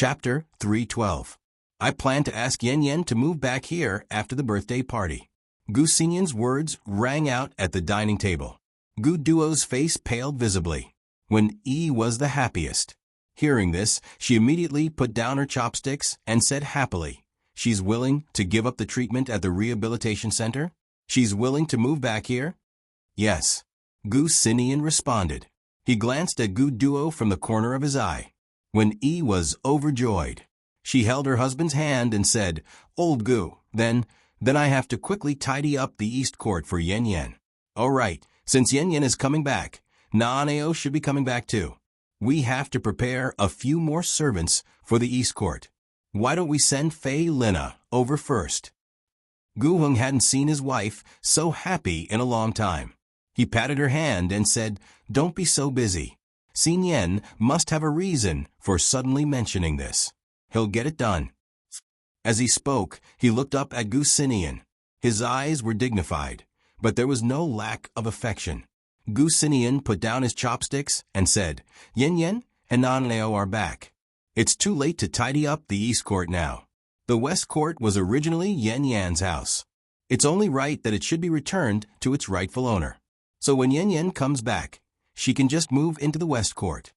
Chapter 312. I plan to ask Yen Yen to move back here after the birthday party. Gu Xinyan's words rang out at the dining table. Gu Duo's face paled visibly. When Yi was the happiest. Hearing this, she immediately put down her chopsticks and said happily, "She's willing to give up the treatment at the rehabilitation center? She's willing to move back here?" "Yes," Gu Xinyan responded. He glanced at Gu Duo from the corner of his eye. When Yi was overjoyed, she held her husband's hand and said, "Old Gu, then I have to quickly tidy up the East Court for Yen Yen." "All right, since Yen Yen is coming back, Naaneo should be coming back too. We have to prepare a few more servants for the East Court. Why don't we send Fei Lina over first?" Gu Heng hadn't seen his wife so happy in a long time. He patted her hand and said, "Don't be so busy. Xin Yen must have a reason for suddenly mentioning this. He'll get it done." As he spoke, he looked up at Gu Xinyan. His eyes were dignified, but there was no lack of affection. Gu Xinyan put down his chopsticks and said, "Yen Yen and Nanleo are back. It's too late to tidy up the East Court now. The West Court was originally Yen Yan's house. It's only right that it should be returned to its rightful owner. So when Yen Yen comes back, she can just move into the West Court."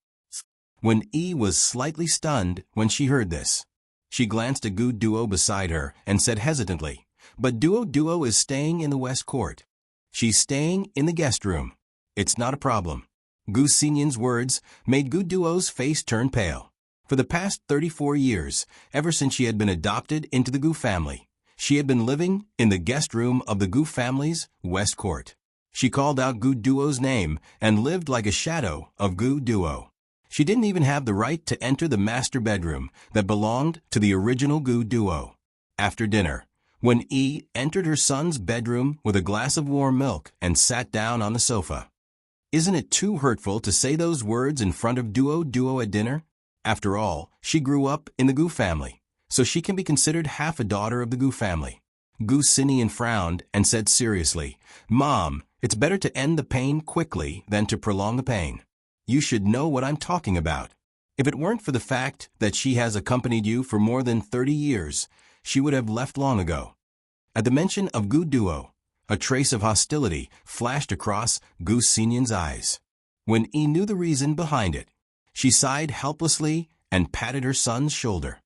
When Yi was slightly stunned when she heard this, she glanced at Gu Duo beside her and said hesitantly, "But Duo is staying in the West Court. She's staying in the guest room. It's not a problem." Gu Xinyan's words made Gu Duo's face turn pale. For the past 34 years, ever since she had been adopted into the Gu family, she had been living in the guest room of the Gu family's West Court. She called out Gu Duo's name and lived like a shadow of Gu Duo. She didn't even have the right to enter the master bedroom that belonged to the original Gu Duo. After dinner, when Yi entered her son's bedroom with a glass of warm milk and sat down on the sofa. Isn't it too hurtful to say those words in front of Duo at dinner? After all, she grew up in the Gu family, so she can be considered half a daughter of the Gu family. Gu Xinyan frowned and said seriously, "Mom, it's better to end the pain quickly than to prolong the pain. You should know what I'm talking about. If it weren't for the fact that she has accompanied you for more than 30 years, she would have left long ago." At the mention of Gu Duo, a trace of hostility flashed across Gu Xinyan's eyes. When Yi knew the reason behind it, she sighed helplessly and patted her son's shoulder.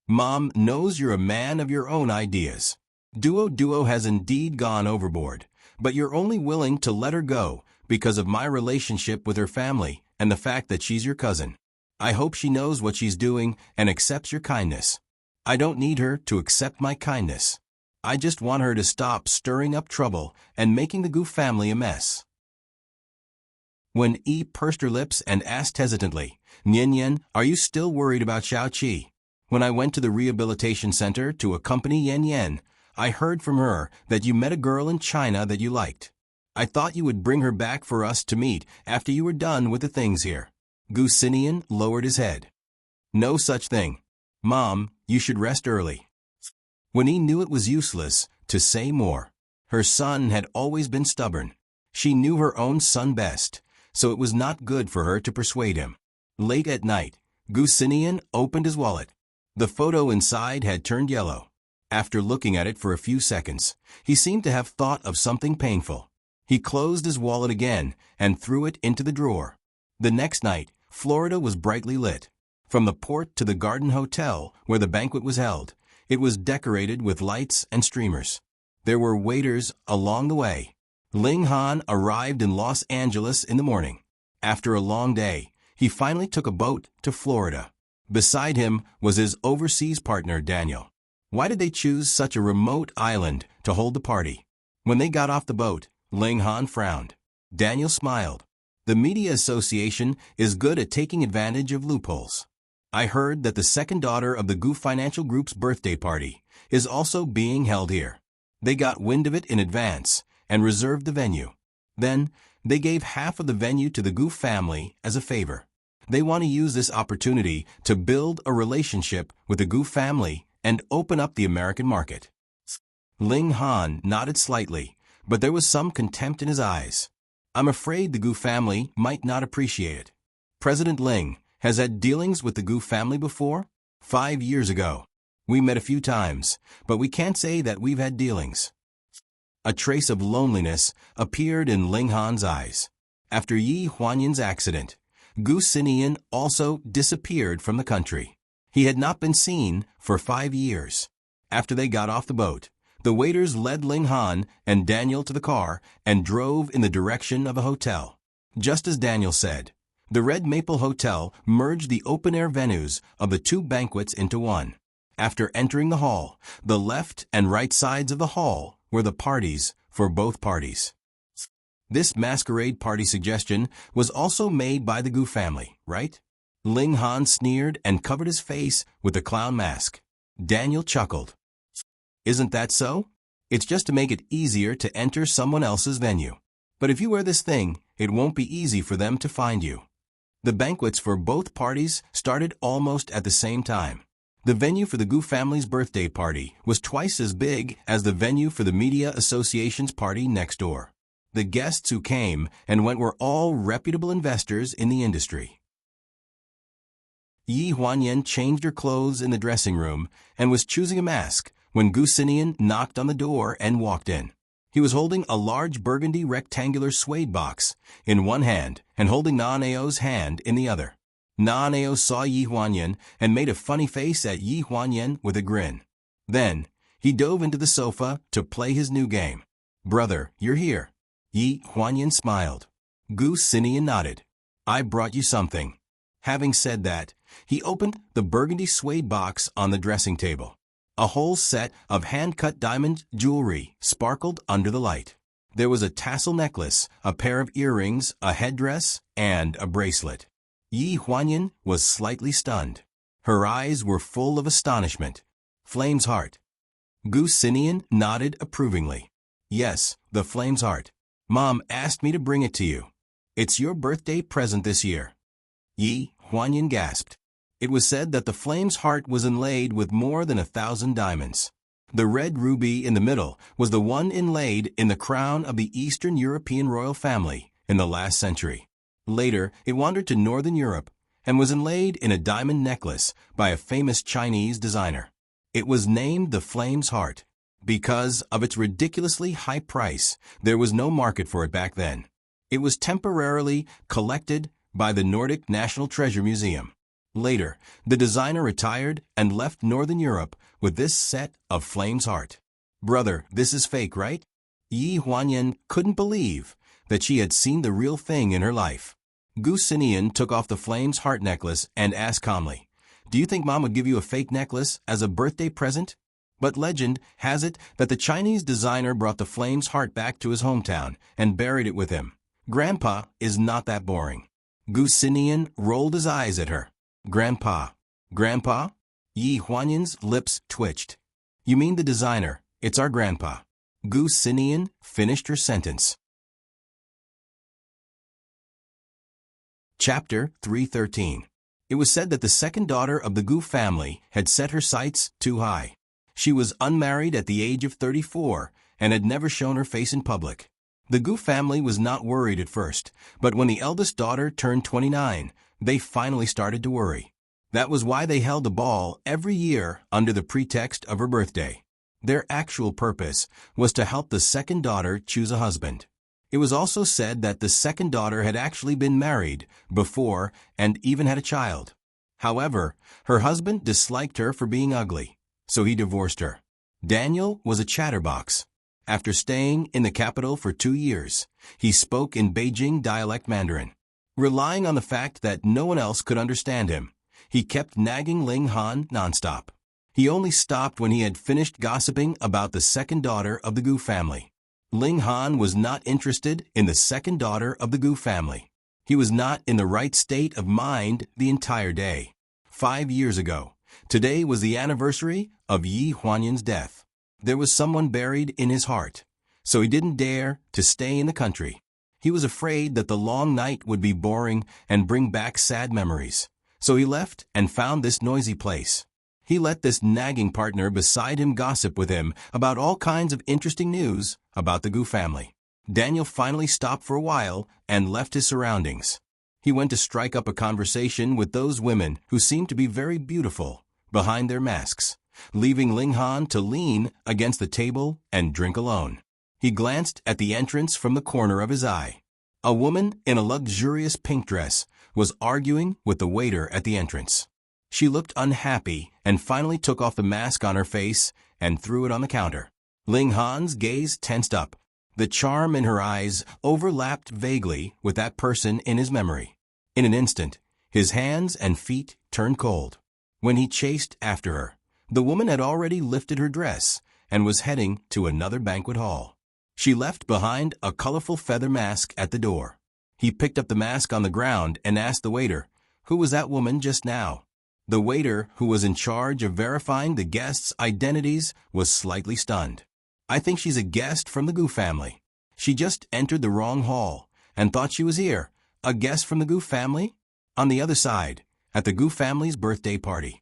"Mom knows you're a man of your own ideas. Duo has indeed gone overboard, but you're only willing to let her go because of my relationship with her family and the fact that she's your cousin. I hope she knows what she's doing and accepts your kindness. I don't need her to accept my kindness. I just want her to stop stirring up trouble and making the Gu family a mess." When Yi pursed her lips and asked hesitantly, "Yen Yen, are you still worried about Xiao Qi? When I went to the rehabilitation center to accompany Yen Yen, I heard from her that you met a girl in China that you liked. I thought you would bring her back for us to meet after you were done with the things here." Gu Xinyan lowered his head. "No such thing. Mom, you should rest early." When he knew it was useless to say more, her son had always been stubborn. She knew her own son best, so it was not good for her to persuade him. Late at night, Gu Xinyan opened his wallet. The photo inside had turned yellow. After looking at it for a few seconds, he seemed to have thought of something painful. He closed his wallet again and threw it into the drawer. The next night, Florida was brightly lit. From the port to the Garden Hotel, where the banquet was held, it was decorated with lights and streamers. There were waiters along the way. Ling Han arrived in Los Angeles in the morning. After a long day, he finally took a boat to Florida. Beside him was his overseas partner, Daniel. Why did they choose such a remote island to hold the party? When they got off the boat, Ling Han frowned. Daniel smiled. "The Media Association is good at taking advantage of loopholes. I heard that the second daughter of the Gu Financial Group's birthday party is also being held here. They got wind of it in advance and reserved the venue. Then, they gave half of the venue to the Gu family as a favor. They want to use this opportunity to build a relationship with the Gu family and open up the American market." Ling Han nodded slightly, but there was some contempt in his eyes. "I'm afraid the Gu family might not appreciate it. President Ling has had dealings with the Gu family before? 5 years ago. We met a few times, but we can't say that we've had dealings. A trace of loneliness appeared in Ling Han's eyes. After Yi Huanyan's accident, Gu Xinian also disappeared from the country. He had not been seen for 5 years. After they got off the boat, the waiters led Ling Han and Daniel to the car and drove in the direction of a hotel. Just as Daniel said, the Red Maple Hotel merged the open-air venues of the 2 banquets into one. After entering the hall, the left and right sides of the hall were the parties for both parties. This masquerade party suggestion was also made by the Gu family, right? Ling Han sneered and covered his face with the clown mask. Daniel chuckled. Isn't that so? It's just to make it easier to enter someone else's venue. But if you wear this thing, it won't be easy for them to find you. The banquets for both parties started almost at the same time. The venue for the Gu family's birthday party was twice as big as the venue for the Media Association's party next door. The guests who came and went were all reputable investors in the industry. Yi Huanyan changed her clothes in the dressing room and was choosing a mask when Gu Xinian knocked on the door and walked in. He was holding a large burgundy rectangular suede box in one hand and holding Nan'ao's hand in the other. Nan'ao saw Yi Huanyan and made a funny face at Yi Huanyan with a grin. Then, he dove into the sofa to play his new game. Brother, you're here. Yi Huanyan smiled. Gu Xinian nodded. I brought you something. Having said that, he opened the burgundy suede box on the dressing table. A whole set of hand-cut diamond jewelry sparkled under the light. There was a tassel necklace, a pair of earrings, a headdress, and a bracelet. Yi Huanyan was slightly stunned. Her eyes were full of astonishment. Flame's heart. Gu Xinian nodded approvingly. Yes, the Flame's heart. Mom asked me to bring it to you. It's your birthday present this year. Yi Huanyan gasped. It was said that the Flame's heart was inlaid with more than 1,000 diamonds. The red ruby in the middle was the one inlaid in the crown of the Eastern European royal family in the last century. Later, it wandered to Northern Europe and was inlaid in a diamond necklace by a famous Chinese designer. It was named the Flame's heart. Because of its ridiculously high price, there was no market for it back then. It was temporarily collected by the Nordic National Treasure Museum. Later, the designer retired and left Northern Europe with this set of Flame's heart. Brother, this is fake, right? Yi Huanyan couldn't believe that she had seen the real thing in her life. Gu Xinian took off the Flame's heart necklace and asked calmly, Do you think Mom would give you a fake necklace as a birthday present? But legend has it that the Chinese designer brought the Flame's heart back to his hometown and buried it with him. Grandpa is not that boring. Gu Xinian rolled his eyes at her. Grandpa. Grandpa? Yi Huanyan's lips twitched. You mean the designer? It's our grandpa. Gu Xinian finished her sentence. Chapter 313. It was said that the second daughter of the Gu family had set her sights too high. She was unmarried at the age of 34 and had never shown her face in public. The Gu family was not worried at first, but when the eldest daughter turned 29, they finally started to worry. That was why they held a ball every year under the pretext of her birthday. Their actual purpose was to help the second daughter choose a husband. It was also said that the second daughter had actually been married before and even had a child. However, her husband disliked her for being ugly, so he divorced her. Daniel was a chatterbox. After staying in the capital for 2 years, he spoke in Beijing dialect Mandarin. Relying on the fact that no one else could understand him, he kept nagging Ling Han nonstop. He only stopped when he had finished gossiping about the second daughter of the Gu family. Ling Han was not interested in the second daughter of the Gu family. He was not in the right state of mind the entire day. 5 years ago, today was the anniversary of Yi Huanyan's death. There was someone buried in his heart, so he didn't dare to stay in the country. He was afraid that the long night would be boring and bring back sad memories, so he left and found this noisy place. He let this nagging partner beside him gossip with him about all kinds of interesting news about the Gu family. Daniel finally stopped for a while and left his surroundings. He went to strike up a conversation with those women who seemed to be very beautiful, behind their masks, leaving Ling Han to lean against the table and drink alone. He glanced at the entrance from the corner of his eye. A woman in a luxurious pink dress was arguing with the waiter at the entrance. She looked unhappy and finally took off the mask on her face and threw it on the counter. Ling Han's gaze tensed up. The charm in her eyes overlapped vaguely with that person in his memory. In an instant, his hands and feet turned cold. When he chased after her, the woman had already lifted her dress and was heading to another banquet hall. She left behind a colorful feather mask at the door. He picked up the mask on the ground and asked the waiter, "Who was that woman just now?" The waiter, who was in charge of verifying the guests' identities, was slightly stunned. "I think she's a guest from the Gu family. She just entered the wrong hall and thought she was here. A guest from the Gu family? On the other side, at the Gu family's birthday party.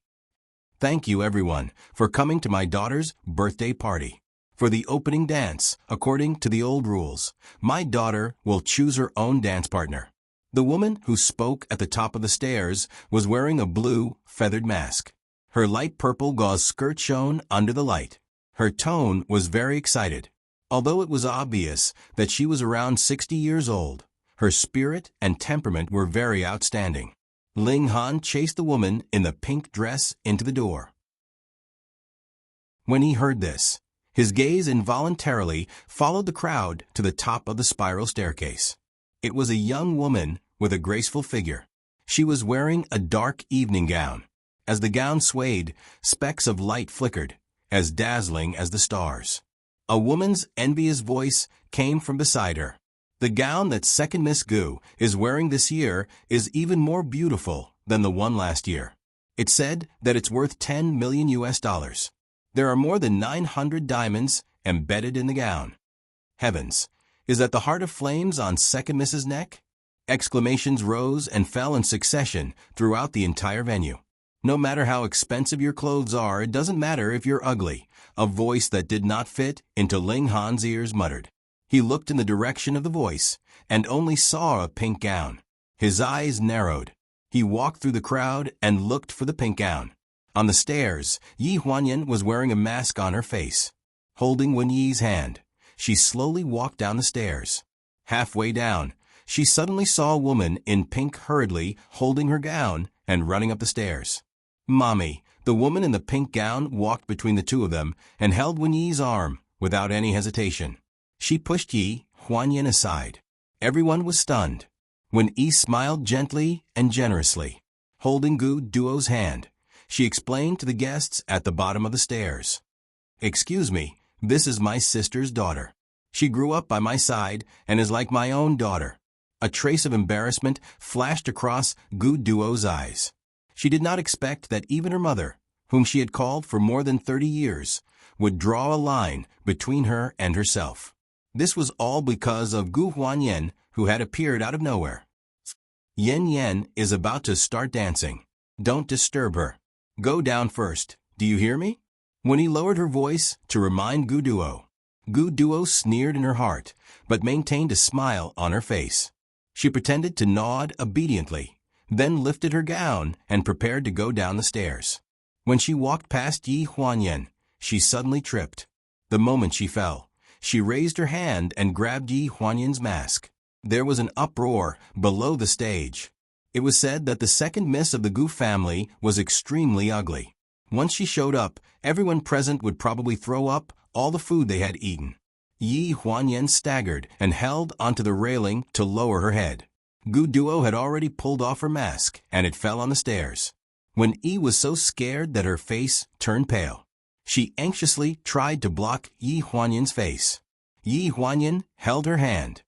Thank you, everyone, for coming to my daughter's birthday party. For the opening dance, according to the old rules, my daughter will choose her own dance partner." The woman who spoke at the top of the stairs was wearing a blue, feathered mask. Her light purple gauze skirt shone under the light. Her tone was very excited. Although it was obvious that she was around 60 years old, her spirit and temperament were very outstanding. Ling Han chased the woman in the pink dress into the door. When he heard this, his gaze involuntarily followed the crowd to the top of the spiral staircase. It was a young woman with a graceful figure. She was wearing a dark evening gown. As the gown swayed, specks of light flickered, as dazzling as the stars. A woman's envious voice came from beside her. "The gown that second Miss Gu is wearing this year is even more beautiful than the one last year. It said that it's worth $10 million US. There are more than 900 diamonds embedded in the gown. Heavens, is that the heart of flames on second Miss's neck?" Exclamations rose and fell in succession throughout the entire venue. "No matter how expensive your clothes are, it doesn't matter if you're ugly," a voice that did not fit into Ling Han's ears muttered. He looked in the direction of the voice and only saw a pink gown. His eyes narrowed. He walked through the crowd and looked for the pink gown. On the stairs, Yi Huanyan was wearing a mask on her face. Holding Wen Yi's hand, she slowly walked down the stairs. Halfway down, she suddenly saw a woman in pink hurriedly holding her gown and running up the stairs. "Mommy," the woman in the pink gown walked between the two of them and held Wen Yi's arm without any hesitation. She pushed Yi Huanyan aside. Everyone was stunned. Wen Yi smiled gently and generously. Holding Gu Duo's hand, she explained to the guests at the bottom of the stairs, "Excuse me, this is my sister's daughter. She grew up by my side and is like my own daughter." A trace of embarrassment flashed across Gu Duo's eyes. She did not expect that even her mother, whom she had called for more than 30 years, would draw a line between her and herself. This was all because of Gu Huanyan, who had appeared out of nowhere. "Yan Yan is about to start dancing. Don't disturb her. Go down first, do you hear me?" When he lowered her voice to remind Gu Duo sneered in her heart, but maintained a smile on her face. She pretended to nod obediently, then lifted her gown and prepared to go down the stairs. When she walked past Yi Huanyan, she suddenly tripped. The moment she fell, she raised her hand and grabbed Yi Huanyan's mask. There was an uproar below the stage. It was said that the second miss of the Gu family was extremely ugly. Once she showed up, everyone present would probably throw up all the food they had eaten. Yi Huanyan staggered and held onto the railing to lower her head. Gu Duo had already pulled off her mask, and it fell on the stairs. When Yi was so scared that her face turned pale, she anxiously tried to block Yi Huanyan's face. Yi Huanyan held her hand.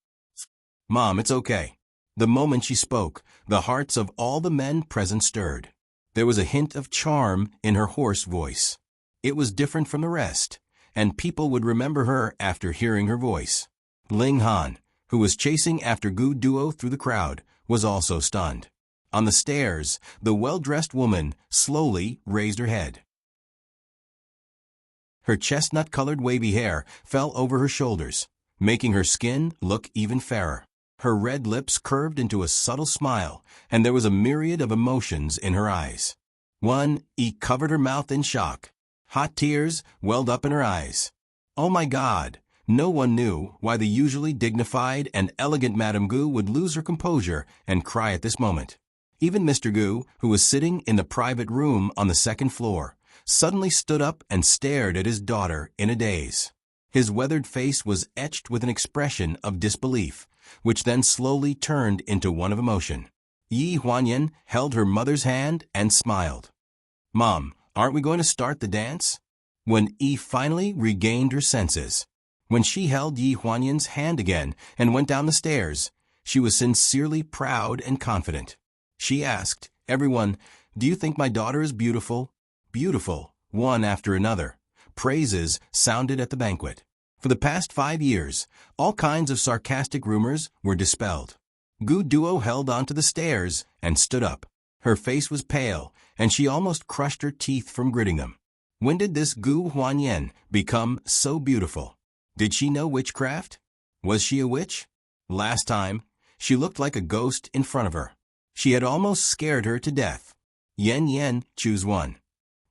"Mom, it's okay." The moment she spoke, the hearts of all the men present stirred. There was a hint of charm in her hoarse voice. It was different from the rest, and people would remember her after hearing her voice. Ling Han, who was chasing after Gu Duo through the crowd, was also stunned. On the stairs, the well-dressed woman slowly raised her head. Her chestnut-colored wavy hair fell over her shoulders, making her skin look even fairer. Her red lips curved into a subtle smile, and there was a myriad of emotions in her eyes. 1. Covered her mouth in shock. Hot tears welled up in her eyes. Oh my God! No one knew why the usually dignified and elegant Madame Gu would lose her composure and cry at this moment. Even Mr. Gu, who was sitting in the private room on the second floor, suddenly stood up and stared at his daughter in a daze. His weathered face was etched with an expression of disbelief, which then slowly turned into one of emotion. Yi Huanyan held her mother's hand and smiled. "Mom, aren't we going to start the dance?" When Yi finally regained her senses. When she held Yi Huanyan's hand again and went down the stairs, she was sincerely proud and confident. She asked everyone, "Do you think my daughter is beautiful?" "Beautiful," one after another. Praises sounded at the banquet. For the past 5 years, all kinds of sarcastic rumors were dispelled. Gu Duo held onto the stairs and stood up. Her face was pale, and she almost crushed her teeth from gritting them. When did this Gu Huanyan become so beautiful? Did she know witchcraft? Was she a witch? Last time, she looked like a ghost in front of her. She had almost scared her to death. Yen, choose one.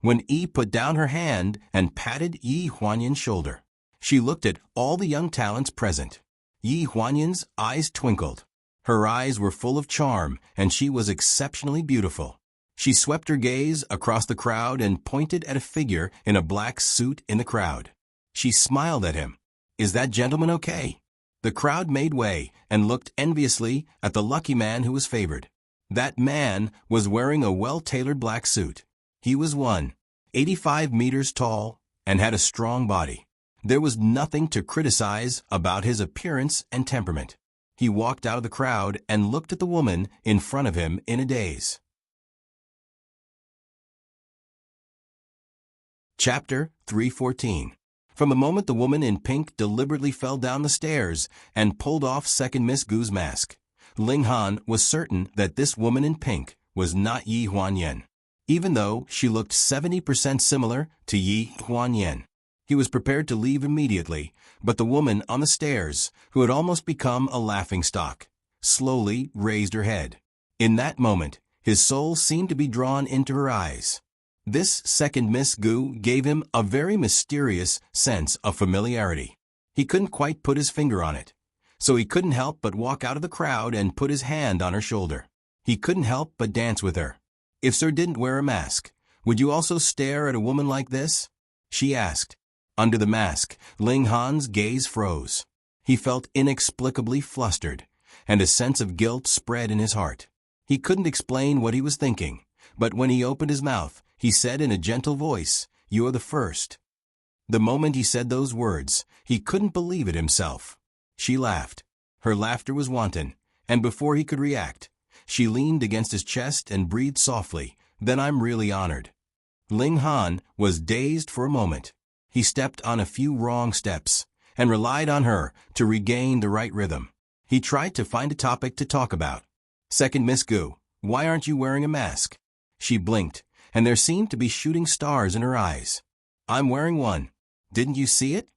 When Yi put down her hand and patted Yi Huanyan's shoulder, she looked at all the young talents present. Yi Huanyan's eyes twinkled. Her eyes were full of charm, and she was exceptionally beautiful. She swept her gaze across the crowd and pointed at a figure in a black suit in the crowd. She smiled at him. "Is that gentleman okay?" The crowd made way and looked enviously at the lucky man who was favored. That man was wearing a well-tailored black suit. He was 185 meters tall and had a strong body. There was nothing to criticize about his appearance and temperament. He walked out of the crowd and looked at the woman in front of him in a daze. Chapter 314. From the moment the woman in pink deliberately fell down the stairs and pulled off Second Miss Gu's mask, Ling Han was certain that this woman in pink was not Yi Huanyan, even though she looked 70% similar to Yi Huanyan. He was prepared to leave immediately, but the woman on the stairs, who had almost become a laughingstock, slowly raised her head. In that moment, his soul seemed to be drawn into her eyes. This Second Miss Gu gave him a very mysterious sense of familiarity. He couldn't quite put his finger on it, so he couldn't help but walk out of the crowd and put his hand on her shoulder. He couldn't help but dance with her. "If Sir didn't wear a mask, would you also stare at a woman like this?" she asked. Under the mask, Ling Han's gaze froze. He felt inexplicably flustered, and a sense of guilt spread in his heart. He couldn't explain what he was thinking, but when he opened his mouth, he said in a gentle voice, "You are the first." The moment he said those words, he couldn't believe it himself. She laughed. Her laughter was wanton, and before he could react, she leaned against his chest and breathed softly, "Then I'm really honored." Ling Han was dazed for a moment. He stepped on a few wrong steps and relied on her to regain the right rhythm. He tried to find a topic to talk about. "Second Miss Gu, why aren't you wearing a mask?" She blinked, and there seemed to be shooting stars in her eyes. "I'm wearing one. Didn't you see it?"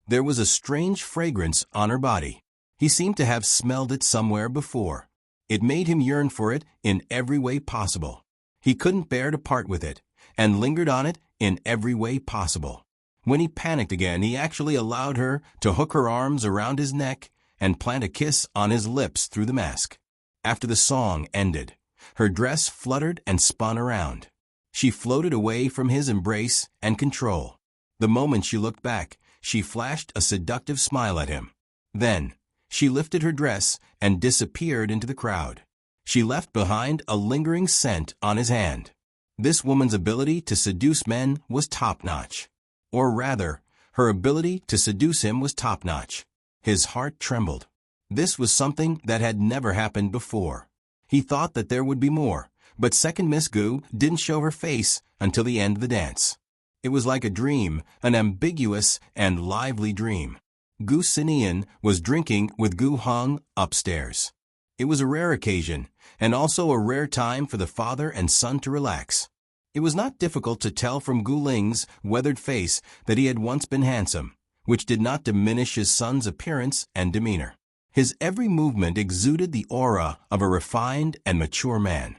There was a strange fragrance on her body. He seemed to have smelled it somewhere before. It made him yearn for it in every way possible. He couldn't bear to part with it, and lingered on it in every way possible. When he panicked again, he actually allowed her to hook her arms around his neck and plant a kiss on his lips through the mask. After the song ended, her dress fluttered and spun around. She floated away from his embrace and control. The moment she looked back, she flashed a seductive smile at him. Then, she lifted her dress and disappeared into the crowd. She left behind a lingering scent on his hand. This woman's ability to seduce men was top-notch. Or rather, her ability to seduce him was top-notch. His heart trembled. This was something that had never happened before. He thought that there would be more, but Second Miss Gu didn't show her face until the end of the dance. It was like a dream, an ambiguous and lively dream. Gu Sinian was drinking with Gu Hong upstairs. It was a rare occasion, and also a rare time for the father and son to relax. It was not difficult to tell from Gu Ling's weathered face that he had once been handsome, which did not diminish his son's appearance and demeanor. His every movement exuded the aura of a refined and mature man.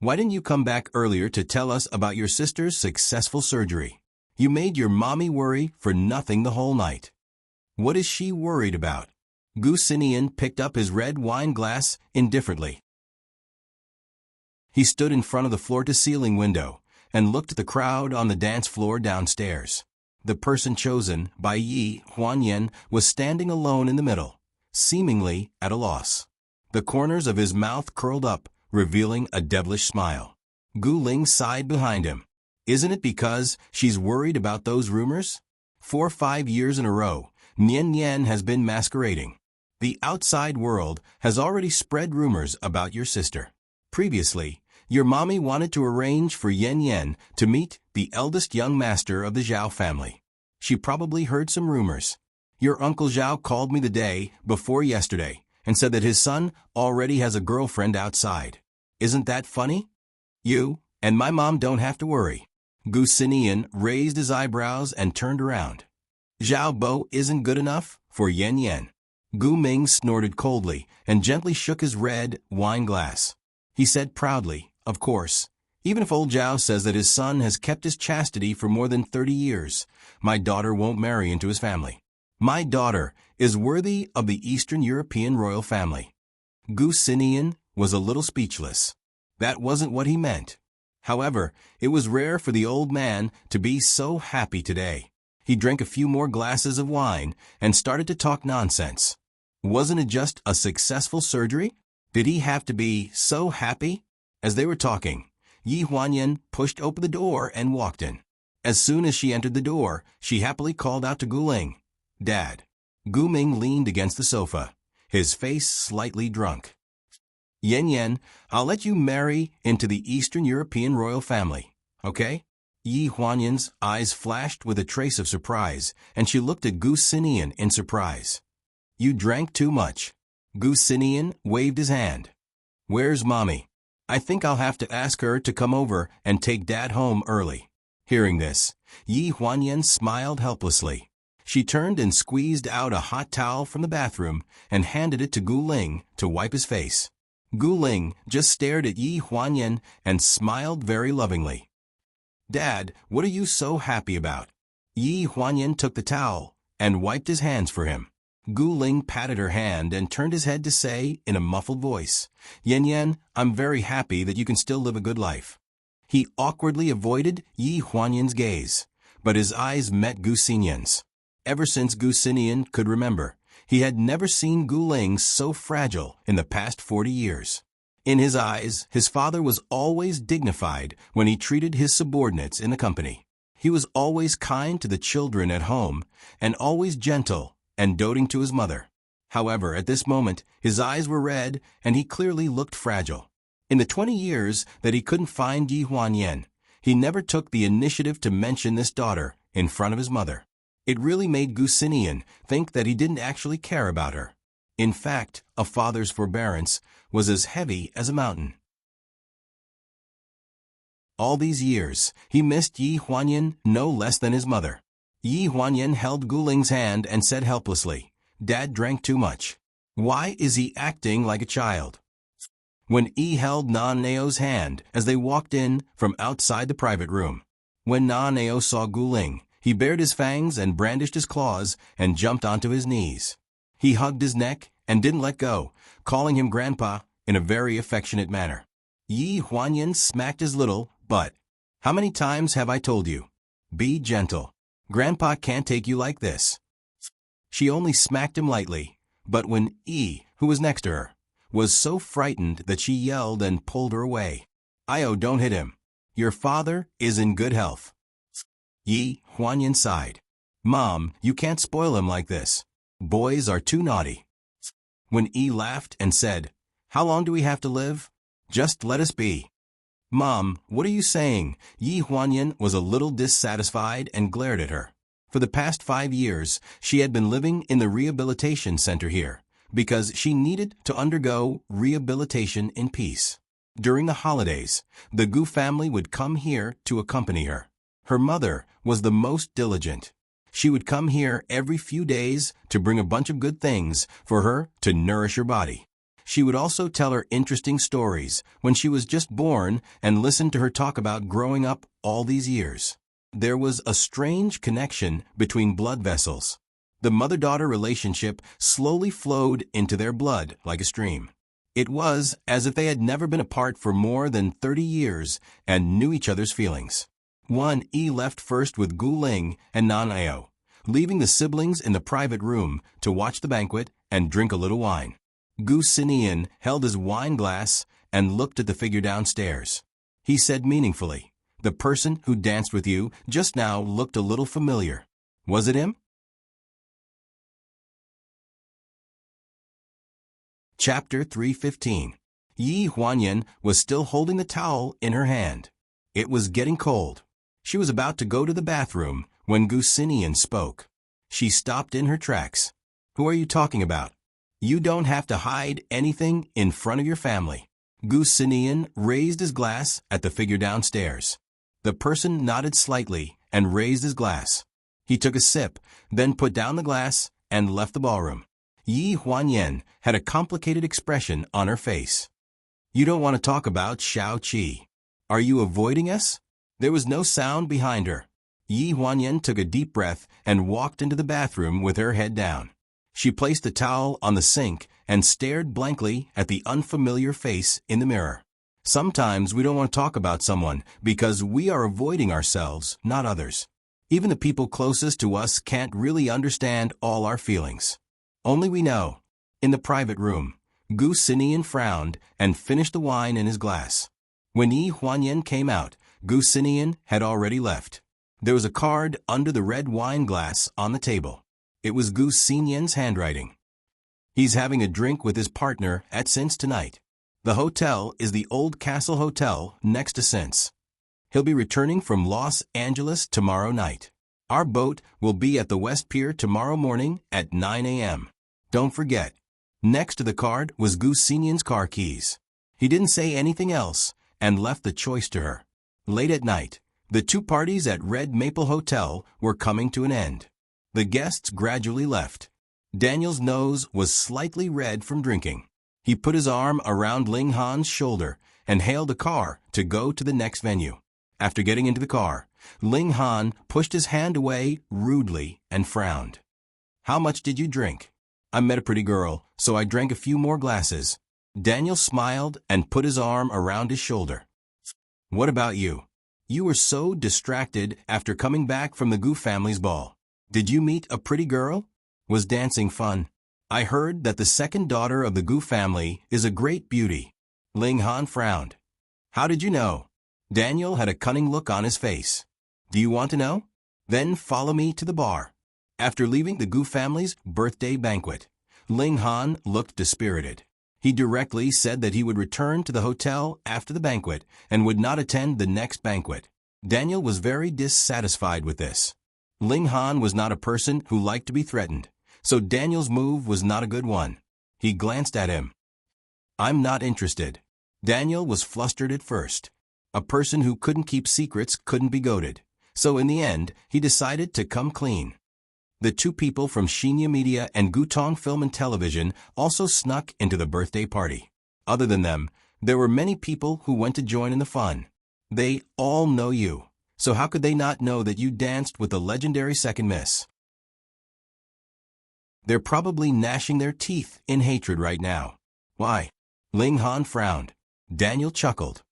Why didn't you come back earlier to tell us about your sister's successful surgery? You made your mommy worry for nothing the whole night. What is she worried about? Gu Xinian picked up his red wine glass indifferently. He stood in front of the floor-to-ceiling window and looked at the crowd on the dance floor downstairs. The person chosen by Yi Huanyan was standing alone in the middle, seemingly at a loss. The corners of his mouth curled up, revealing a devilish smile. Gu Ling sighed behind him. Isn't it because she's worried about those rumors? 4 or 5 years in a row, Nian Yan has been masquerading. The outside world has already spread rumors about your sister. Previously, your mommy wanted to arrange for Yan Yan to meet the eldest young master of the Zhao family. She probably heard some rumors. Your Uncle Zhao called me the day before yesterday and said that his son already has a girlfriend outside. Isn't that funny? You and my mom don't have to worry. Gu Xinian raised his eyebrows and turned around. Zhao Bo isn't good enough for Yan Yan. Gu Ming snorted coldly and gently shook his red wine glass. He said proudly, of course, even if old Zhao says that his son has kept his chastity for more than 30 years, my daughter won't marry into his family. My daughter is worthy of the Eastern European royal family. Gu Xinian was a little speechless. That wasn't what he meant. However, it was rare for the old man to be so happy today. He drank a few more glasses of wine and started to talk nonsense. Wasn't it just a successful surgery? Did he have to be so happy? As they were talking, Yi Huanyan pushed open the door and walked in. As soon as she entered the door, she happily called out to Gu Ling, "Dad." Gu Ming leaned against the sofa, his face slightly drunk. "Yan Yan, I'll let you marry into the Eastern European royal family, okay?" Yi Huanyan's eyes flashed with a trace of surprise, and she looked at Gu Xinian in surprise. "You drank too much." Gu Xinian waved his hand. "Where's Mommy? I think I'll have to ask her to come over and take Dad home early." Hearing this, Yi Huanyan smiled helplessly. She turned and squeezed out a hot towel from the bathroom and handed it to Gu Ling to wipe his face. Gu Ling just stared at Yi Huanyan and smiled very lovingly. "Dad, what are you so happy about?" Yi Huanyan took the towel and wiped his hands for him. Gu Ling patted her hand and turned his head to say in a muffled voice, "Yan Yan, I'm very happy that you can still live a good life." He awkwardly avoided Yi Huanyan's gaze, but his eyes met Gu Xinian's. Ever since Gu Xinian could remember, he had never seen Gu Ling so fragile in the past 40 years. In his eyes, his father was always dignified when he treated his subordinates in the company. He was always kind to the children at home and always gentle and doting to his mother. However, at this moment, his eyes were red and he clearly looked fragile. In the 20 years that he couldn't find Yi Huanyan, he never took the initiative to mention this daughter in front of his mother. It really made Gu Xinian think that he didn't actually care about her. In fact, a father's forbearance was as heavy as a mountain. All these years, he missed Yi Huanyan no less than his mother. Yi Huanyan held Gu Ling's hand and said helplessly, "Dad drank too much. Why is he acting like a child?" When Yi held Na Neo's hand as they walked in from outside the private room. When Na Neo saw Gu Ling, he bared his fangs and brandished his claws and jumped onto his knees. He hugged his neck and didn't let go, calling him Grandpa in a very affectionate manner. Yi Huanyan smacked his little butt. "How many times have I told you? Be gentle. Grandpa can't take you like this." She only smacked him lightly, but when Yi, who was next to her, was so frightened that she yelled and pulled her away. "Io, don't hit him. Your father is in good health." Yi Huanyan sighed. "Mom, you can't spoil him like this. Boys are too naughty." When Yi laughed and said, "How long do we have to live? Just let us be." "Mom, what are you saying?" Yi Huanyan was a little dissatisfied and glared at her. For the past 5 years, she had been living in the rehabilitation center here, because she needed to undergo rehabilitation in peace. During the holidays, the Gu family would come here to accompany her. Her mother was the most diligent. She would come here every few days to bring a bunch of good things for her to nourish her body. She would also tell her interesting stories when she was just born and listen to her talk about growing up all these years. There was a strange connection between blood vessels. The mother-daughter relationship slowly flowed into their blood like a stream. It was as if they had never been apart for more than 30 years and knew each other's feelings. Yi left first with Gu Ling and Nan Ao, leaving the siblings in the private room to watch the banquet and drink a little wine. Gu Sinian held his wine glass and looked at the figure downstairs. He said meaningfully, "The person who danced with you just now looked a little familiar. Was it him?" Chapter 3:15. Yi Huanyan was still holding the towel in her hand. It was getting cold. She was about to go to the bathroom when Gu Sinian spoke. She stopped in her tracks. "Who are you talking about? You don't have to hide anything in front of your family." Gu Sinian raised his glass at the figure downstairs. The person nodded slightly and raised his glass. He took a sip, then put down the glass and left the ballroom. Yi Huanyan had a complicated expression on her face. "You don't want to talk about Xiao Qi. Are you avoiding us?" There was no sound behind her. Yi Huanyan took a deep breath and walked into the bathroom with her head down. She placed the towel on the sink and stared blankly at the unfamiliar face in the mirror. Sometimes we don't want to talk about someone because we are avoiding ourselves, not others. Even the people closest to us can't really understand all our feelings. Only we know. In the private room, Gu Sinian frowned and finished the wine in his glass. When Yi Huanyan came out, Gu Sinian had already left. There was a card under the red wine glass on the table. It was Gu Sinian's handwriting. "He's having a drink with his partner at Sin's tonight. The hotel is the Old Castle Hotel next to Sin's. He'll be returning from Los Angeles tomorrow night. Our boat will be at the West Pier tomorrow morning at 9 a.m. Don't forget." Next to the card was Gu Sinian's car keys. He didn't say anything else and left the choice to her. Late at night, the two parties at Red Maple Hotel were coming to an end. The guests gradually left. Daniel's nose was slightly red from drinking. He put his arm around Ling Han's shoulder and hailed a car to go to the next venue. After getting into the car, Ling Han pushed his hand away rudely and frowned. "How much did you drink?" "I met a pretty girl, so I drank a few more glasses." Daniel smiled and put his arm around his shoulder. "What about you? You were so distracted after coming back from the Gu family's ball. Did you meet a pretty girl? Was dancing fun? I heard that the second daughter of the Gu family is a great beauty." Ling Han frowned. "How did you know?" Daniel had a cunning look on his face. "Do you want to know? Then follow me to the bar." After leaving the Gu family's birthday banquet, Ling Han looked dispirited. He directly said that he would return to the hotel after the banquet and would not attend the next banquet. Daniel was very dissatisfied with this. Ling Han was not a person who liked to be threatened, so Daniel's move was not a good one. He glanced at him. "I'm not interested." Daniel was flustered at first. A person who couldn't keep secrets couldn't be goaded, so in the end, he decided to come clean. The two people from Shinya Media and Gutong Film and Television also snuck into the birthday party. Other than them, there were many people who went to join in the fun. They all know you, so how could they not know that you danced with the legendary second miss? They're probably gnashing their teeth in hatred right now. Why? Ling Han frowned. Daniel chuckled.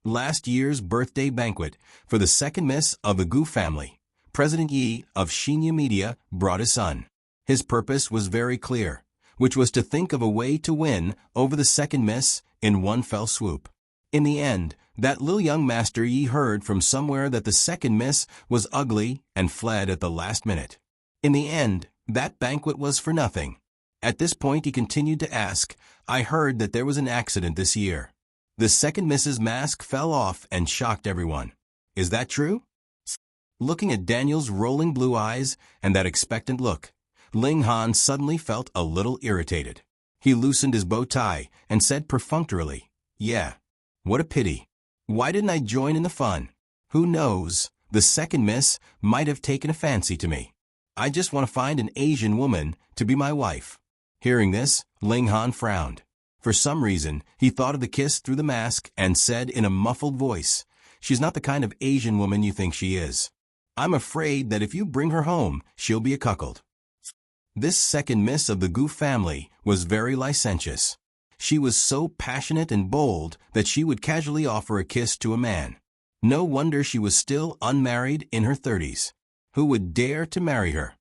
Last year's birthday banquet for the second miss of the Gu family, President Yi of Shinya Media brought his son. His purpose was very clear, which was to think of a way to win over the second miss in one fell swoop. In the end, that little young master Yi heard from somewhere that the second miss was ugly and fled at the last minute. In the end, that banquet was for nothing. At this point he continued to ask, "I heard that there was an accident this year. The second miss's mask fell off and shocked everyone. Is that true?" Looking at Daniel's rolling blue eyes and that expectant look, Ling Han suddenly felt a little irritated. He loosened his bow tie and said perfunctorily, "Yeah. What a pity. Why didn't I join in the fun? Who knows, the second miss might have taken a fancy to me. I just want to find an Asian woman to be my wife." Hearing this, Ling Han frowned. For some reason, he thought of the kiss through the mask and said in a muffled voice, "She's not the kind of Asian woman you think she is. I'm afraid that if you bring her home, she'll be a cuckold." This second miss of the Gu family was very licentious. She was so passionate and bold that she would casually offer a kiss to a man. No wonder she was still unmarried in her 30s. Who would dare to marry her?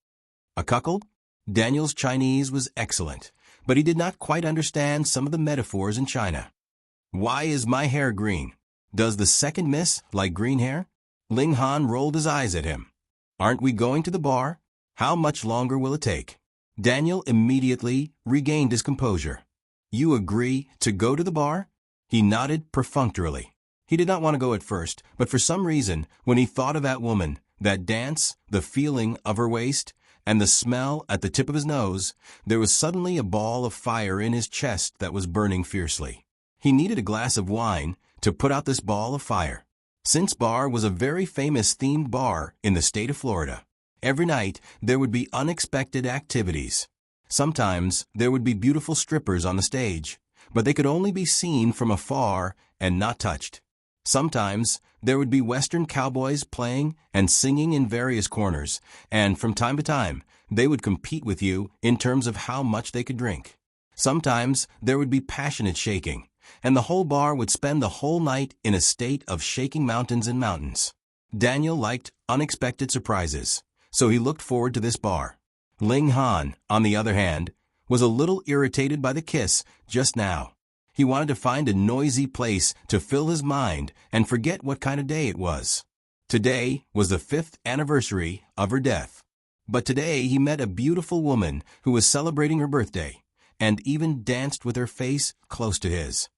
A cuckold? Daniel's Chinese was excellent, but he did not quite understand some of the metaphors in China. "Why is my hair green? Does the second miss like green hair?" Ling Han rolled his eyes at him. "Aren't we going to the bar? How much longer will it take?" Daniel immediately regained his composure. "You agree to go to the bar?" He nodded perfunctorily. He did not want to go at first, but for some reason, when he thought of that woman, that dance, the feeling of her waist, and the smell at the tip of his nose, there was suddenly a ball of fire in his chest that was burning fiercely. He needed a glass of wine to put out this ball of fire. Since Bar was a very famous themed bar in the state of Florida, every night there would be unexpected activities. Sometimes there would be beautiful strippers on the stage, but they could only be seen from afar and not touched. Sometimes there would be Western cowboys playing and singing in various corners, and from time to time they would compete with you in terms of how much they could drink. Sometimes there would be passionate shaking, and the whole bar would spend the whole night in a state of shaking mountains and mountains. Daniel liked unexpected surprises, so he looked forward to this bar. Ling Han, on the other hand, was a little irritated by the kiss just now. He wanted to find a noisy place to fill his mind and forget what kind of day it was. Today was the 5th anniversary of her death. But today he met a beautiful woman who was celebrating her birthday, and even danced with her face close to his.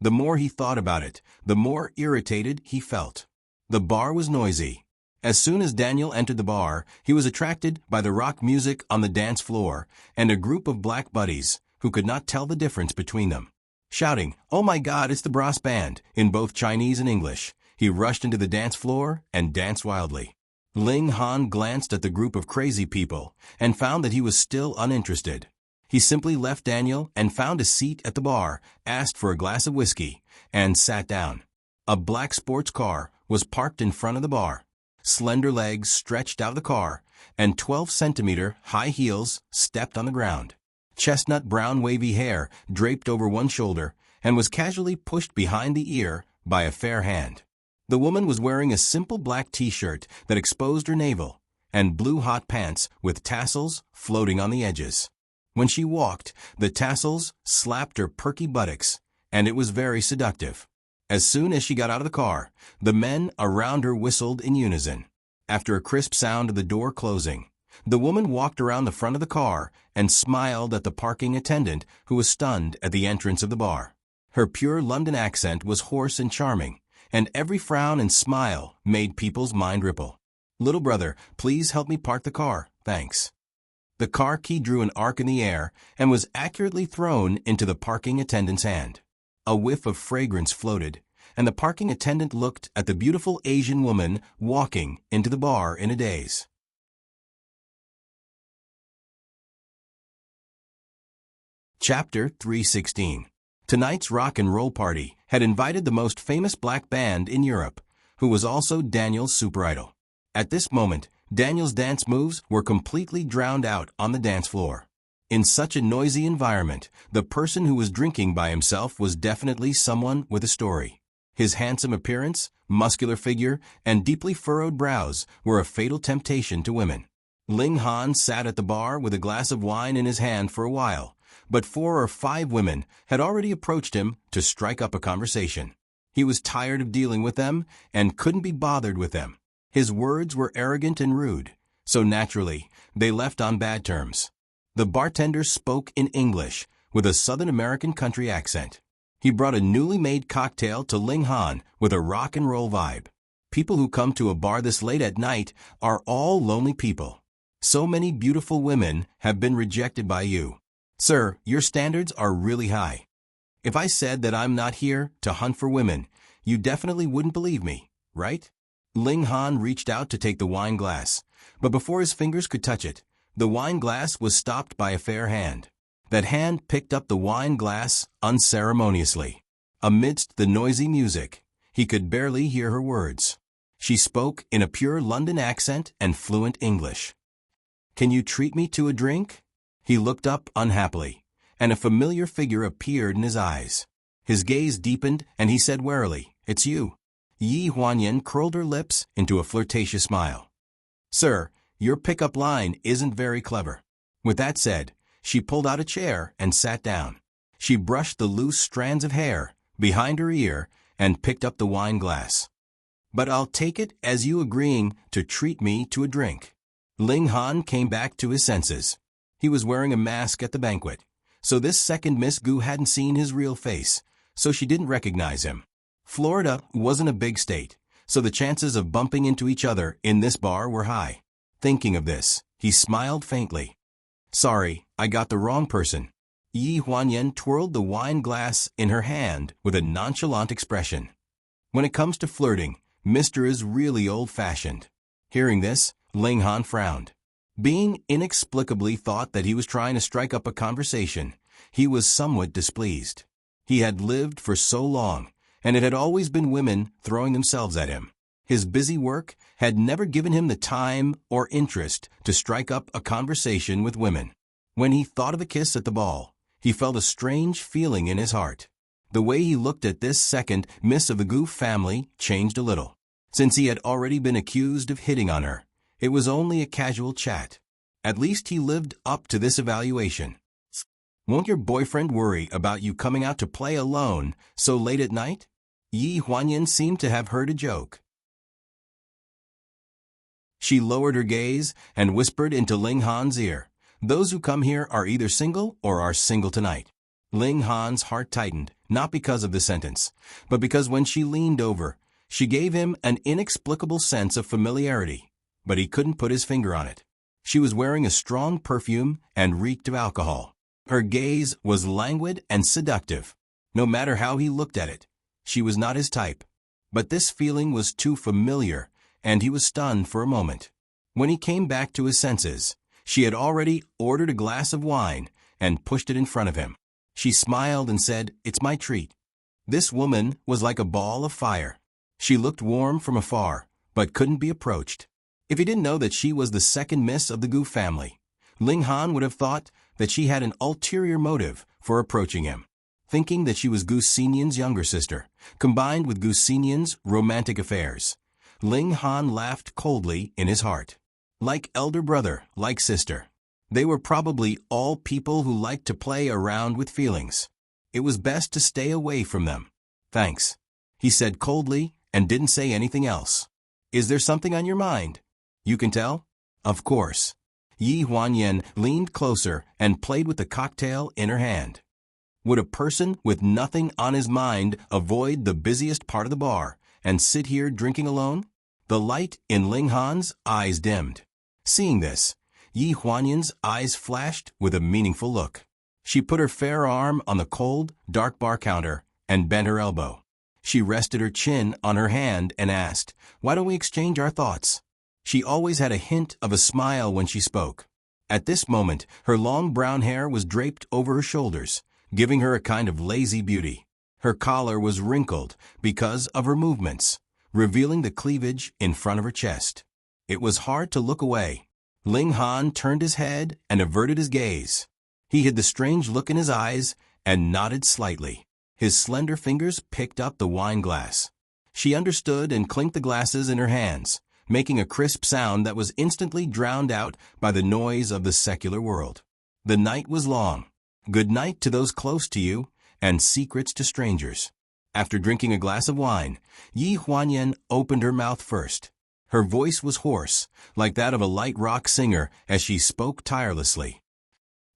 The more he thought about it, the more irritated he felt. The bar was noisy. As soon as Daniel entered the bar, he was attracted by the rock music on the dance floor and a group of black buddies who could not tell the difference between them. Shouting, "Oh my God, it's the brass band," in both Chinese and English, he rushed into the dance floor and danced wildly. Ling Han glanced at the group of crazy people and found that he was still uninterested. He simply left Daniel and found a seat at the bar, asked for a glass of whiskey, and sat down. A black sports car was parked in front of the bar. Slender legs stretched out of the car, and 12-centimeter high heels stepped on the ground. Chestnut brown wavy hair draped over one shoulder and was casually pushed behind the ear by a fair hand. The woman was wearing a simple black t-shirt that exposed her navel and blue hot pants with tassels floating on the edges. When she walked, the tassels slapped her perky buttocks, and it was very seductive. As soon as she got out of the car, the men around her whistled in unison. After a crisp sound of the door closing, the woman walked around the front of the car and smiled at the parking attendant who was stunned at the entrance of the bar. Her pure London accent was hoarse and charming, and every frown and smile made people's mind ripple. "Little brother, please help me park the car, thanks." The car key drew an arc in the air and was accurately thrown into the parking attendant's hand. A whiff of fragrance floated, and the parking attendant looked at the beautiful Asian woman walking into the bar in a daze. Chapter 316. Tonight's rock and roll party had invited the most famous black band in Europe, who was also Daniel's super idol. At this moment, Daniel's dance moves were completely drowned out on the dance floor. In such a noisy environment, the person who was drinking by himself was definitely someone with a story. His handsome appearance, muscular figure, and deeply furrowed brows were a fatal temptation to women. Ling Han sat at the bar with a glass of wine in his hand for a while, but 4 or 5 women had already approached him to strike up a conversation. He was tired of dealing with them and couldn't be bothered with them. His words were arrogant and rude, so naturally, they left on bad terms. The bartender spoke in English with a Southern American country accent. He brought a newly made cocktail to Ling Han with a rock and roll vibe. People who come to a bar this late at night are all lonely people. So many beautiful women have been rejected by you. Sir, your standards are really high. If I said that I'm not here to hunt for women, you definitely wouldn't believe me, right? Ling Han reached out to take the wine glass, but before his fingers could touch it, the wine glass was stopped by a fair hand. That hand picked up the wine glass unceremoniously. Amidst the noisy music, he could barely hear her words. She spoke in a pure London accent and fluent English. "Can you treat me to a drink?" He looked up unhappily, and a familiar figure appeared in his eyes. His gaze deepened, and he said warily, "It's you." Yi Huanyan curled her lips into a flirtatious smile. "Sir, your pickup line isn't very clever." With that said, she pulled out a chair and sat down. She brushed the loose strands of hair behind her ear and picked up the wine glass. "But I'll take it as you agreeing to treat me to a drink." Ling Han came back to his senses. He was wearing a mask at the banquet, so this second Miss Gu hadn't seen his real face, so she didn't recognize him. Florida wasn't a big state, so the chances of bumping into each other in this bar were high. Thinking of this, he smiled faintly. "Sorry, I got the wrong person." Yi Huanyan twirled the wine glass in her hand with a nonchalant expression. "When it comes to flirting, Mr. is really old-fashioned." Hearing this, Ling Han frowned. Being inexplicably thought that he was trying to strike up a conversation, he was somewhat displeased. He had lived for so long, and it had always been women throwing themselves at him. His busy work had never given him the time or interest to strike up a conversation with women. When he thought of the kiss at the ball, he felt a strange feeling in his heart. The way he looked at this second Miss of the Gu family changed a little. Since he had already been accused of hitting on her, it was only a casual chat. At least he lived up to this evaluation. "Won't your boyfriend worry about you coming out to play alone so late at night?" Yi Huanyan seemed to have heard a joke. She lowered her gaze and whispered into Ling Han's ear, "Those who come here are either single or are single tonight." Ling Han's heart tightened, not because of the sentence, but because when she leaned over, she gave him an inexplicable sense of familiarity, but he couldn't put his finger on it. She was wearing a strong perfume and reeked of alcohol. Her gaze was languid and seductive. No matter how he looked at it, she was not his type. But this feeling was too familiar, and he was stunned for a moment. When he came back to his senses, she had already ordered a glass of wine and pushed it in front of him. She smiled and said, "It's my treat." This woman was like a ball of fire. She looked warm from afar, but couldn't be approached. If he didn't know that she was the second Miss of the Gu family, Ling Han would have thought that she had an ulterior motive for approaching him. Thinking that she was Gu Xinyan's younger sister, combined with Gu Xinyan's romantic affairs, Ling Han laughed coldly in his heart. Like elder brother, like sister. They were probably all people who liked to play around with feelings. It was best to stay away from them. "Thanks," he said coldly and didn't say anything else. "Is there something on your mind?" "You can tell?" "Of course." Yi Huanyan leaned closer and played with the cocktail in her hand. Would a person with nothing on his mind avoid the busiest part of the bar and sit here drinking alone? The light in Ling Han's eyes dimmed. Seeing this, Yi Huanyan's eyes flashed with a meaningful look. She put her fair arm on the cold, dark bar counter and bent her elbow. She rested her chin on her hand and asked, "Why don't we exchange our thoughts?" She always had a hint of a smile when she spoke. At this moment, her long brown hair was draped over her shoulders, giving her a kind of lazy beauty. Her collar was wrinkled because of her movements, revealing the cleavage in front of her chest. It was hard to look away. Ling Han turned his head and averted his gaze. He hid the strange look in his eyes and nodded slightly. His slender fingers picked up the wine glass. She understood and clinked the glasses in her hands, making a crisp sound that was instantly drowned out by the noise of the secular world. The night was long. Good night to those close to you, and secrets to strangers. After drinking a glass of wine, Yi Huanyan opened her mouth first. Her voice was hoarse, like that of a light rock singer, as she spoke tirelessly.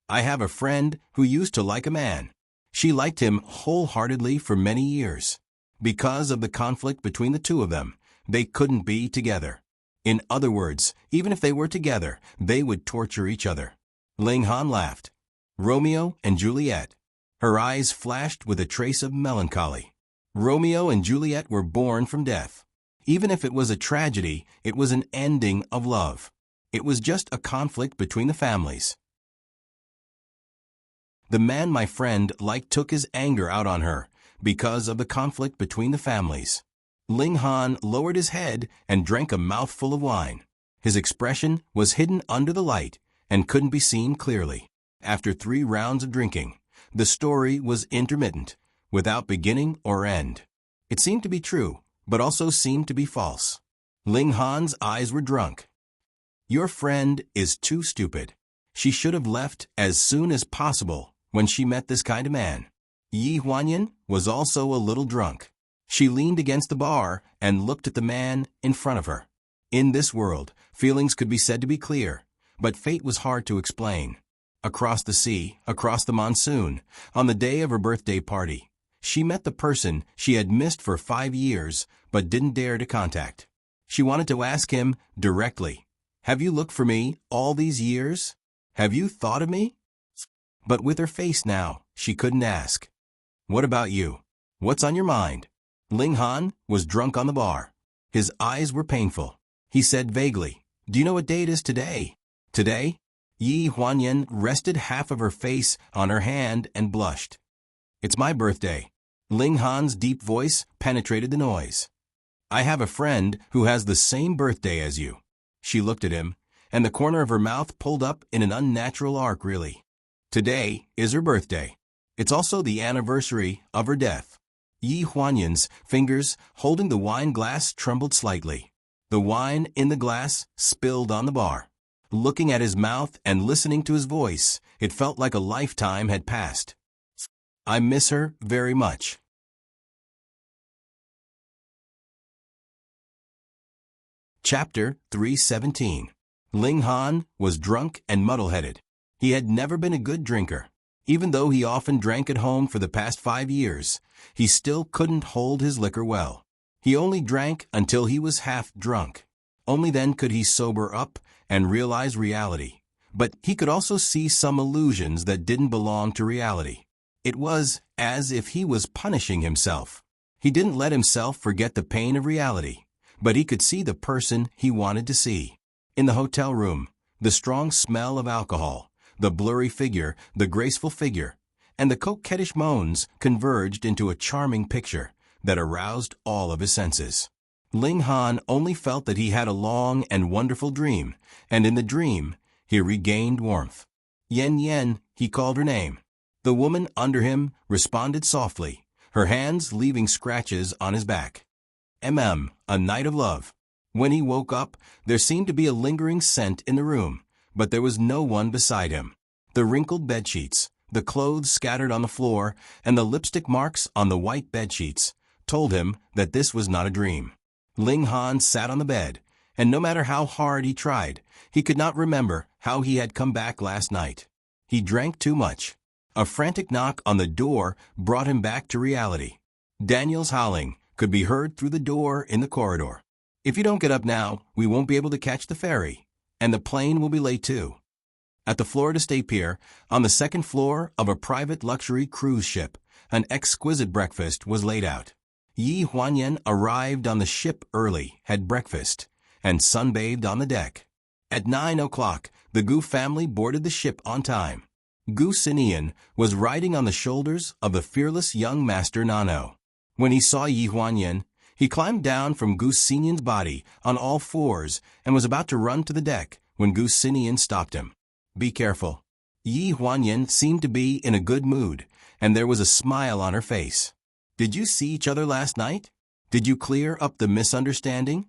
"I have a friend who used to like a man. She liked him wholeheartedly for many years. Because of the conflict between the two of them, they couldn't be together. In other words, even if they were together, they would torture each other." Ling Han laughed. "Romeo and Juliet." Her eyes flashed with a trace of melancholy. Romeo and Juliet were born from death. Even if it was a tragedy, it was an ending of love. It was just a conflict between the families. The man my friend took his anger out on her because of the conflict between the families. Ling Han lowered his head and drank a mouthful of wine. His expression was hidden under the light and couldn't be seen clearly. After 3 rounds of drinking, the story was intermittent, without beginning or end. It seemed to be true, but also seemed to be false. Ling Han's eyes were drunk. Your friend is too stupid. She should have left as soon as possible when she met this kind of man. Yi Huanyan was also a little drunk. She leaned against the bar and looked at the man in front of her. In this world, feelings could be said to be clear, but fate was hard to explain. Across the sea, across the monsoon, on the day of her birthday party, she met the person she had missed for 5 years but didn't dare to contact. She wanted to ask him directly, "Have you looked for me all these years? Have you thought of me?" But with her face now, she couldn't ask. "What about you? What's on your mind?" Ling Han was drunk on the bar. His eyes were painful. He said vaguely, "Do you know what day it is today?" "Today?" Yi Huanyan rested half of her face on her hand and blushed. "It's my birthday." Ling Han's deep voice penetrated the noise. "I have a friend who has the same birthday as you." She looked at him, and the corner of her mouth pulled up in an unnatural arc really. Today is her birthday. It's also the anniversary of her death. Yi Huanyan's fingers holding the wine glass trembled slightly. The wine in the glass spilled on the bar. Looking at his mouth and listening to his voice, it felt like a lifetime had passed. "I miss her very much." Chapter 317. Ling Han was drunk and muddle-headed. He had never been a good drinker. Even though he often drank at home for the past 5 years, he still couldn't hold his liquor well. He only drank until he was half drunk. Only then could he sober up and realize reality. But he could also see some illusions that didn't belong to reality. It was as if he was punishing himself. He didn't let himself forget the pain of reality, but he could see the person he wanted to see. In the hotel room, the strong smell of alcohol, the blurry figure, the graceful figure, and the coquettish moans converged into a charming picture that aroused all of his senses. Ling Han only felt that he had a long and wonderful dream, and in the dream, he regained warmth. Yen Yen, he called her name. The woman under him responded softly, her hands leaving scratches on his back. A night of love. When he woke up, there seemed to be a lingering scent in the room, but there was no one beside him. The wrinkled bedsheets, the clothes scattered on the floor, and the lipstick marks on the white bedsheets told him that this was not a dream. Ling Han sat on the bed, and no matter how hard he tried, he could not remember how he had come back last night. He drank too much. A frantic knock on the door brought him back to reality. Daniel's howling could be heard through the door in the corridor. "If you don't get up now, we won't be able to catch the ferry, and the plane will be late too." At the Florida State Pier, on the second floor of a private luxury cruise ship, an exquisite breakfast was laid out. Yi Huanyan arrived on the ship early, had breakfast, and sunbathed on the deck. At 9 o'clock, the Gu family boarded the ship on time. Gu Sinian was riding on the shoulders of the fearless young master Nano. When he saw Yi Huanyan, he climbed down from Gu Sinian's body on all fours and was about to run to the deck when Gu Sinian stopped him. "Be careful." Yi Huanyan seemed to be in a good mood, and there was a smile on her face. "Did you see each other last night? Did you clear up the misunderstanding?"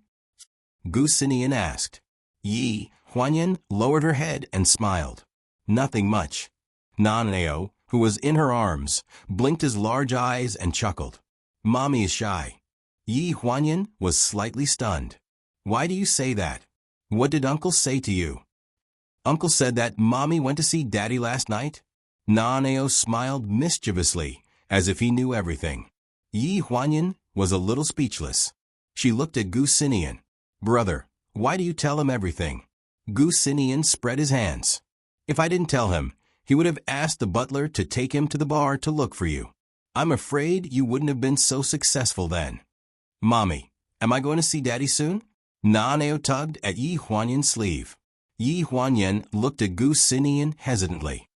Gu Sinian asked. Yi Huanyan lowered her head and smiled. "Nothing much." Nanao, who was in her arms, blinked his large eyes and chuckled. "Mommy is shy." Yi Huanyan was slightly stunned. "Why do you say that? What did Uncle say to you?" "Uncle said that Mommy went to see Daddy last night." Nanao smiled mischievously, as if he knew everything. Yi Huanyan was a little speechless. She looked at Gu Sinian. "Brother, why do you tell him everything?" Gu Sinian spread his hands. "If I didn't tell him, he would have asked the butler to take him to the bar to look for you. I'm afraid you wouldn't have been so successful then." "Mommy, am I going to see Daddy soon?" Nanao tugged at Yi Huanyan's sleeve. Yi Huanyan looked at Gu Sinian hesitantly.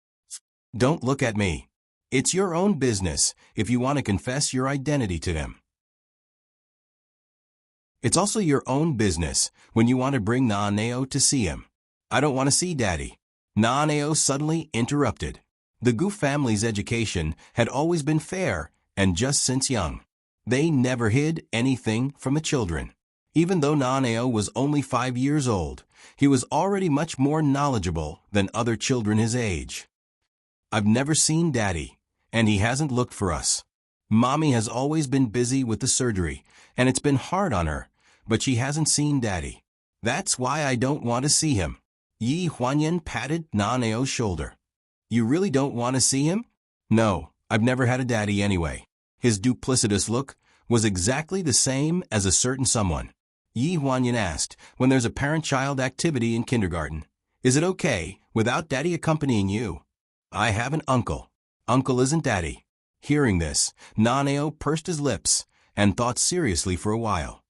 Don't look at me. It's your own business if you want to confess your identity to him. It's also your own business when you want to bring Naneo to see him. I don't want to see Daddy. Naneo suddenly interrupted. The Gu family's education had always been fair, and just since young. They never hid anything from the children. Even though Naneo was only 5 years old, he was already much more knowledgeable than other children his age. I've never seen Daddy, and he hasn't looked for us. Mommy has always been busy with the surgery, and it's been hard on her, but she hasn't seen Daddy. That's why I don't want to see him. Yi Huanyan patted Naneo's shoulder. You really don't want to see him? No, I've never had a daddy anyway. His duplicitous look was exactly the same as a certain someone. Yi Huanyan asked, when there's a parent-child activity in kindergarten, is it okay without Daddy accompanying you? I have an uncle. Uncle isn't Daddy. Hearing this, Naneo pursed his lips and thought seriously for a while.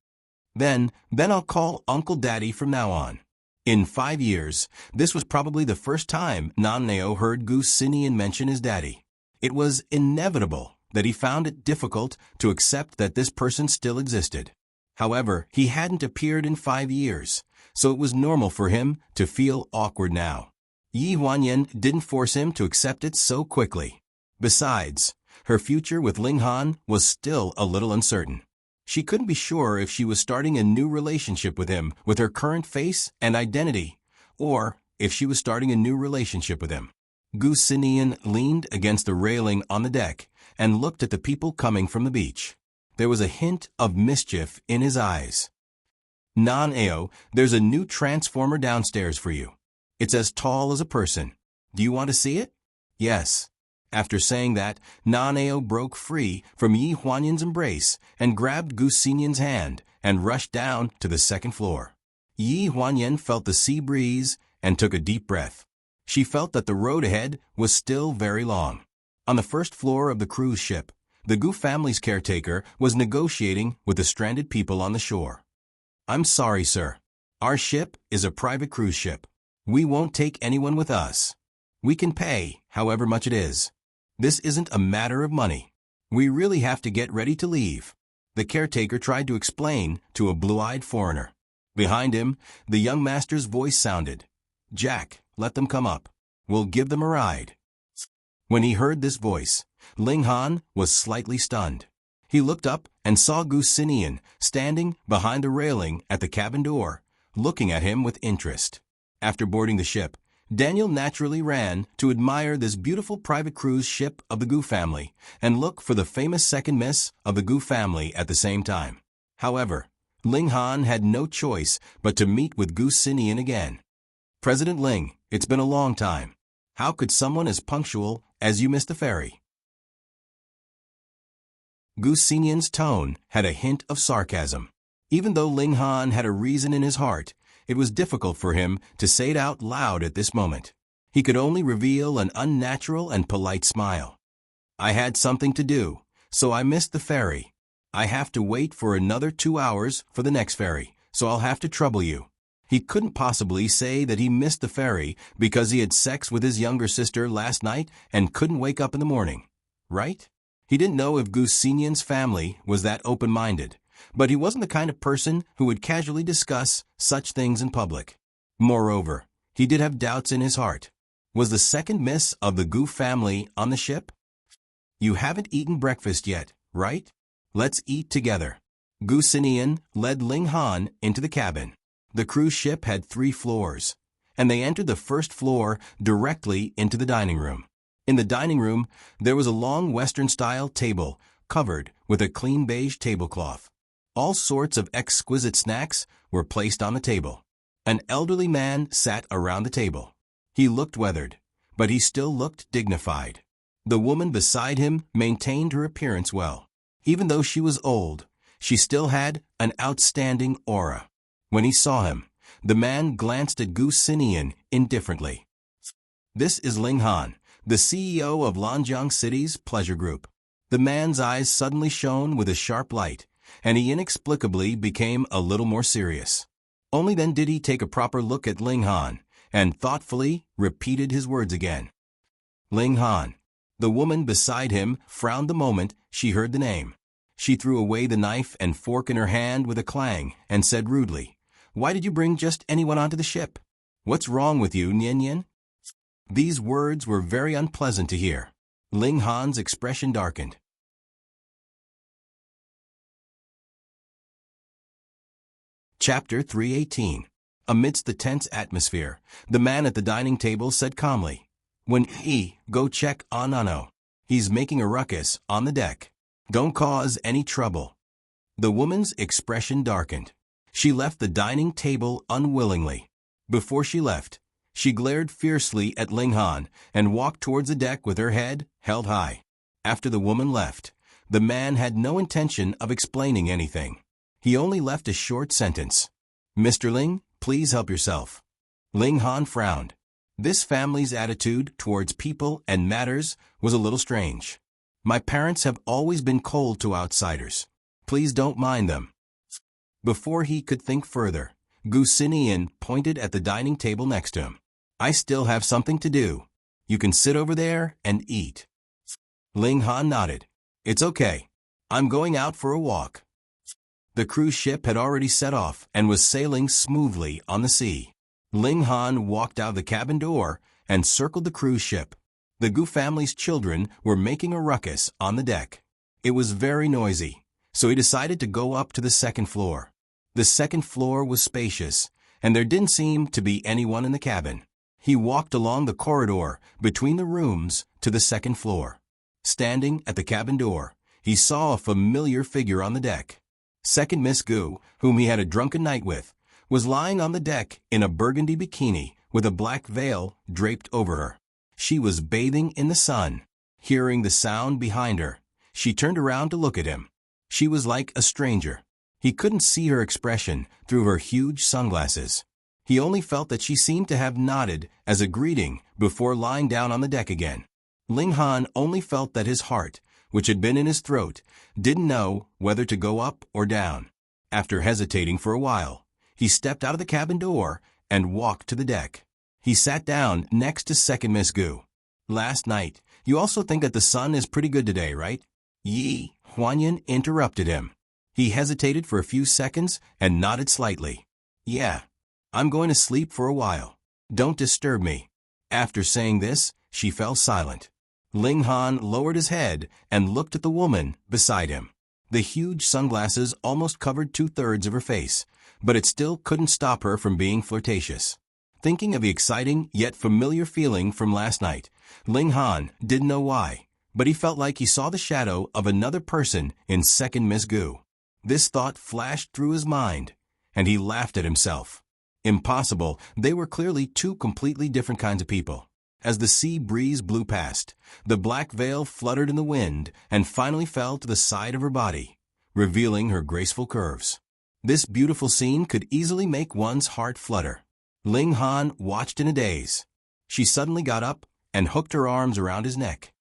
Then I'll call Uncle Daddy from now on. In 5 years, this was probably the first time Naneo heard Gu Xinian mention his daddy. It was inevitable that he found it difficult to accept that this person still existed. However, he hadn't appeared in 5 years, so it was normal for him to feel awkward now. Yi Huanyan didn't force him to accept it so quickly. Besides, her future with Ling Han was still a little uncertain. She couldn't be sure if she was starting a new relationship with him with her current face and identity, or if she was starting a new relationship with him. Gu Xinian leaned against the railing on the deck and looked at the people coming from the beach. There was a hint of mischief in his eyes. Naneo, there's a new transformer downstairs for you. It's as tall as a person. Do you want to see it? Yes. After saying that, Naneo broke free from Yi Huanyan's embrace and grabbed Gu Xinian's hand and rushed down to the second floor. Yi Huanyan felt the sea breeze and took a deep breath. She felt that the road ahead was still very long. On the first floor of the cruise ship, the Gu family's caretaker was negotiating with the stranded people on the shore. I'm sorry, sir. Our ship is a private cruise ship. We won't take anyone with us. We can pay however much it is. This isn't a matter of money. We really have to get ready to leave. The caretaker tried to explain to a blue-eyed foreigner. Behind him, the young master's voice sounded. Jack, let them come up. We'll give them a ride. When he heard this voice, Ling Han was slightly stunned. He looked up and saw Gu Xinian standing behind the railing at the cabin door, looking at him with interest. After boarding the ship, Daniel naturally ran to admire this beautiful private cruise ship of the Gu family and look for the famous second miss of the Gu family at the same time. However, Ling Han had no choice but to meet with Gu Xinian again. President Ling, it's been a long time. How could someone as punctual as you miss the ferry? Gu Xinian's tone had a hint of sarcasm. Even though Ling Han had a reason in his heart, it was difficult for him to say it out loud at this moment. He could only reveal an unnatural and polite smile. I had something to do, so I missed the ferry. I have to wait for another 2 hours for the next ferry, so I'll have to trouble you. He couldn't possibly say that he missed the ferry because he had sex with his younger sister last night and couldn't wake up in the morning, right? He didn't know if Gu Xinian's family was that open-minded, but he wasn't the kind of person who would casually discuss such things in public. Moreover, he did have doubts in his heart. Was the second miss of the Gu family on the ship? You haven't eaten breakfast yet, right? Let's eat together. Gu Xinian led Ling Han into the cabin. The cruise ship had 3 floors, and they entered the first floor directly into the dining room. In the dining room, there was a long Western-style table covered with a clean beige tablecloth. All sorts of exquisite snacks were placed on the table. An elderly man sat around the table. He looked weathered, but he still looked dignified. The woman beside him maintained her appearance well. Even though she was old, she still had an outstanding aura. When he saw him, the man glanced at Gu Xinian indifferently. This is Ling Han, the CEO of Lanjiang City's pleasure group. The man's eyes suddenly shone with a sharp light, and he inexplicably became a little more serious. Only then did he take a proper look at Ling Han, and thoughtfully repeated his words again. Ling Han. The woman beside him frowned the moment she heard the name. She threw away the knife and fork in her hand with a clang and said rudely, "Why did you bring just anyone onto the ship? What's wrong with you, Nian Yin?" These words were very unpleasant to hear. Ling Han's expression darkened. Chapter 318. Amidst the tense atmosphere, the man at the dining table said calmly, "When go check on Nano. He's making a ruckus on the deck. Don't cause any trouble." The woman's expression darkened. She left the dining table unwillingly. Before she left, she glared fiercely at Ling Han and walked towards the deck with her head held high. After the woman left, the man had no intention of explaining anything. He only left a short sentence. "Mr. Ling, please help yourself." Ling Han frowned. This family's attitude towards people and matters was a little strange. "My parents have always been cold to outsiders. Please don't mind them." Before he could think further, Gu Xinian pointed at the dining table next to him. "I still have something to do. You can sit over there and eat." Ling Han nodded. "It's okay. I'm going out for a walk." The cruise ship had already set off and was sailing smoothly on the sea. Ling Han walked out the cabin door and circled the cruise ship. The Gu family's children were making a ruckus on the deck. It was very noisy, so he decided to go up to the second floor. The second floor was spacious, and there didn't seem to be anyone in the cabin. He walked along the corridor between the rooms to the second floor. Standing at the cabin door, he saw a familiar figure on the deck. Second Miss Gu, whom he had a drunken night with, was lying on the deck in a burgundy bikini with a black veil draped over her. She was bathing in the sun. Hearing the sound behind her, she turned around to look at him. She was like a stranger. He couldn't see her expression through her huge sunglasses. He only felt that she seemed to have nodded as a greeting before lying down on the deck again. Ling Han only felt that his heart, which had been in his throat, didn't know whether to go up or down. After hesitating for a while, he stepped out of the cabin door and walked to the deck. He sat down next to Second Miss Gu. "Last night, you also think that the sun is pretty good today, right?" Yi Huanyan interrupted him. He hesitated for a few seconds and nodded slightly. "Yeah, I'm going to sleep for a while. Don't disturb me." After saying this, she fell silent. Ling Han lowered his head and looked at the woman beside him. The huge sunglasses almost covered 2/3 of her face, but it still couldn't stop her from being flirtatious. Thinking of the exciting yet familiar feeling from last night, Ling Han didn't know why, but he felt like he saw the shadow of another person in Second Miss Gu. This thought flashed through his mind, and he laughed at himself. Impossible, they were clearly two completely different kinds of people. As the sea breeze blew past, the black veil fluttered in the wind and finally fell to the side of her body, revealing her graceful curves. This beautiful scene could easily make one's heart flutter. Ling Han watched in a daze. She suddenly got up and hooked her arms around his neck.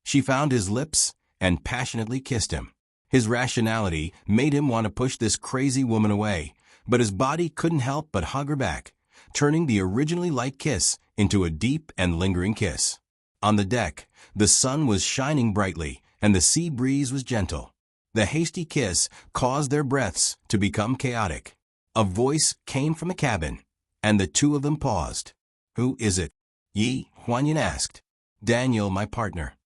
She found his lips and passionately kissed him. His rationality made him want to push this crazy woman away, but his body couldn't help but hug her back, turning the originally light kiss into a deep and lingering kiss. On the deck, the sun was shining brightly and the sea breeze was gentle. The hasty kiss caused their breaths to become chaotic. A voice came from the cabin, and the two of them paused. "Who is it?" Yi Huanyan asked. "Daniel, my partner."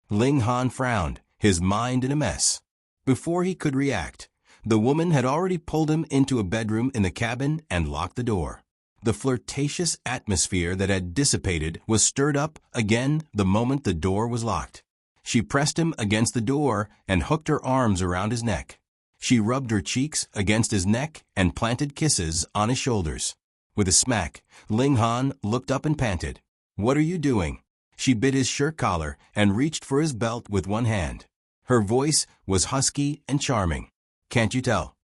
Ling Han frowned, his mind in a mess. Before he could react, the woman had already pulled him into a bedroom in the cabin and locked the door. The flirtatious atmosphere that had dissipated was stirred up again the moment the door was locked. She pressed him against the door and hooked her arms around his neck. She rubbed her cheeks against his neck and planted kisses on his shoulders. With a smack, Ling Han looked up and panted. "What are you doing?" She bit his shirt collar and reached for his belt with one hand. Her voice was husky and charming. "Can't you tell?"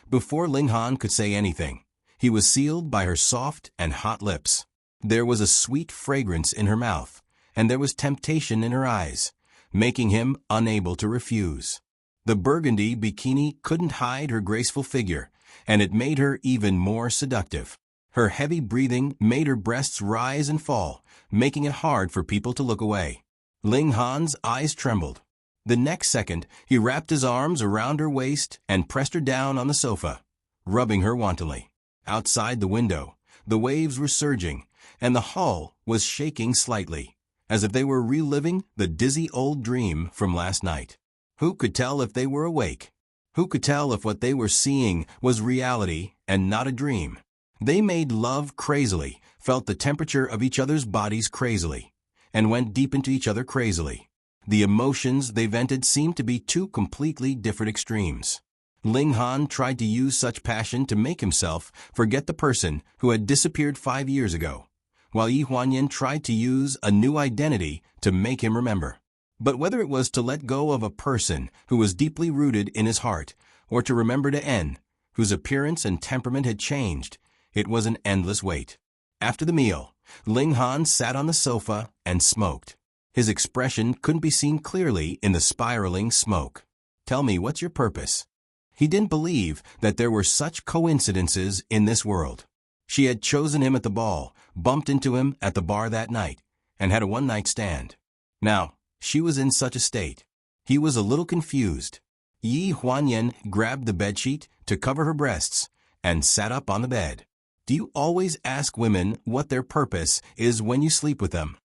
Before Ling Han could say anything, he was sealed by her soft and hot lips. There was a sweet fragrance in her mouth, and there was temptation in her eyes, making him unable to refuse. The burgundy bikini couldn't hide her graceful figure, and it made her even more seductive. Her heavy breathing made her breasts rise and fall, making it hard for people to look away. Ling Han's eyes trembled. The next second, he wrapped his arms around her waist and pressed her down on the sofa, rubbing her wantonly. Outside the window, the waves were surging, and the hull was shaking slightly, as if they were reliving the dizzy old dream from last night. Who could tell if they were awake? Who could tell if what they were seeing was reality and not a dream? They made love crazily, felt the temperature of each other's bodies crazily, and went deep into each other crazily. The emotions they vented seemed to be two completely different extremes. Ling Han tried to use such passion to make himself forget the person who had disappeared 5 years ago, while Yi Huanyan tried to use a new identity to make him remember. But whether it was to let go of a person who was deeply rooted in his heart, or to remember to En, whose appearance and temperament had changed, it was an endless wait. After the meal, Ling Han sat on the sofa and smoked. His expression couldn't be seen clearly in the spiraling smoke. "Tell me, what's your purpose?" He didn't believe that there were such coincidences in this world. She had chosen him at the ball, bumped into him at the bar that night, and had a one-night stand. Now, she was in such a state. He was a little confused. Yi Huanyan grabbed the bedsheet to cover her breasts and sat up on the bed. "Do you always ask women what their purpose is when you sleep with them?"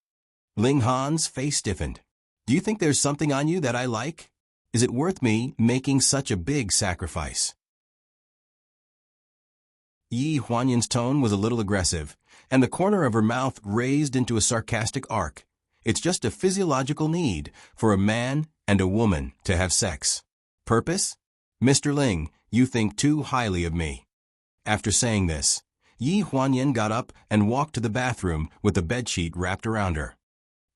Ling Han's face stiffened. "Do you think there's something on you that I like? Is it worth me making such a big sacrifice?" Yi Huanyan's tone was a little aggressive, and the corner of her mouth raised into a sarcastic arc. "It's just a physiological need for a man and a woman to have sex. Purpose? Mr. Ling, you think too highly of me." After saying this, Yi Huanyan got up and walked to the bathroom with the bedsheet wrapped around her.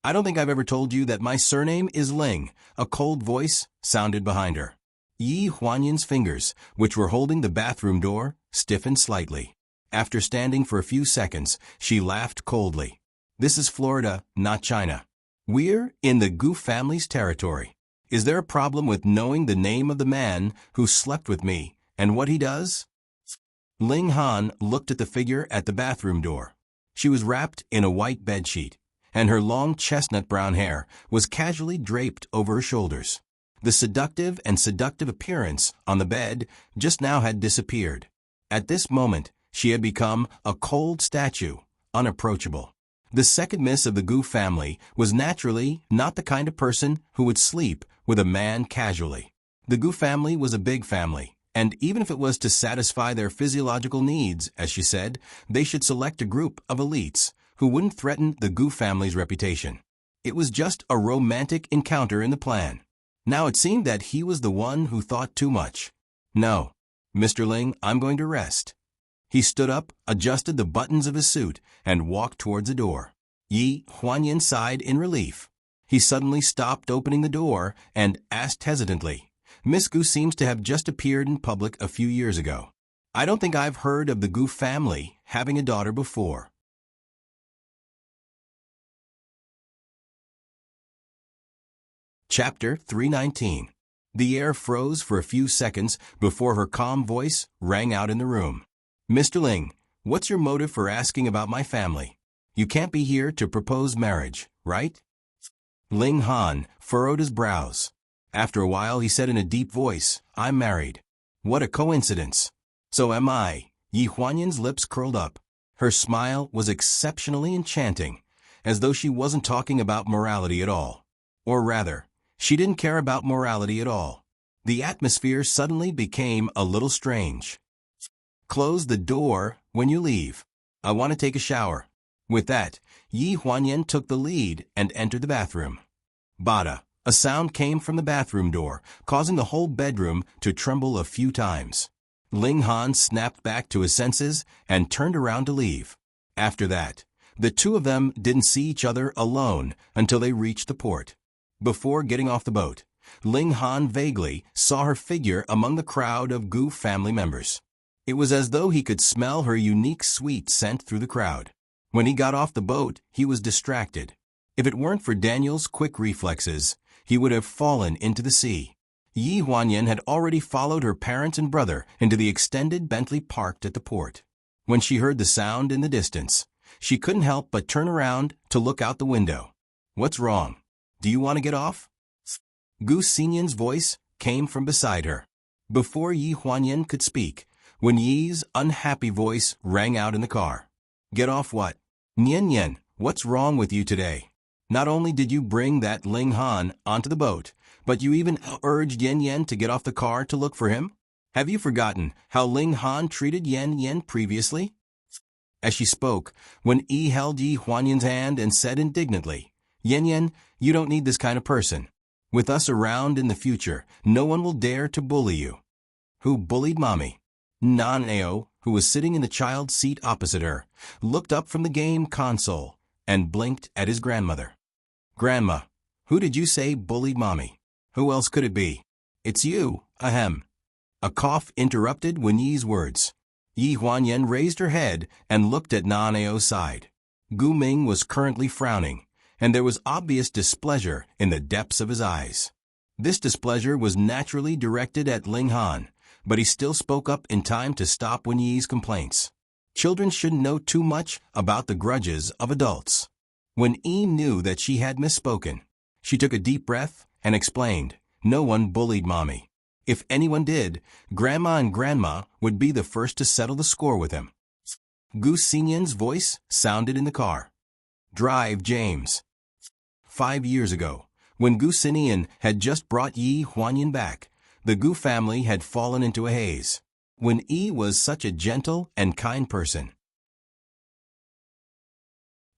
"I don't think I've ever told you that my surname is Ling," a cold voice sounded behind her. Yi Huanyan's fingers, which were holding the bathroom door, stiffened slightly. After standing for a few seconds, she laughed coldly. "This is Florida, not China. We're in the Gu family's territory. Is there a problem with knowing the name of the man who slept with me and what he does?" Ling Han looked at the figure at the bathroom door. She was wrapped in a white bedsheet, and her long chestnut brown hair was casually draped over her shoulders. The seductive appearance on the bed just now had disappeared. At this moment, she had become a cold statue, unapproachable. The second miss of the Gu family was naturally not the kind of person who would sleep with a man casually. The Gu family was a big family, and even if it was to satisfy their physiological needs, as she said, they should select a group of elites who wouldn't threaten the Gu family's reputation. It was just a romantic encounter in the plan. Now it seemed that he was the one who thought too much. "No, Mr. Ling, I'm going to rest." He stood up, adjusted the buttons of his suit, and walked towards the door. Yi Huanyan sighed in relief. He suddenly stopped opening the door and asked hesitantly, "Miss Gu seems to have just appeared in public a few years ago. I don't think I've heard of the Gu family having a daughter before." Chapter 319. The air froze for a few seconds before her calm voice rang out in the room. "Mr. Ling, what's your motive for asking about my family? You can't be here to propose marriage, right?" Ling Han furrowed his brows. After a while he said in a deep voice, "I'm married." "What a coincidence." "So am I." Yi Huanyan's lips curled up. Her smile was exceptionally enchanting, as though she wasn't talking about morality at all. Or rather, she didn't care about morality at all. The atmosphere suddenly became a little strange. "Close the door when you leave. I want to take a shower." With that, Yi Huanyan took the lead and entered the bathroom. Bada! A sound came from the bathroom door, causing the whole bedroom to tremble a few times. Ling Han snapped back to his senses and turned around to leave. After that, the two of them didn't see each other alone until they reached the port. Before getting off the boat, Ling Han vaguely saw her figure among the crowd of Gu family members. It was as though he could smell her unique sweet scent through the crowd. When he got off the boat, he was distracted. If it weren't for Daniel's quick reflexes, he would have fallen into the sea. Yi Huanyan had already followed her parents and brother into the extended Bentley parked at the port. When she heard the sound in the distance, she couldn't help but turn around to look out the window. What's wrong? Do you want to get off? Gu Xinyan's voice came from beside her. Before Yi Huanyan could speak, Wen Yi's unhappy voice rang out in the car. Get off what? Nian Yan, what's wrong with you today? Not only did you bring that Ling Han onto the boat, but you even urged Yan Yan to get off the car to look for him? Have you forgotten how Ling Han treated Yan Yan previously? As she spoke, Wen Yi held Yi Huanyan's hand and said indignantly, Yan Yan, you don't need this kind of person. With us around in the future, no one will dare to bully you. Who bullied Mommy? Nan-Ao, who was sitting in the child's seat opposite her, looked up from the game console and blinked at his grandmother. Grandma, who did you say bullied Mommy? Who else could it be? It's you, ahem. A cough interrupted Wen Yi's words. Yi Huanyan raised her head and looked at Nan-Ao's side. Gu Ming was currently frowning, and there was obvious displeasure in the depths of his eyes. This displeasure was naturally directed at Ling Han, but he still spoke up in time to stop Wen Yi's complaints. Children shouldn't know too much about the grudges of adults. Wen Yi knew that she had misspoken. She took a deep breath and explained, no one bullied Mommy. If anyone did, Grandma and Grandma would be the first to settle the score with him. Gu Xinyan's voice sounded in the car. Drive, James. 5 years ago, when Gu Xinyan had just brought Yi Huanyan back, the Gu family had fallen into a haze. Wen Yi was such a gentle and kind person.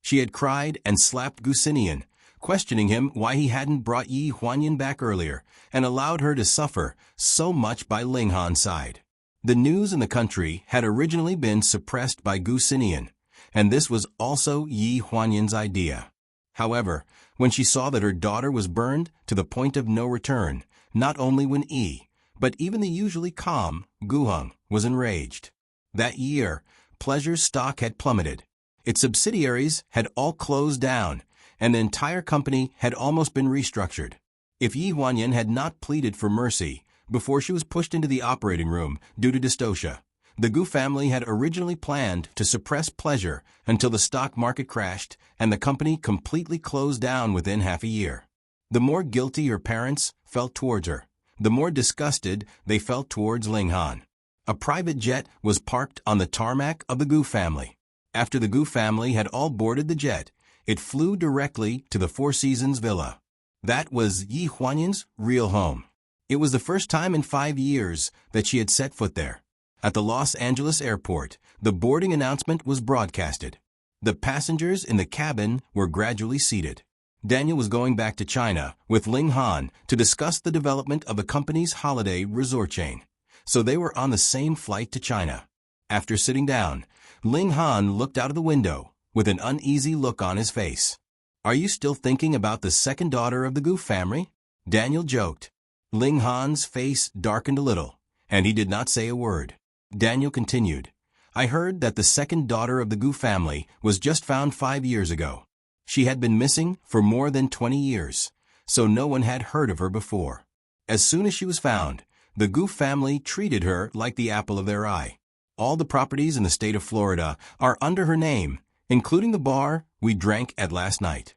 She had cried and slapped Gu Xinyan, questioning him why he hadn't brought Yi Huanyan back earlier and allowed her to suffer so much by Ling Han's side. The news in the country had originally been suppressed by Gu Xinyan, and this was also Yi Huanyan's idea. However, when she saw that her daughter was burned to the point of no return, not only Wen Yi, but even the usually calm Gu Heng was enraged. That year, Pleasure's stock had plummeted. Its subsidiaries had all closed down, and the entire company had almost been restructured. If Yi Huanyan had not pleaded for mercy before she was pushed into the operating room due to dystocia, the Gu family had originally planned to suppress Pleasure until the stock market crashed and the company completely closed down within half a year. The more guilty her parents felt towards her, the more disgusted they felt towards Ling Han. A private jet was parked on the tarmac of the Gu family. After the Gu family had all boarded the jet, it flew directly to the Four Seasons Villa. That was Yi Huanyan's real home. It was the first time in 5 years that she had set foot there. At the Los Angeles airport, the boarding announcement was broadcasted. The passengers in the cabin were gradually seated. Daniel was going back to China with Ling Han to discuss the development of the company's holiday resort chain, so they were on the same flight to China. After sitting down, Ling Han looked out of the window with an uneasy look on his face. Are you still thinking about the second daughter of the Gu family? Daniel joked. Ling Han's face darkened a little, and he did not say a word. Daniel continued, I heard that the second daughter of the Gu family was just found 5 years ago. She had been missing for more than 20 years, so no one had heard of her before. As soon as she was found, the Gu family treated her like the apple of their eye. All the properties in the state of Florida are under her name, including the bar we drank at last night.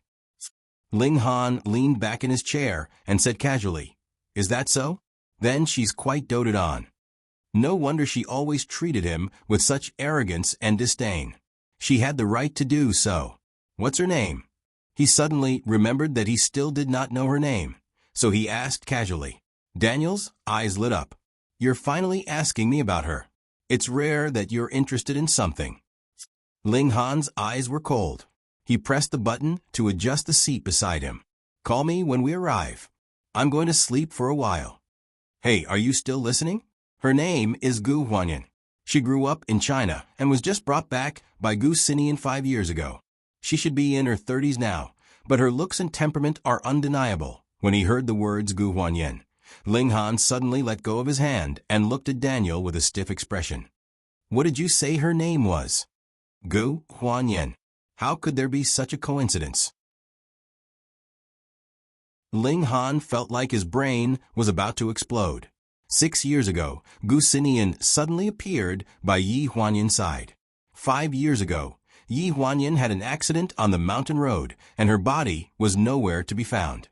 Ling Han leaned back in his chair and said casually, Is that so? Then she's quite doted on. No wonder she always treated him with such arrogance and disdain. She had the right to do so. What's her name? He suddenly remembered that he still did not know her name, so he asked casually. Daniel's eyes lit up. You're finally asking me about her. It's rare that you're interested in something. Ling Han's eyes were cold. He pressed the button to adjust the seat beside him. Call me when we arrive. I'm going to sleep for a while. Hey, are you still listening? Her name is Gu Huanyan. She grew up in China and was just brought back by Gu Xinyan 5 years ago. She should be in her 30s now, but her looks and temperament are undeniable. When he heard the words Gu Huanyan, Ling Han suddenly let go of his hand and looked at Daniel with a stiff expression. What did you say her name was? Gu Huanyan. How could there be such a coincidence? Ling Han felt like his brain was about to explode. 6 years ago, Gu Xinyan suddenly appeared by Yi Huanyan's side. 5 years ago, Yi Huanyan had an accident on the mountain road, and her body was nowhere to be found.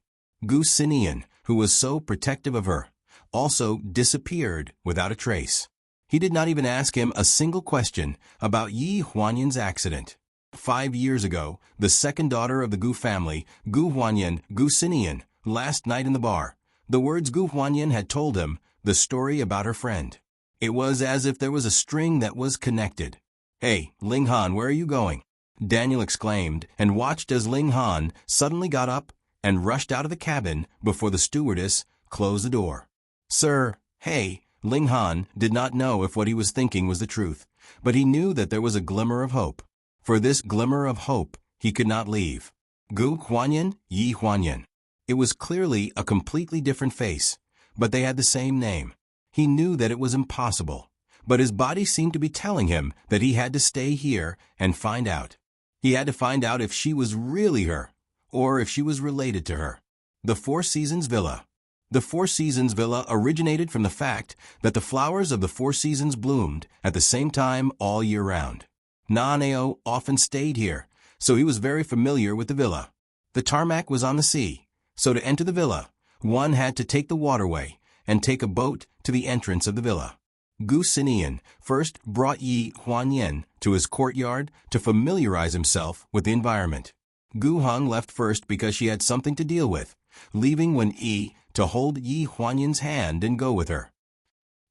Gu Xinian, who was so protective of her, also disappeared without a trace. He did not even ask him a single question about Yi Huanyan's accident. 5 years ago, the second daughter of the Gu family, Gu Huanyan, Gu Xinian, last night in the bar, the words Gu Huanyan had told him, the story about her friend. It was as if there was a string that was connected. "Hey, Ling Han, where are you going?" Daniel exclaimed, and watched as Ling Han suddenly got up and rushed out of the cabin before the stewardess closed the door. "Sir, hey." Ling Han did not know if what he was thinking was the truth, but he knew that there was a glimmer of hope. For this glimmer of hope, he could not leave. Gu Huanyan, Yi Huanyan. It was clearly a completely different face, but they had the same name. He knew that it was impossible, but his body seemed to be telling him that he had to stay here and find out. He had to find out if she was really her, or if she was related to her. The Four Seasons Villa. The Four Seasons Villa originated from the fact that the flowers of the Four Seasons bloomed at the same time all year round. Naneo often stayed here, so he was very familiar with the villa. The tarmac was on the sea, so to enter the villa, one had to take the waterway and take a boat to the entrance of the villa. Gu Xinian first brought Yi Huanyan to his courtyard to familiarize himself with the environment. Gu Heng left first because she had something to deal with, leaving when Yi to hold Yi Huanyan's hand and go with her.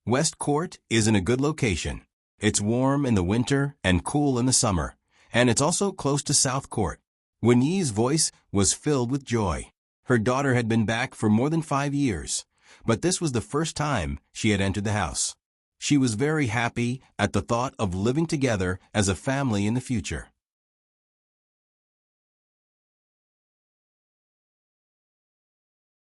West Court is in a good location. It's warm in the winter and cool in the summer, and it's also close to South Court. When Yi's voice was filled with joy. Her daughter had been back for more than 5 years, but this was the first time she had entered the house. She was very happy at the thought of living together as a family in the future.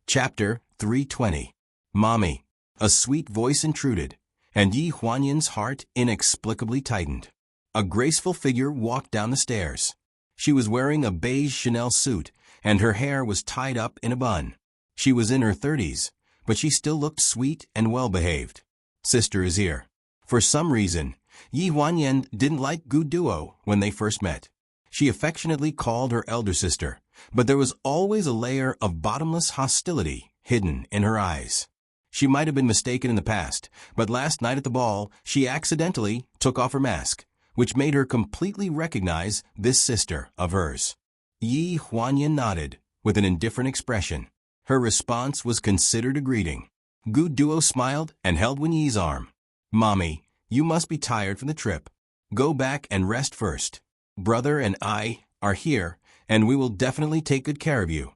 Chapter 320. Mommy. A sweet voice intruded, and Yi Huanyan's heart inexplicably tightened. A graceful figure walked down the stairs. She was wearing a beige Chanel suit, and her hair was tied up in a bun. She was in her 30s, but she still looked sweet and well-behaved. "Sister is here." For some reason, Yi Huanyan didn't like Gu Duo when they first met. She affectionately called her elder sister, but there was always a layer of bottomless hostility hidden in her eyes. She might have been mistaken in the past, but last night at the ball, she accidentally took off her mask, which made her completely recognize this sister of hers. Yi Huanyan nodded, with an indifferent expression. Her response was considered a greeting. Gu Duo smiled and held Wen Yi's arm. "Mommy, you must be tired from the trip. Go back and rest first. Brother and I are here, and we will definitely take good care of you."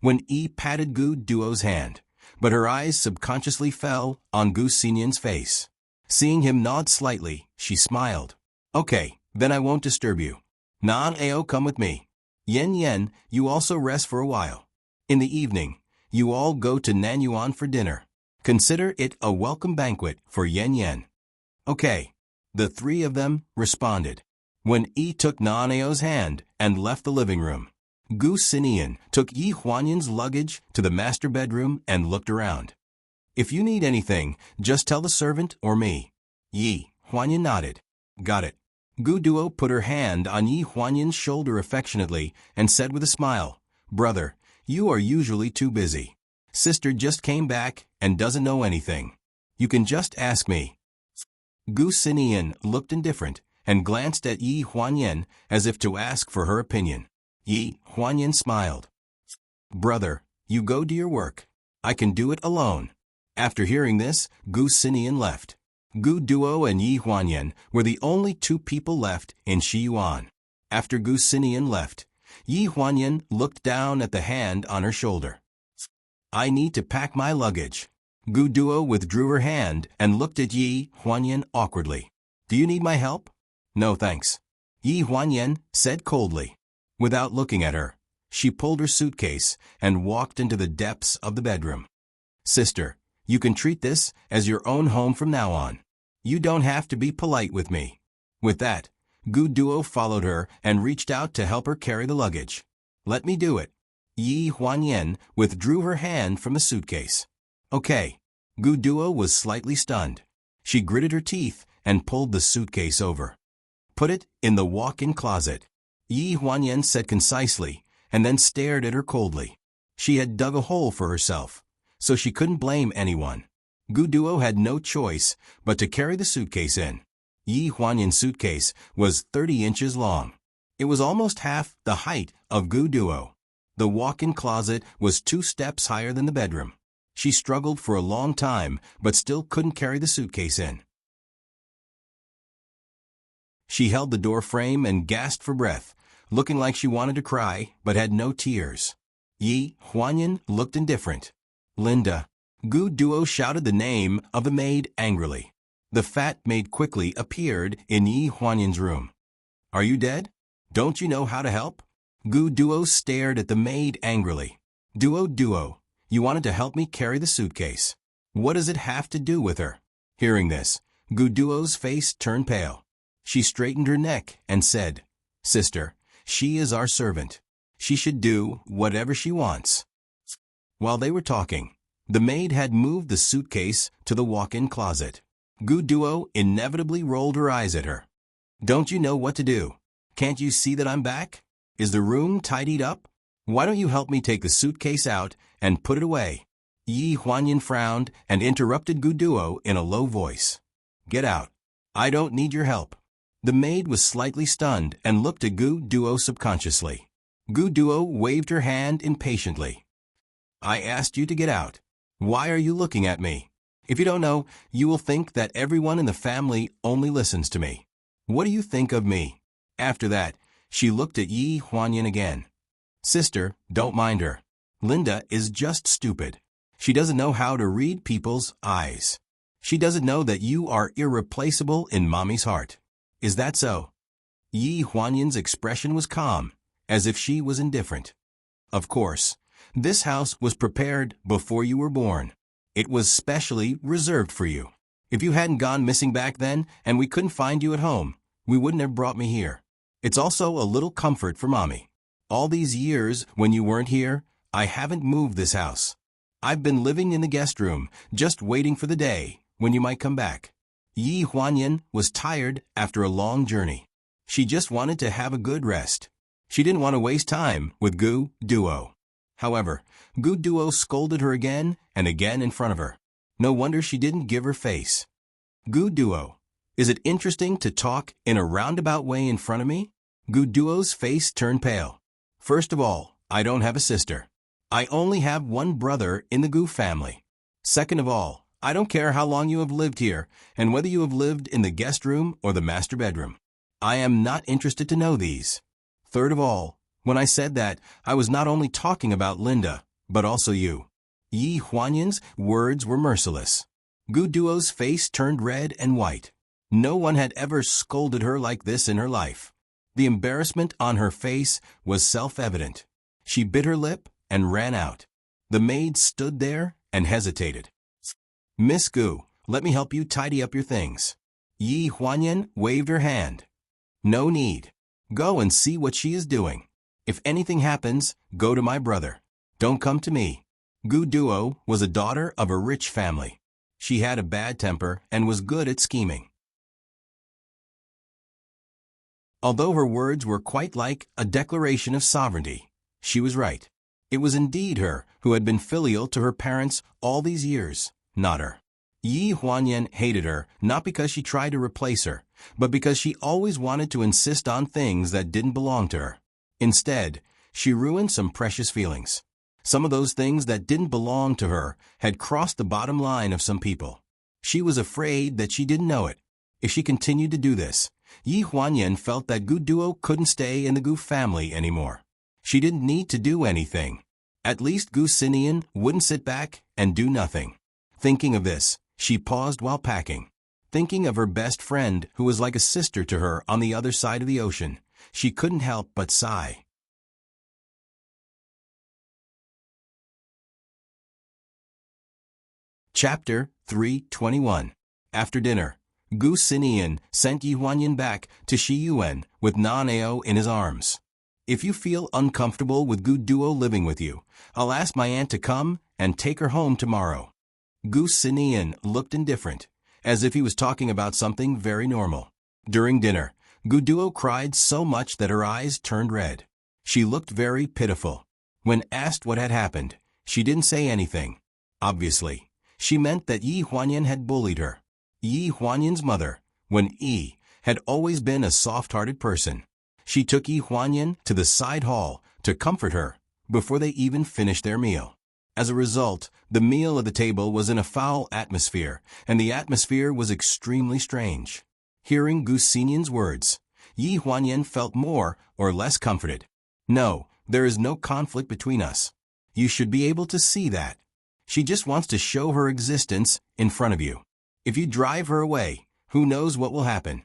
Wen Yi patted Gu Duo's hand, but her eyes subconsciously fell on Gu Xinian's face. Seeing him nod slightly, she smiled. "Okay, then I won't disturb you. Nan Ao, come with me. Yen Yen, you also rest for a while. In the evening, you all go to Nanyuan for dinner. Consider it a welcome banquet for Yen Yen." "Okay." The three of them responded. Wen Yi took Nan Ao's hand and left the living room. Gu Xinian took Yi Huanyan's luggage to the master bedroom and looked around. "If you need anything, just tell the servant or me." Yi Huanyan nodded. "Got it." Gu Duo put her hand on Yi Huanyan's shoulder affectionately and said with a smile, "Brother, you are usually too busy. Sister just came back and doesn't know anything. You can just ask me." Gu Xinian looked indifferent and glanced at Yi Huanyan as if to ask for her opinion. Yi Huanyan smiled. "Brother, you go do your work. I can do it alone." After hearing this, Gu Xinian left. Gu Duo and Yi Huanyan were the only two people left in Shiyuan. After Gu Xinian left, Yi Huanyan looked down at the hand on her shoulder. "I need to pack my luggage." Gu Duo withdrew her hand and looked at Yi Huanyan awkwardly. "Do you need my help?" "No thanks," Yi Huanyan said coldly. Without looking at her, she pulled her suitcase and walked into the depths of the bedroom. "Sister, you can treat this as your own home from now on. You don't have to be polite with me." With that, Gu Duo followed her and reached out to help her carry the luggage. "Let me do it." Yi Huanyan withdrew her hand from the suitcase. "Okay." Gu Duo was slightly stunned. She gritted her teeth and pulled the suitcase over. Put it in the walk-in closet, Yi Huanyan said concisely, and then stared at her coldly. She had dug a hole for herself, so she couldn't blame anyone. Gu Duo had no choice but to carry the suitcase in. Yi Huanyan's suitcase was 30 inches long. It was almost half the height of Gu Duo. The walk-in closet was 2 steps higher than the bedroom. She struggled for a long time, but still couldn't carry the suitcase in. She held the door frame and gasped for breath, looking like she wanted to cry, but had no tears. Yi Huanyan looked indifferent. Linda. Gu Duo shouted the name of the maid angrily. The fat maid quickly appeared in Yi Huanyan's room. Are you dead? Don't you know how to help? Gu Duo stared at the maid angrily. Duo, you wanted to help me carry the suitcase. What does it have to do with her? Hearing this, Gu Duo's face turned pale. She straightened her neck and said, Sister, she is our servant. She should do whatever she wants. While they were talking, the maid had moved the suitcase to the walk-in closet. Gu Duo inevitably rolled her eyes at her. Don't you know what to do? Can't you see that I'm back? Is the room tidied up? Why don't you help me take the suitcase out and put it away? Yi Huanyan frowned and interrupted Gu Duo in a low voice. Get out. I don't need your help. The maid was slightly stunned and looked at Gu Duo subconsciously. Gu Duo waved her hand impatiently. I asked you to get out. Why are you looking at me? If you don't know, you will think that everyone in the family only listens to me. What do you think of me? After that, she looked at Yi Huanyan again. Sister, don't mind her. Linda is just stupid. She doesn't know how to read people's eyes. She doesn't know that you are irreplaceable in Mommy's heart. Is that so? Yi Huanyan's expression was calm, as if she was indifferent. Of course, this house was prepared before you were born. It was specially reserved for you. If you hadn't gone missing back then and we couldn't find you at home, we wouldn't have brought me here. It's also a little comfort for Mommy. All these years when you weren't here, I haven't moved this house. I've been living in the guest room, just waiting for the day when you might come back. Yi Huanyan was tired after a long journey. She just wanted to have a good rest. She didn't want to waste time with Gu Duo. However, Gu Duo scolded her again and again in front of her. No wonder she didn't give her face. Gu Duo, is it interesting to talk in a roundabout way in front of me? Gu Duo's face turned pale. First of all, I don't have a sister. I only have one brother in the Gu family. Second of all, I don't care how long you have lived here and whether you have lived in the guest room or the master bedroom. I am not interested to know these. Third of all, when I said that, I was not only talking about Linda, but also you. Yi Huanyan's words were merciless. Gu Duo's face turned red and white. No one had ever scolded her like this in her life. The embarrassment on her face was self-evident. She bit her lip and ran out. The maid stood there and hesitated. Miss Gu, let me help you tidy up your things. Yi Huanyan waved her hand. No need. Go and see what she is doing. If anything happens, go to my brother. Don't come to me. Gu Duo was a daughter of a rich family. She had a bad temper and was good at scheming. Although her words were quite like a declaration of sovereignty, she was right. It was indeed her who had been filial to her parents all these years, not her. Yi Huanyan hated her not because she tried to replace her, but because she always wanted to insist on things that didn't belong to her. Instead, she ruined some precious feelings. Some of those things that didn't belong to her had crossed the bottom line of some people. She was afraid that she didn't know it. If she continued to do this, Yi Huanyan felt that Gu Duo couldn't stay in the Gu family anymore. She didn't need to do anything. At least Gu Sinian wouldn't sit back and do nothing. Thinking of this, she paused while packing. Thinking of her best friend who was like a sister to her on the other side of the ocean, she couldn't help but sigh. Chapter 321. After dinner, Gu Sinian sent Yi Huanyan back to Shi Yuan with Nan Ao in his arms. If you feel uncomfortable with Gu Duo living with you, I'll ask my aunt to come and take her home tomorrow. Gu Sinian looked indifferent, as if he was talking about something very normal. During dinner, Gu Duo cried so much that her eyes turned red. She looked very pitiful. When asked what had happened, she didn't say anything. Obviously, she meant that Yi Huanyan had bullied her. Yi Huanyan's mother, when Yi, had always been a soft-hearted person. She took Yi Huanyan to the side hall to comfort her before they even finished their meal. As a result, the meal at the table was in a foul atmosphere, and the atmosphere was extremely strange. Hearing Gu Xinyan's words, Yi Huanyan felt more or less comforted. No, there is no conflict between us. You should be able to see that. She just wants to show her existence in front of you. If you drive her away, who knows what will happen?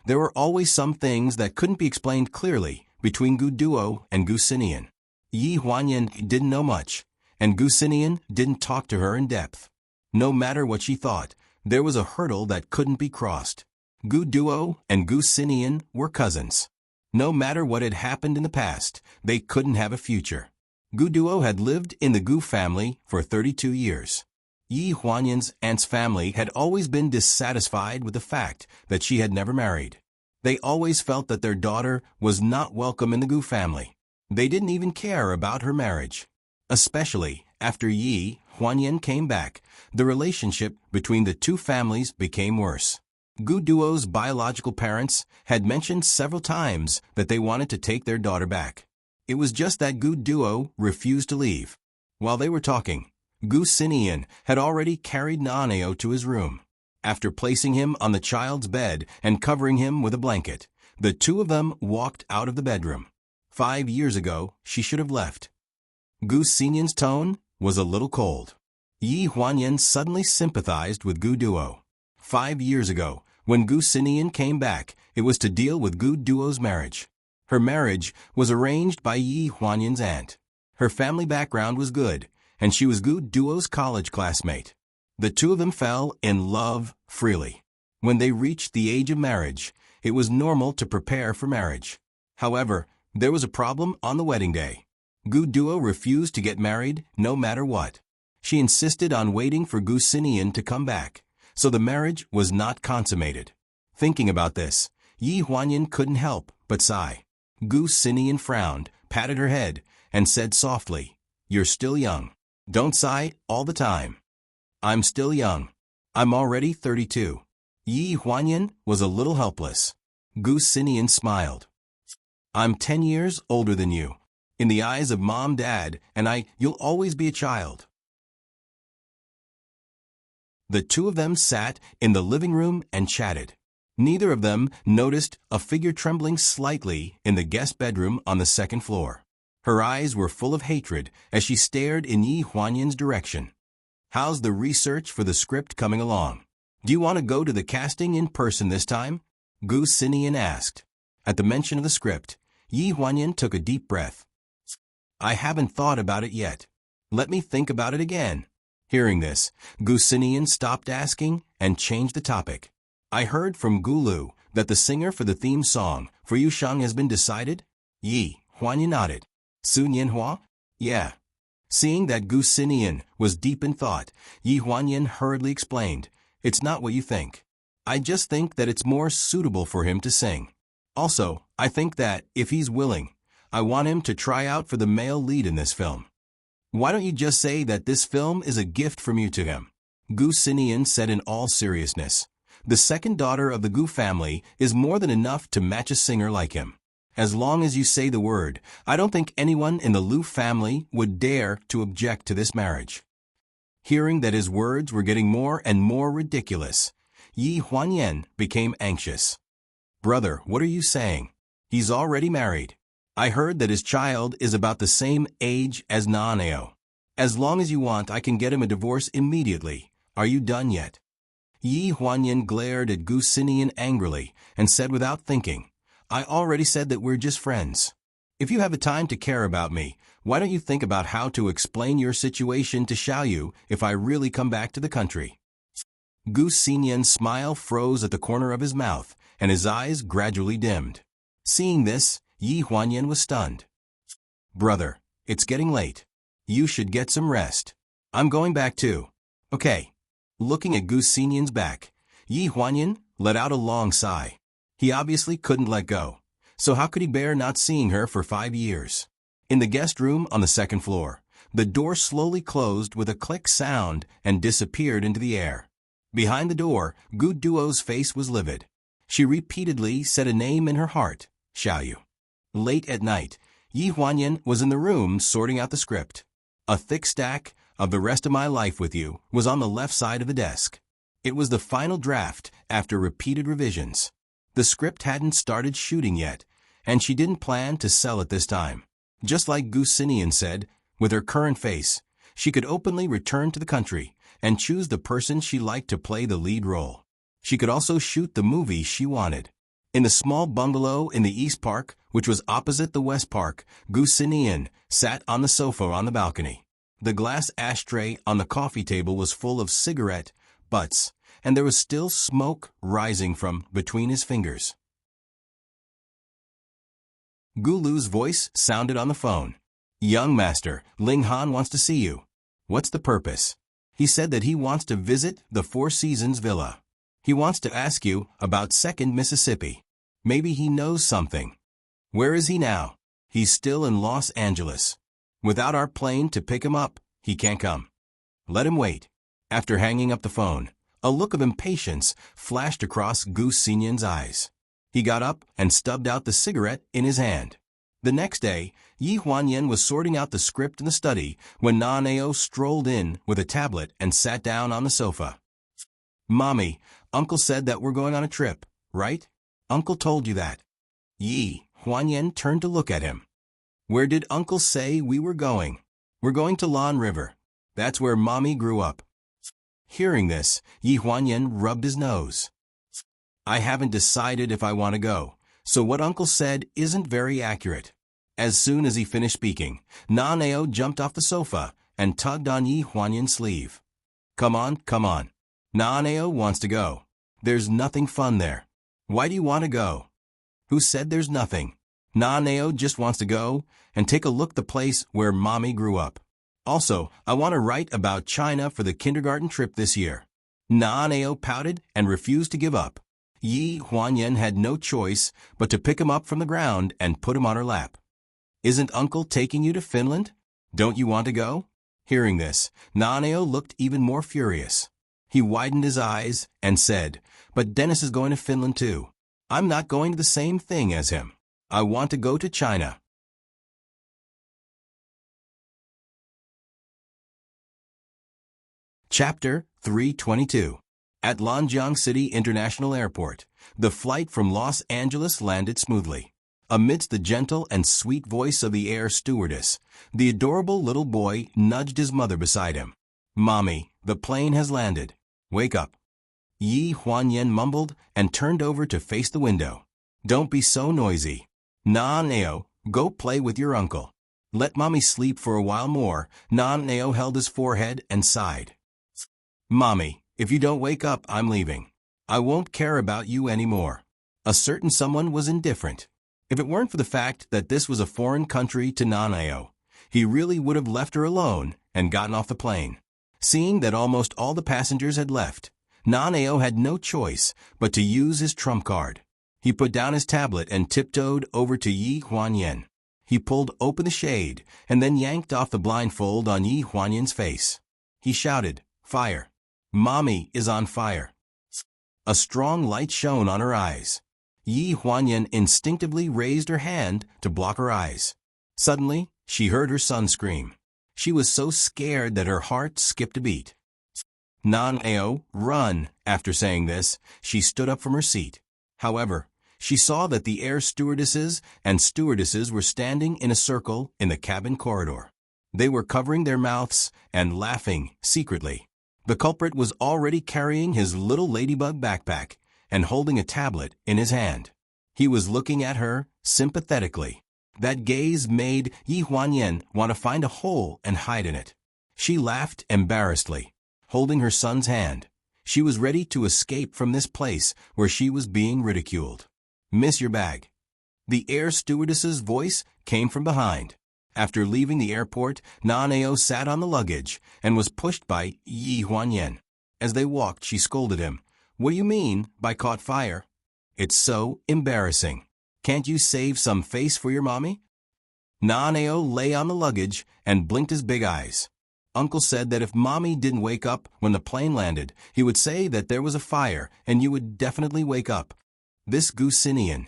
There were always some things that couldn't be explained clearly between Gu Duo and Gu Xinian. Yi Huanyan didn't know much, and Gu Xinian didn't talk to her in depth. No matter what she thought, there was a hurdle that couldn't be crossed. Gu Duo and Gu Xinian were cousins. No matter what had happened in the past, they couldn't have a future. Gu Duo had lived in the Gu family for 32 years. Yi Huanyan's aunt's family had always been dissatisfied with the fact that she had never married. They always felt that their daughter was not welcome in the Gu family. They didn't even care about her marriage. Especially after Yi Huanyan came back, the relationship between the two families became worse. Gu Duo's biological parents had mentioned several times that they wanted to take their daughter back. It was just that Gu Duo refused to leave. While they were talking, Gu Xinian had already carried Naneo to his room. After placing him on the child's bed and covering him with a blanket, the two of them walked out of the bedroom. 5 years ago, she should have left. Gu Xinian's tone was a little cold. Yi Huanyan suddenly sympathized with Gu Duo. 5 years ago, when Gu Xinian came back, it was to deal with Gu Duo's marriage. Her marriage was arranged by Yi Huanyan's aunt. Her family background was good, and she was Gu Duo's college classmate. The two of them fell in love freely. When they reached the age of marriage, it was normal to prepare for marriage. However, there was a problem on the wedding day. Gu Duo refused to get married no matter what. She insisted on waiting for Gu Xinian to come back, so the marriage was not consummated. Thinking about this, Yi Huanyan couldn't help but sigh. Gu Xinian frowned, patted her head, and said softly, "You're still young. Don't sigh all the time." "I'm still young. I'm already 32. Yi Huanyan was a little helpless. Gu Xinian smiled. "I'm 10 years older than you. In the eyes of Mom, Dad, and you'll always be a child." The two of them sat in the living room and chatted. Neither of them noticed a figure trembling slightly in the guest bedroom on the second floor. Her eyes were full of hatred as she stared in Yi Huanyan's direction. "How's the research for the script coming along? Do you want to go to the casting in person this time?" Gu Xinian asked. At the mention of the script, Yi Huanyan took a deep breath. "I haven't thought about it yet. Let me think about it again." Hearing this, Gu Xinian stopped asking and changed the topic. "I heard from Gu Lu that the singer for the theme song for Yu Shang has been decided?" Yi Huanyan nodded. "Su Nianhua?" "Yeah." Seeing that Gu Xinian was deep in thought, Yi Huanyan hurriedly explained, "It's not what you think. I just think that it's more suitable for him to sing. Also, I think that, if he's willing, I want him to try out for the male lead in this film." "Why don't you just say that this film is a gift from you to him?" Gu Xinian said in all seriousness. "The second daughter of the Gu family is more than enough to match a singer like him. As long as you say the word, I don't think anyone in the Lu family would dare to object to this marriage." Hearing that his words were getting more and more ridiculous, Yi Huanyan became anxious. "Brother, what are you saying? He's already married. I heard that his child is about the same age as Naneo. As long as you want, I can get him a divorce immediately. Are you done yet?" Yi Huanyan glared at Gu Xinian angrily and said without thinking, "I already said that we're just friends. If you have the time to care about me, why don't you think about how to explain your situation to Xiaoyu if I really come back to the country?" Gu Xinian's smile froze at the corner of his mouth, and his eyes gradually dimmed. Seeing this, Yi Huanyan was stunned. "Brother, it's getting late. You should get some rest. I'm going back too." "Okay." Looking at Gu Xinian's back, Yi Huanyan let out a long sigh. He obviously couldn't let go. So how could he bear not seeing her for 5 years? In the guest room on the second floor, the door slowly closed with a click sound and disappeared into the air. Behind the door, Gu Duo's face was livid. She repeatedly said a name in her heart, Xiaoyu. Late at night, Yi Huanyan was in the room sorting out the script. A thick stack of The Rest of My Life with You was on the left side of the desk. It was the final draft after repeated revisions. The script hadn't started shooting yet, and she didn't plan to sell it this time. Just like Gu Xinian said, with her current face, she could openly return to the country and choose the person she liked to play the lead role. She could also shoot the movie she wanted. In the small bungalow in the East Park, which was opposite the West Park, Gu Xinian sat on the sofa on the balcony. The glass ashtray on the coffee table was full of cigarette butts, and there was still smoke rising from between his fingers. Gu Lu's voice sounded on the phone. Young master, Ling Han wants to see you. What's the purpose? He said that he wants to visit the Four Seasons Villa. He wants to ask you about 2nd Mississippi. Maybe he knows something. Where is he now? He's still in Los Angeles. Without our plane to pick him up, he can't come. Let him wait. After hanging up the phone, a look of impatience flashed across Gu Xinian's eyes. He got up and stubbed out the cigarette in his hand. The next day, Yi Huanyan was sorting out the script in the study when Na-Neo strolled in with a tablet and sat down on the sofa. Mommy, Uncle said that we're going on a trip, right? Uncle told you that. Yi Huanyan turned to look at him. Where did Uncle say we were going? We're going to Lawn River. That's where Mommy grew up. Hearing this, Yi Huanyan rubbed his nose. I haven't decided if I want to go, so what Uncle said isn't very accurate. As soon as he finished speaking, Na-Neo jumped off the sofa and tugged on Yi Huanyan's sleeve. Come on, come on. Na-Neo wants to go. There's nothing fun there. Why do you want to go? Who said there's nothing? Na-Neo just wants to go and take a look at the place where Mommy grew up. Also, I want to write about China for the kindergarten trip this year. Na-Neo pouted and refused to give up. Yi Huanyan had no choice but to pick him up from the ground and put him on her lap. Isn't Uncle taking you to Finland? Don't you want to go? Hearing this, Na-Neo looked even more furious. He widened his eyes and said, But Dennis is going to Finland too. I'm not going to the same thing as him. I want to go to China. Chapter 322. At Lanjiang City International Airport, the flight from Los Angeles landed smoothly. Amidst the gentle and sweet voice of the air stewardess, the adorable little boy nudged his mother beside him. Mommy, the plane has landed. Wake up. Yi Huanyan mumbled and turned over to face the window. Don't be so noisy. Na-Neo, go play with your uncle. Let Mommy sleep for a while more. Na-Neo held his forehead and sighed. Mommy, if you don't wake up, I'm leaving. I won't care about you anymore. A certain someone was indifferent. If it weren't for the fact that this was a foreign country to Na-Neo, he really would have left her alone and gotten off the plane. Seeing that almost all the passengers had left, Na-Neo had no choice but to use his trump card. He put down his tablet and tiptoed over to Yi Huanyan. He pulled open the shade and then yanked off the blindfold on Yi Huanyan's face. He shouted, Fire! Mommy is on fire. A strong light shone on her eyes. Yi Huanyan instinctively raised her hand to block her eyes. Suddenly, she heard her son scream. She was so scared that her heart skipped a beat. Na-Neo, run! After saying this, she stood up from her seat. However, she saw that the air stewardesses were standing in a circle in the cabin corridor. They were covering their mouths and laughing secretly. The culprit was already carrying his little ladybug backpack and holding a tablet in his hand. He was looking at her sympathetically. That gaze made Yi Huanyan want to find a hole and hide in it. She laughed embarrassedly, holding her son's hand. She was ready to escape from this place where she was being ridiculed. Miss your bag. The air stewardess's voice came from behind. After leaving the airport, Na-Neo sat on the luggage and was pushed by Yi Huanyan. As they walked, she scolded him. What do you mean by caught fire? It's so embarrassing. Can't you save some face for your mommy? Naneo lay on the luggage and blinked his big eyes. Uncle said that if Mommy didn't wake up when the plane landed, he would say that there was a fire and you would definitely wake up. This Gusinian.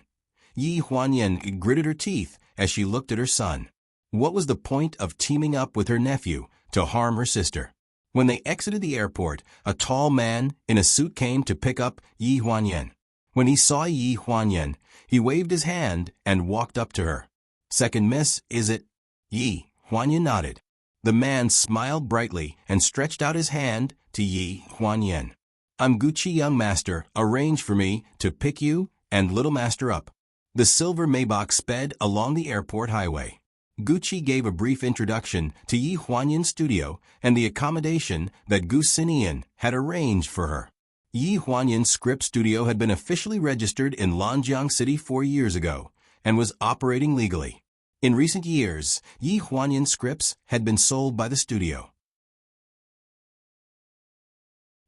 Yi Huanyan gritted her teeth as she looked at her son. What was the point of teaming up with her nephew to harm her sister? When they exited the airport, a tall man in a suit came to pick up Yi Huanyan. When he saw Yi Huanyan, he waved his hand and walked up to her. "Second miss, is it?" Yi Huanyan nodded. The man smiled brightly and stretched out his hand to Yi Huanyan. "I'm Gucci young master, arrange for me to pick you and little master up." The silver Maybach sped along the airport highway. Gucci gave a brief introduction to Yi Huanyan's studio and the accommodation that Gusinian had arranged for her. Yi Huanyan's script studio had been officially registered in Lanjiang City 4 years ago and was operating legally. In recent years, Yi Huanyan scripts had been sold by the studio.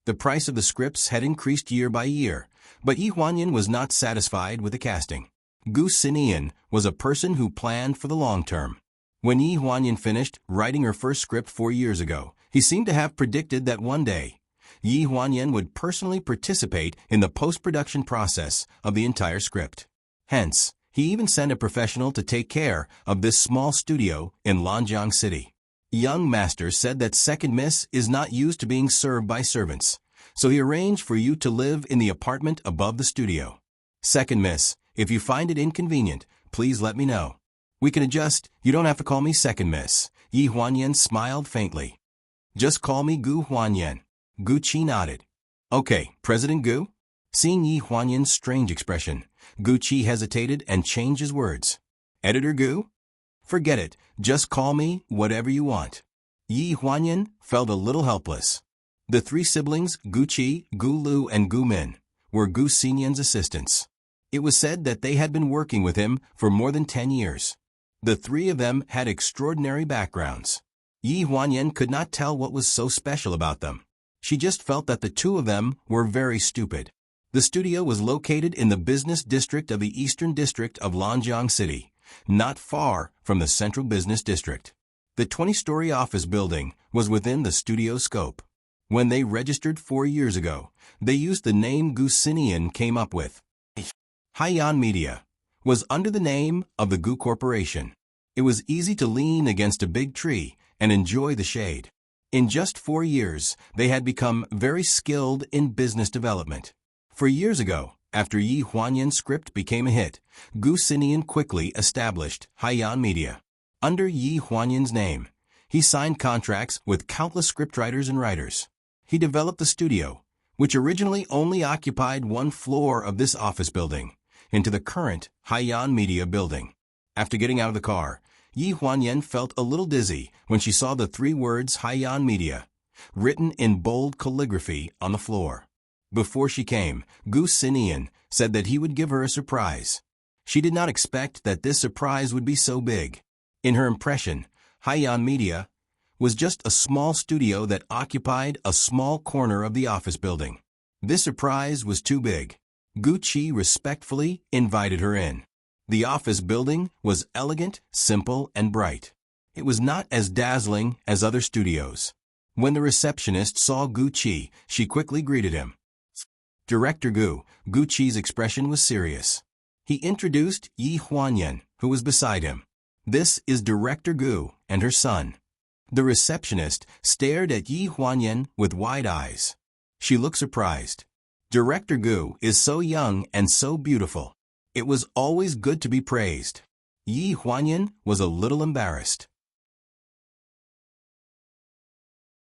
The price of the scripts had increased year by year, but Yi Huanyan was not satisfied with the casting. Gusinian was a person who planned for the long term. When Yi Huanyan finished writing her first script 4 years ago, he seemed to have predicted that one day, Yi Huanyan would personally participate in the post-production process of the entire script. Hence, he even sent a professional to take care of this small studio in Lanjiang City. Young Master said that second miss is not used to being served by servants, so he arranged for you to live in the apartment above the studio. Second miss, if you find it inconvenient, please let me know. We can adjust, you don't have to call me second miss. Yi Huanyan smiled faintly. Just call me Gu Huanyan. Gucci nodded. Okay, President Gu? Seeing Yi Huanyan's strange expression, Gucci hesitated and changed his words. Editor Gu? Forget it, just call me whatever you want. Yi Huanyan felt a little helpless. The 3 siblings, Gucci, Gu Lu and Gu Min, were Gu Xinyan's assistants. It was said that they had been working with him for more than 10 years. The 3 of them had extraordinary backgrounds. Yi Huanyan could not tell what was so special about them. She just felt that the 2 of them were very stupid. The studio was located in the business district of the Eastern District of Lanjiang City, not far from the Central Business District. The 20-story office building was within the studio scope. When they registered 4 years ago, they used the name Gusinian came up with. Haiyan Media was under the name of the Gu Corporation. It was easy to lean against a big tree and enjoy the shade. In just 4 years, they had become very skilled in business development. 4 years ago, after Yi Huanyan's script became a hit, Gusinian quickly established Haiyan Media. Under Yi Huanyan's name, he signed contracts with countless scriptwriters and writers. He developed the studio, which originally only occupied 1 floor of this office building, into the current Haiyan Media building. After getting out of the car, Yi Huanyan felt a little dizzy when she saw the 3 words Haiyan Media, written in bold calligraphy on the floor. Before she came, Gusinian said that he would give her a surprise. She did not expect that this surprise would be so big. In her impression, Haiyan Media was just a small studio that occupied a small corner of the office building. This surprise was too big. Gucci respectfully invited her in. The office building was elegant, simple, and bright. It was not as dazzling as other studios. When the receptionist saw Gucci, she quickly greeted him. Director Gu. Gucci's expression was serious. He introduced Yi Huanyan, who was beside him. This is Director Gu and her son. The receptionist stared at Yi Huanyan with wide eyes. She looked surprised. Director Gu is so young and so beautiful. It was always good to be praised. Yi Huanyan was a little embarrassed.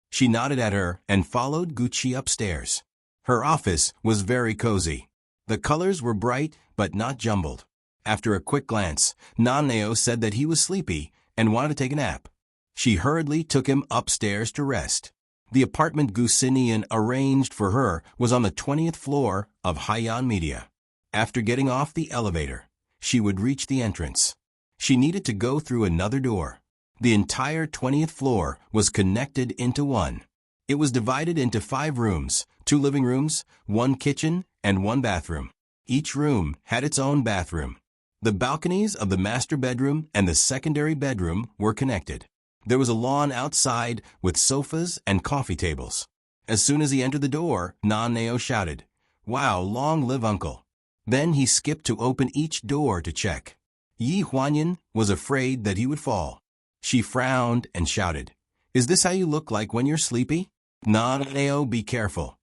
She nodded at her and followed Gucci upstairs. Her office was very cozy. The colors were bright but not jumbled. After a quick glance, Naneo said that he was sleepy and wanted to take a nap. She hurriedly took him upstairs to rest. The apartment Gusinian arranged for her was on the 20th floor of Haiyan Media. After getting off the elevator, she would reach the entrance. She needed to go through another door. The entire 20th floor was connected into one. It was divided into 5 rooms, 2 living rooms, 1 kitchen, and 1 bathroom. Each room had its own bathroom. The balconies of the master bedroom and the secondary bedroom were connected. There was a lawn outside with sofas and coffee tables. As soon as he entered the door, Naneo shouted, "Wow, long live Uncle." Then he skipped to open each door to check. Yi Huanyan was afraid that he would fall. She frowned and shouted, "Is this how you look like when you're sleepy?" "Naneo, be careful."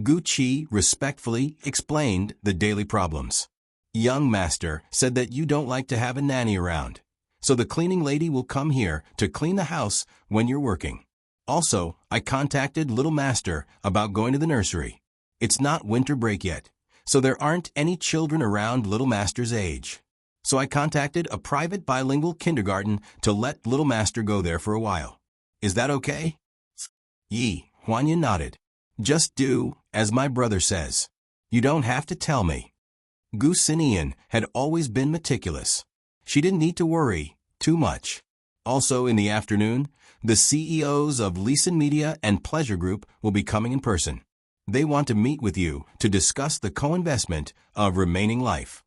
Gu Qi respectfully explained the daily problems. "Young master said that you don't like to have a nanny around, so the cleaning lady will come here to clean the house when you're working. Also, I contacted little master about going to the nursery. It's not winter break yet, so there aren't any children around little master's age. So I contacted a private bilingual kindergarten to let little master go there for a while. Is that okay?" Yi Huanyan nodded. "Just do as my brother says. You don't have to tell me." Gu Xinian had always been meticulous. She didn't need to worry too much. Also in the afternoon, the CEOs of Leeson Media and Pleasure Group will be coming in person. They want to meet with you to discuss the co-investment of remaining life.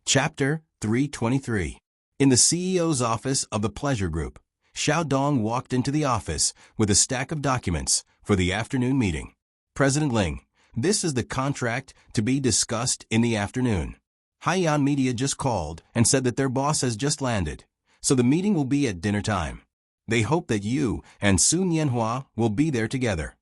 Chapter 323. In the CEO's office of the Pleasure Group, Xiaodong walked into the office with a stack of documents for the afternoon meeting. "President Ling, this is the contract to be discussed in the afternoon. Haiyan Media just called and said that their boss has just landed, so the meeting will be at dinner time. They hope that you and Sun Yanhua will be there together."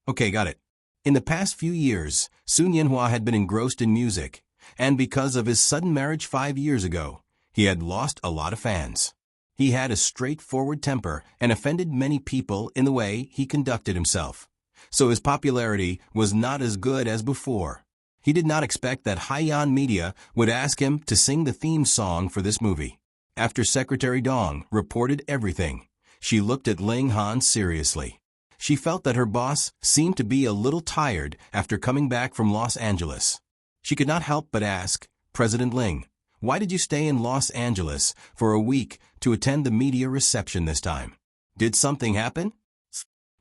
"Okay, got it." In the past few years, Sun Yanhua had been engrossed in music, and because of his sudden marriage 5 years ago, he had lost a lot of fans. He had a straightforward temper and offended many people in the way he conducted himself, so his popularity was not as good as before. He did not expect that Haiyan Media would ask him to sing the theme song for this movie. After Secretary Dong reported everything, she looked at Ling Han seriously. She felt that her boss seemed to be a little tired after coming back from Los Angeles. She could not help but ask, "President Ling, why did you stay in Los Angeles for a week to attend the media reception this time? Did something happen?"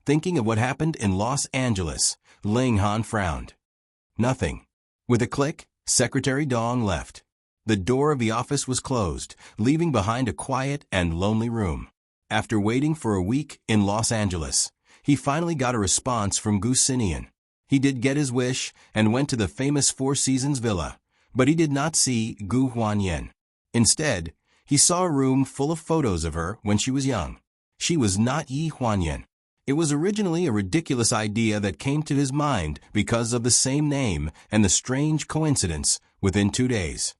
Thinking of what happened in Los Angeles, Ling Han frowned. "Nothing." With a click, Secretary Dong left. The door of the office was closed, leaving behind a quiet and lonely room. After waiting for a week in Los Angeles, he finally got a response from Gu Xinian. He did get his wish and went to the famous Four Seasons villa, but he did not see Gu Huanyan. Instead, he saw a room full of photos of her when she was young. She was not Yi Huanyan. It was originally a ridiculous idea that came to his mind because of the same name and the strange coincidence within 2 days.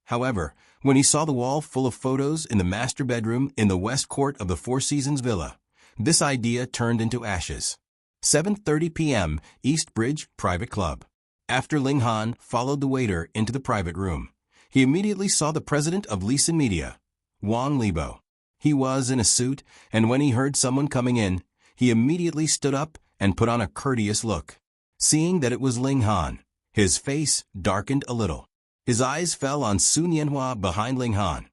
However, when he saw the wall full of photos in the master bedroom in the west court of the Four Seasons villa, this idea turned into ashes. 7:30 p.m. East Bridge Private Club. After Ling Han followed the waiter into the private room, he immediately saw the president of Leeson Media, Wang Libo. He was in a suit, and when he heard someone coming in, he immediately stood up and put on a courteous look. Seeing that it was Ling Han, his face darkened a little. His eyes fell on Sun Yanhua behind Ling Han.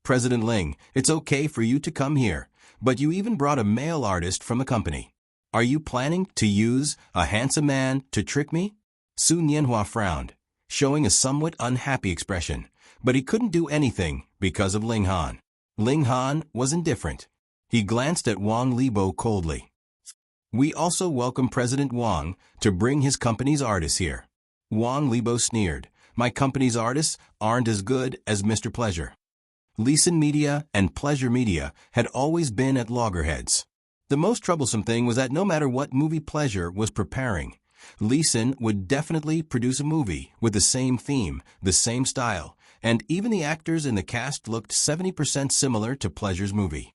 "President Ling, it's okay for you to come here, but you even brought a male artist from the company. Are you planning to use a handsome man to trick me?" Sun Yanhua frowned, showing a somewhat unhappy expression, but he couldn't do anything because of Ling Han. Ling Han was indifferent. He glanced at Wang Libo coldly. "We also welcome President Wang to bring his company's artists here." Wang Libo sneered. "My company's artists aren't as good as Mr. Pleasure." Leeson Media and Pleasure Media had always been at loggerheads. The most troublesome thing was that no matter what movie Pleasure was preparing, Leeson would definitely produce a movie with the same theme, the same style, and even the actors in the cast looked 70% similar to Pleasure's movie.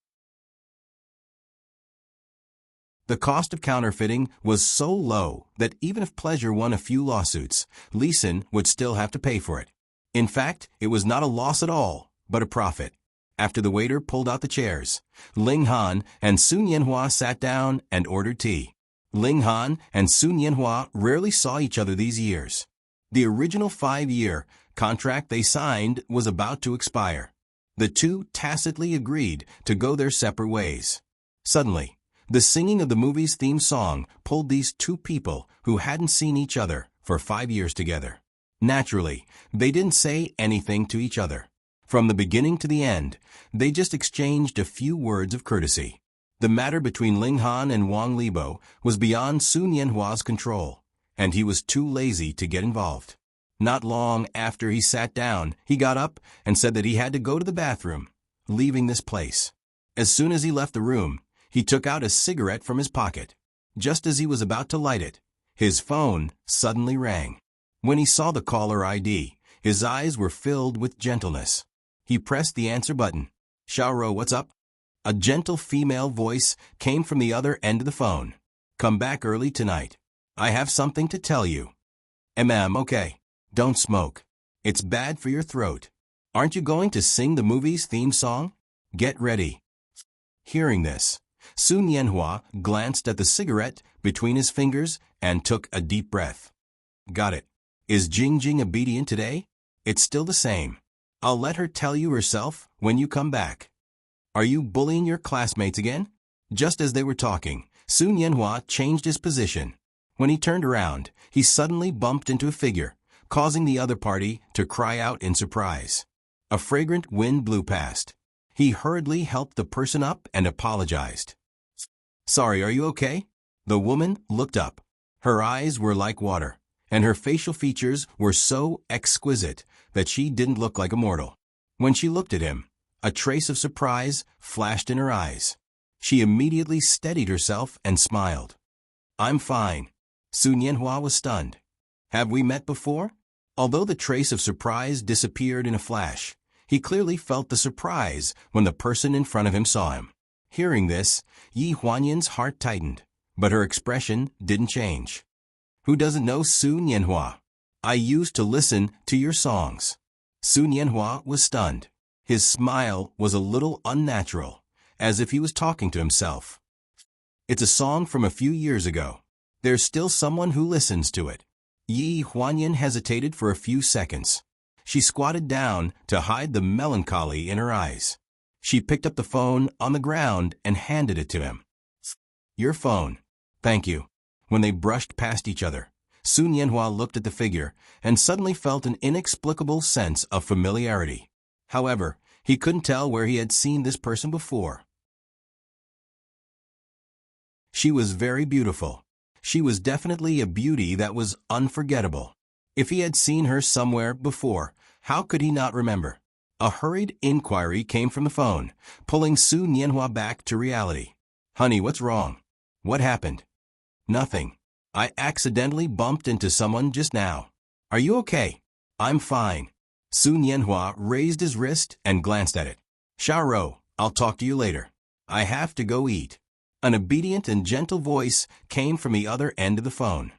The cost of counterfeiting was so low that even if Pleasure won a few lawsuits, Leeson would still have to pay for it. In fact, it was not a loss at all, but a profit. After the waiter pulled out the chairs, Ling Han and Sun Yanhua sat down and ordered tea. Ling Han and Sun Yanhua rarely saw each other these years. The original 5-year contract they signed was about to expire. The two tacitly agreed to go their separate ways. Suddenly, The singing of the movie's theme song pulled these two people who hadn't seen each other for 5 years together. Naturally, they didn't say anything to each other. From the beginning to the end, they just exchanged a few words of courtesy. The matter between Ling Han and Wang Libo was beyond Sun Yanhua's control, and he was too lazy to get involved. Not long after he sat down, he got up and said that he had to go to the bathroom, leaving this place. As soon as he left the room, he took out a cigarette from his pocket. Just as he was about to light it, his phone suddenly rang. When he saw the caller ID, his eyes were filled with gentleness. He pressed the answer button. "Xiaoro, what's up?" A gentle female voice came from the other end of the phone. "Come back early tonight. I have something to tell you." Okay. Don't smoke. It's bad for your throat. Aren't you going to sing the movie's theme song? Get ready." Hearing this, Sun Yanhua glanced at the cigarette between his fingers and took a deep breath. "Got it. Is Jingjing obedient today? It's still the same. I'll let her tell you herself when you come back." "Are you bullying your classmates again?" Just as they were talking, Sun Yanhua changed his position. When he turned around, he suddenly bumped into a figure, causing the other party to cry out in surprise. A fragrant wind blew past. He hurriedly helped the person up and apologized. "Sorry, are you okay?" The woman looked up. Her eyes were like water, and her facial features were so exquisite that she didn't look like a mortal. When she looked at him, a trace of surprise flashed in her eyes. She immediately steadied herself and smiled. "I'm fine." Sun Yanhua was stunned. "Have we met before?" Although the trace of surprise disappeared in a flash, he clearly felt the surprise when the person in front of him saw him. Hearing this, Yi Huanyan's heart tightened, but her expression didn't change. "Who doesn't know Sun Yanhua? I used to listen to your songs." Sun Yanhua was stunned. His smile was a little unnatural, as if he was talking to himself. "It's a song from a few years ago. There's still someone who listens to it." Yi Huanyan hesitated for a few seconds. She squatted down to hide the melancholy in her eyes. She picked up the phone on the ground and handed it to him. "Your phone. Thank you." When they brushed past each other, Sun Yanhua looked at the figure and suddenly felt an inexplicable sense of familiarity. However, he couldn't tell where he had seen this person before. She was very beautiful. She was definitely a beauty that was unforgettable. If he had seen her somewhere before, how could he not remember? A hurried inquiry came from the phone, pulling Sun Yanhua back to reality. "Honey, what's wrong? What happened?" "Nothing. I accidentally bumped into someone just now." "Are you okay?" "I'm fine." Sun Yanhua raised his wrist and glanced at it. "Xiaoro, I'll talk to you later. I have to go eat." An obedient and gentle voice came from the other end of the phone.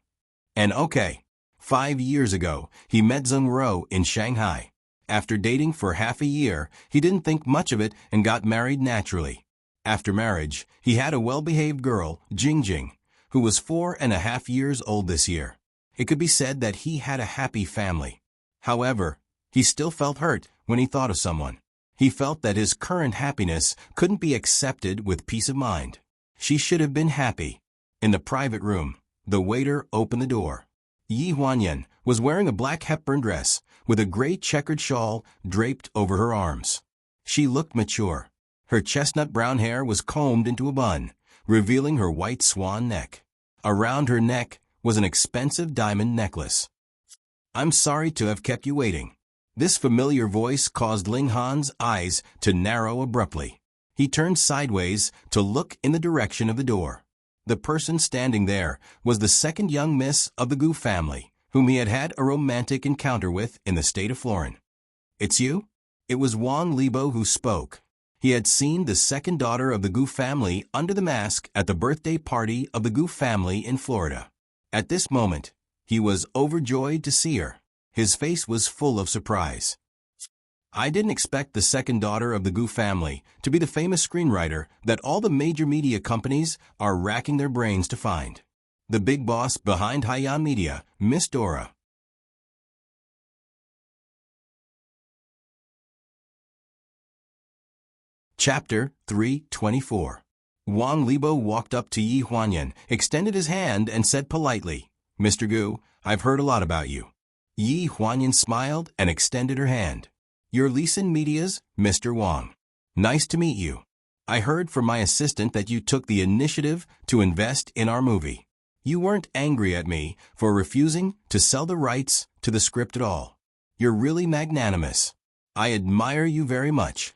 And okay. 5 years ago, he met Zheng Ro in Shanghai. After dating for half a year, he didn't think much of it and got married naturally. After marriage, he had a well-behaved girl, Jingjing, who was 4.5 years old this year. It could be said that he had a happy family. However, he still felt hurt when he thought of someone. He felt that his current happiness couldn't be accepted with peace of mind. She should have been happy. In the private room, the waiter opened the door. Yi Huanyan was wearing a black Hepburn dress with a gray checkered shawl draped over her arms. She looked mature. Her chestnut brown hair was combed into a bun, revealing her white swan neck. Around her neck was an expensive diamond necklace. "I'm sorry to have kept you waiting." This familiar voice caused Ling Han's eyes to narrow abruptly. He turned sideways to look in the direction of the door. The person standing there was the second young miss of the Gu family, whom he had had a romantic encounter with in the state of Florin. "It's you?" It was Wang Libo who spoke. He had seen the second daughter of the Gu family under the mask at the birthday party of the Gu family in Florida. At this moment, he was overjoyed to see her. His face was full of surprise. "I didn't expect the second daughter of the Gu family to be the famous screenwriter that all the major media companies are racking their brains to find. The big boss behind Haiyan Media, Miss Dora." Chapter 324. Wang Libo walked up to Yi Huanyan, extended his hand, and said politely, "Mr. Gu, I've heard a lot about you." Yi Huanyan smiled and extended her hand. "You're Lisan Media's Mr. Wang. Nice to meet you. I heard from my assistant that you took the initiative to invest in our movie. You weren't angry at me for refusing to sell the rights to the script at all. You're really magnanimous. I admire you very much."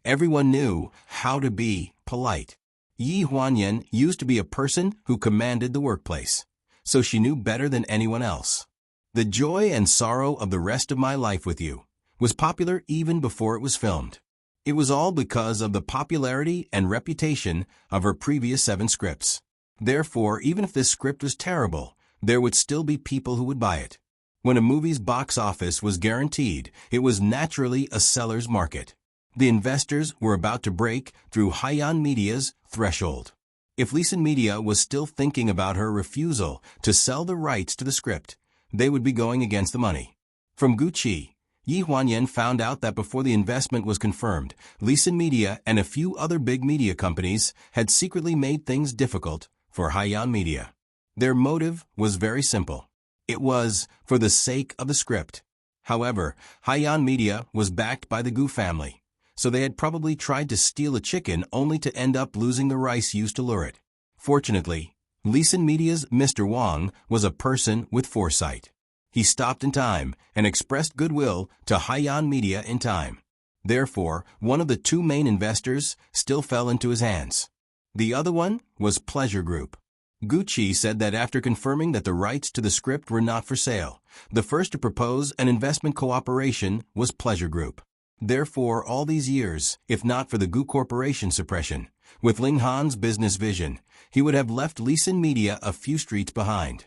Everyone knew how to be polite. Yi Huanyan used to be a person who commanded the workplace, so she knew better than anyone else. "The joy and sorrow of the rest of my life with you" was popular even before it was filmed. It was all because of the popularity and reputation of her previous 7 scripts. Therefore, even if this script was terrible, there would still be people who would buy it. When a movie's box office was guaranteed, it was naturally a seller's market. The investors were about to break through Haiyan Media's threshold. If Lisan Media was still thinking about her refusal to sell the rights to the script, they would be going against the money. From Gucci, Yi Huanyan found out that before the investment was confirmed, Lisan Media and a few other big media companies had secretly made things difficult for Haiyan Media. Their motive was very simple. It was for the sake of the script. However, Haiyan Media was backed by the Gu family, so they had probably tried to steal a chicken only to end up losing the rice used to lure it. Fortunately, Lisan Media's Mr. Wang was a person with foresight. He stopped in time and expressed goodwill to Haiyan Media in time. Therefore, one of the 2 main investors still fell into his hands. The other one was Pleasure Group. Gucci said that after confirming that the rights to the script were not for sale, the first to propose an investment cooperation was Pleasure Group. Therefore, all these years, if not for the Gu Corporation suppression, with Ling Han's business vision, he would have left Lisan Media a few streets behind.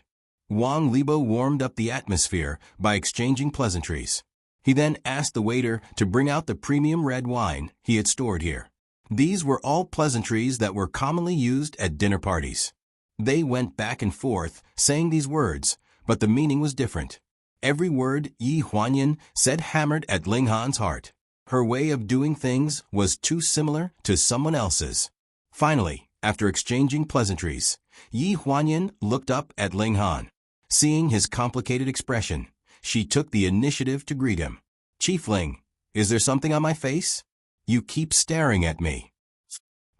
Wang Libo warmed up the atmosphere by exchanging pleasantries. He then asked the waiter to bring out the premium red wine he had stored here. These were all pleasantries that were commonly used at dinner parties. They went back and forth, saying these words, but the meaning was different. Every word Yi Huanyan said hammered at Ling Han's heart. Her way of doing things was too similar to someone else's. Finally, after exchanging pleasantries, Yi Huanyan looked up at Ling Han. Seeing his complicated expression, she took the initiative to greet him. "Chief Ling, is there something on my face? You keep staring at me."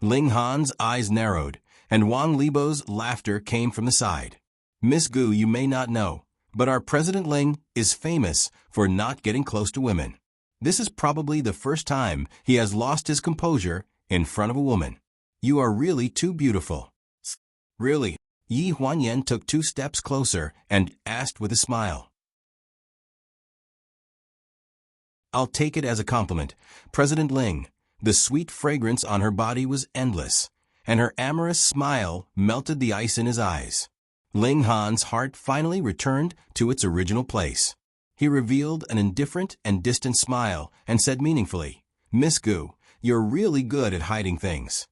Ling Han's eyes narrowed, and Wang Libo's laughter came from the side. "Miss Gu, you may not know, but our President Ling is famous for not getting close to women. This is probably the first time he has lost his composure in front of a woman. You are really too beautiful." "Really?" Yi Huanyan took 2 steps closer and asked with a smile. "I'll take it as a compliment, President Ling." The sweet fragrance on her body was endless, and her amorous smile melted the ice in his eyes. Ling Han's heart finally returned to its original place. He revealed an indifferent and distant smile and said meaningfully, "Miss Gu, you're really good at hiding things."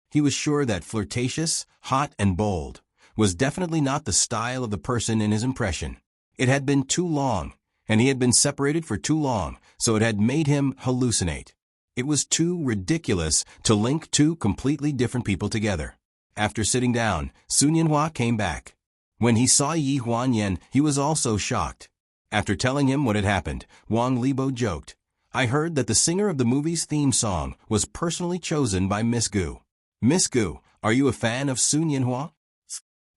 He was sure that flirtatious, hot, and bold was definitely not the style of the person in his impression. It had been too long, and he had been separated for too long, so it had made him hallucinate. It was too ridiculous to link 2 completely different people together. After sitting down, Sun Yanhua came back. When he saw Yi Huanyan, he was also shocked. After telling him what had happened, Wang Libo joked, "I heard that the singer of the movie's theme song was personally chosen by Miss Gu. Miss Gu, are you a fan of Sun Yanhua?"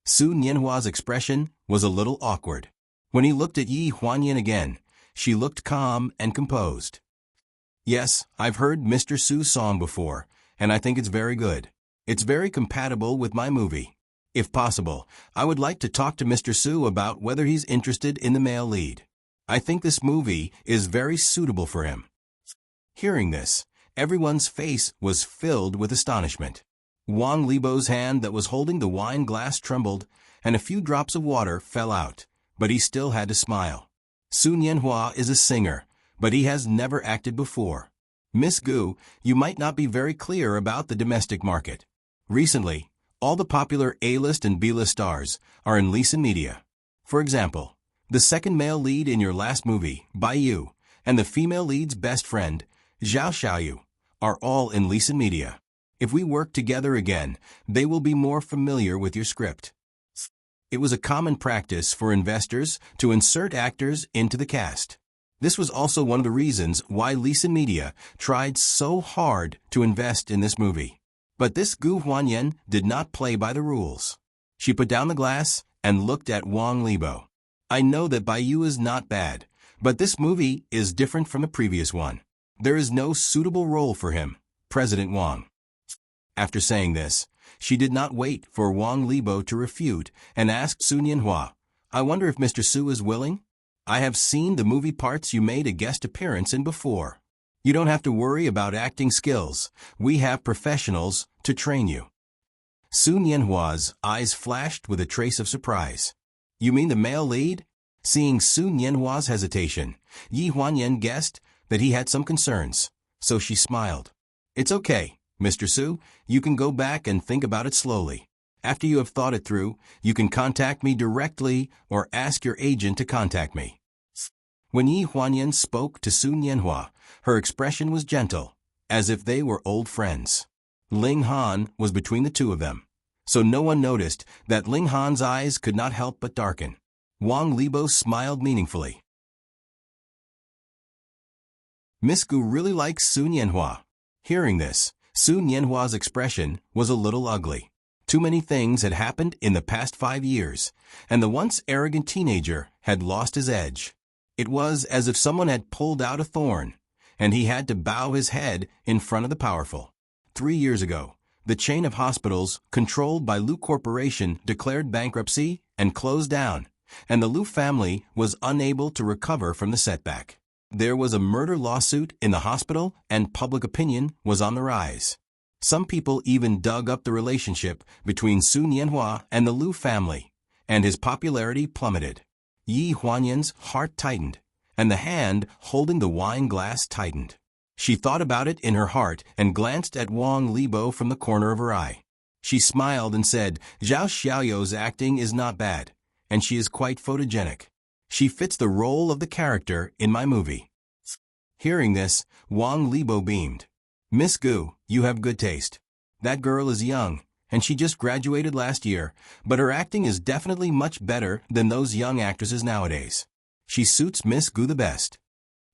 Sun Yanhua's expression was a little awkward. When he looked at Yi Huanyan again, she looked calm and composed. "Yes, I've heard Mr. Su's song before, and I think it's very good. It's very compatible with my movie. If possible, I would like to talk to Mr. Su about whether he's interested in the male lead. I think this movie is very suitable for him." Hearing this, everyone's face was filled with astonishment. Wang Libo's hand that was holding the wine glass trembled, and a few drops of water fell out, but he still had to smile. "Sun Yanhua is a singer, but he has never acted before. Miss Gu, you might not be very clear about the domestic market. Recently, all the popular A-list and B-list stars are in Lisan Media. For example, the second male lead in your last movie, Bai Yu, and the female lead's best friend, Zhao Xiaoyu, are all in Lisan Media. If we work together again, they will be more familiar with your script. It was a common practice for investors to insert actors into the cast. This was also one of the reasons why Lisa Media tried so hard to invest in this movie. But this Gu Huanyan did not play by the rules. She put down the glass and looked at Wang Libo. I know that Baiyu is not bad, but this movie is different from the previous one. There is no suitable role for him, President Wang. After saying this, she did not wait for Wang Libo to refute and asked Su Nianhua, I wonder if Mr. Su is willing? I have seen the movie parts you made a guest appearance in before. You don't have to worry about acting skills. We have professionals to train you. Su Nianhua's eyes flashed with a trace of surprise. You mean the male lead? Seeing Su Nianhua's hesitation, Yi Huanyan guessed that he had some concerns, so she smiled. It's okay, Mr. Su, you can go back and think about it slowly. After you have thought it through, you can contact me directly or ask your agent to contact me. When Yi Huanyan spoke to Su Nianhua, her expression was gentle, as if they were old friends. Ling Han was between the two of them, so no one noticed that Ling Han's eyes could not help but darken. Wang Libo smiled meaningfully. Miss Gu really likes Su Nianhua. Hearing this, Su Nianhua's expression was a little ugly. Too many things had happened in the past 5 years, and the once arrogant teenager had lost his edge. It was as if someone had pulled out a thorn, and he had to bow his head in front of the powerful. 3 years ago, the chain of hospitals controlled by Lu Corporation declared bankruptcy and closed down, and the Lu family was unable to recover from the setback. There was a murder lawsuit in the hospital, and public opinion was on the rise. Some people even dug up the relationship between Su Nianhua and the Lu family, and his popularity plummeted. Yi Huanyan's heart tightened, and the hand holding the wine glass tightened. She thought about it in her heart and glanced at Wang Libo from the corner of her eye. She smiled and said, Zhao Xiaoyou's acting is not bad, and she is quite photogenic. She fits the role of the character in my movie. Hearing this, Wang Libo beamed. Miss Gu, you have good taste. That girl is young, and she just graduated last year, but her acting is definitely much better than those young actresses nowadays. She suits Miss Gu the best.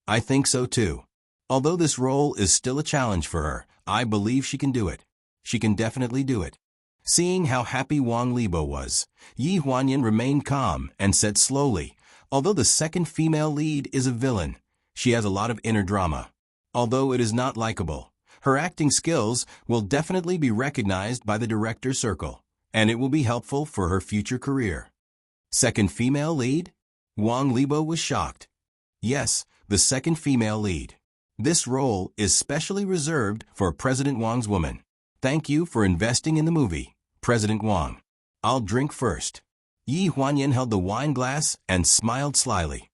I think so too. Although this role is still a challenge for her, I believe she can do it. She can definitely do it. Seeing how happy Wang Libo was, Yi Huanyan remained calm and said slowly, although the second female lead is a villain, she has a lot of inner drama. Although it is not likable, her acting skills will definitely be recognized by the director's circle, and it will be helpful for her future career. Second female lead? Wang Libo was shocked. Yes, the second female lead. This role is specially reserved for President Wang's woman. Thank you for investing in the movie, President Wang. I'll drink first. Yi Huanyan held the wine glass and smiled slyly.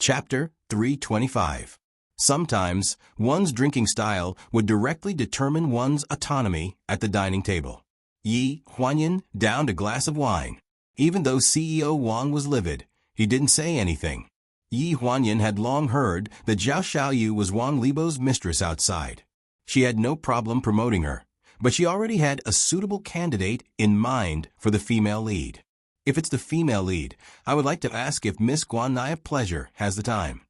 Chapter 325. Sometimes, one's drinking style would directly determine one's autonomy at the dining table. Yi Huanyan downed a glass of wine. Even though CEO Wang was livid, he didn't say anything. Yi Huanyan had long heard that Zhao Xiaoyu was Wang Libo's mistress outside. She had no problem promoting her, but she already had a suitable candidate in mind for the female lead. If it's the female lead, I would like to ask if Miss Guanai of Pleasure has the time.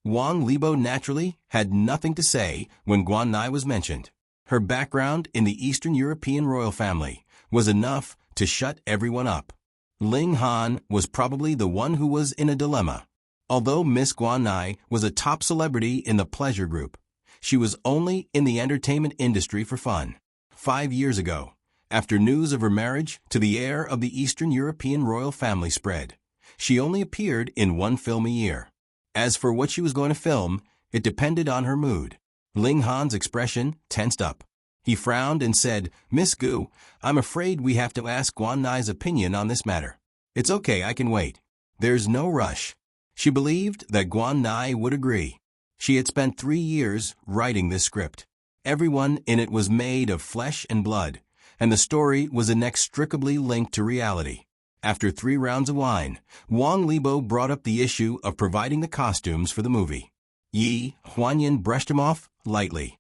Wang Libo naturally had nothing to say when Guanai was mentioned. Her background in the Eastern European royal family was enough to shut everyone up. Ling Han was probably the one who was in a dilemma. Although Miss Guanai was a top celebrity in the pleasure group, she was only in the entertainment industry for fun. 5 years ago, after news of her marriage to the heir of the Eastern European royal family spread, she only appeared in 1 film a year. As for what she was going to film, it depended on her mood. Ling Han's expression tensed up. He frowned and said, Miss Gu, I'm afraid we have to ask Guanai's opinion on this matter. It's okay, I can wait. There's no rush. She believed that Guanai would agree. She had spent 3 years writing this script. Everyone in it was made of flesh and blood, and the story was inextricably linked to reality. After 3 rounds of wine, Wang Libo brought up the issue of providing the costumes for the movie. Yi Huanyan brushed him off lightly.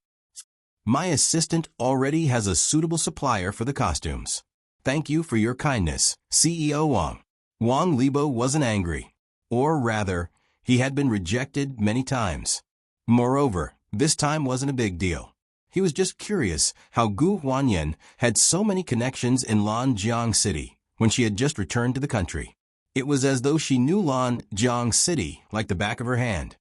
My assistant already has a suitable supplier for the costumes. Thank you for your kindness, CEO Wang. Wang Libo wasn't angry. Or rather, he had been rejected many times. Moreover, this time wasn't a big deal. He was just curious how Gu Huanyan had so many connections in Lanjiang City when she had just returned to the country. It was as though she knew Lanjiang City like the back of her hand.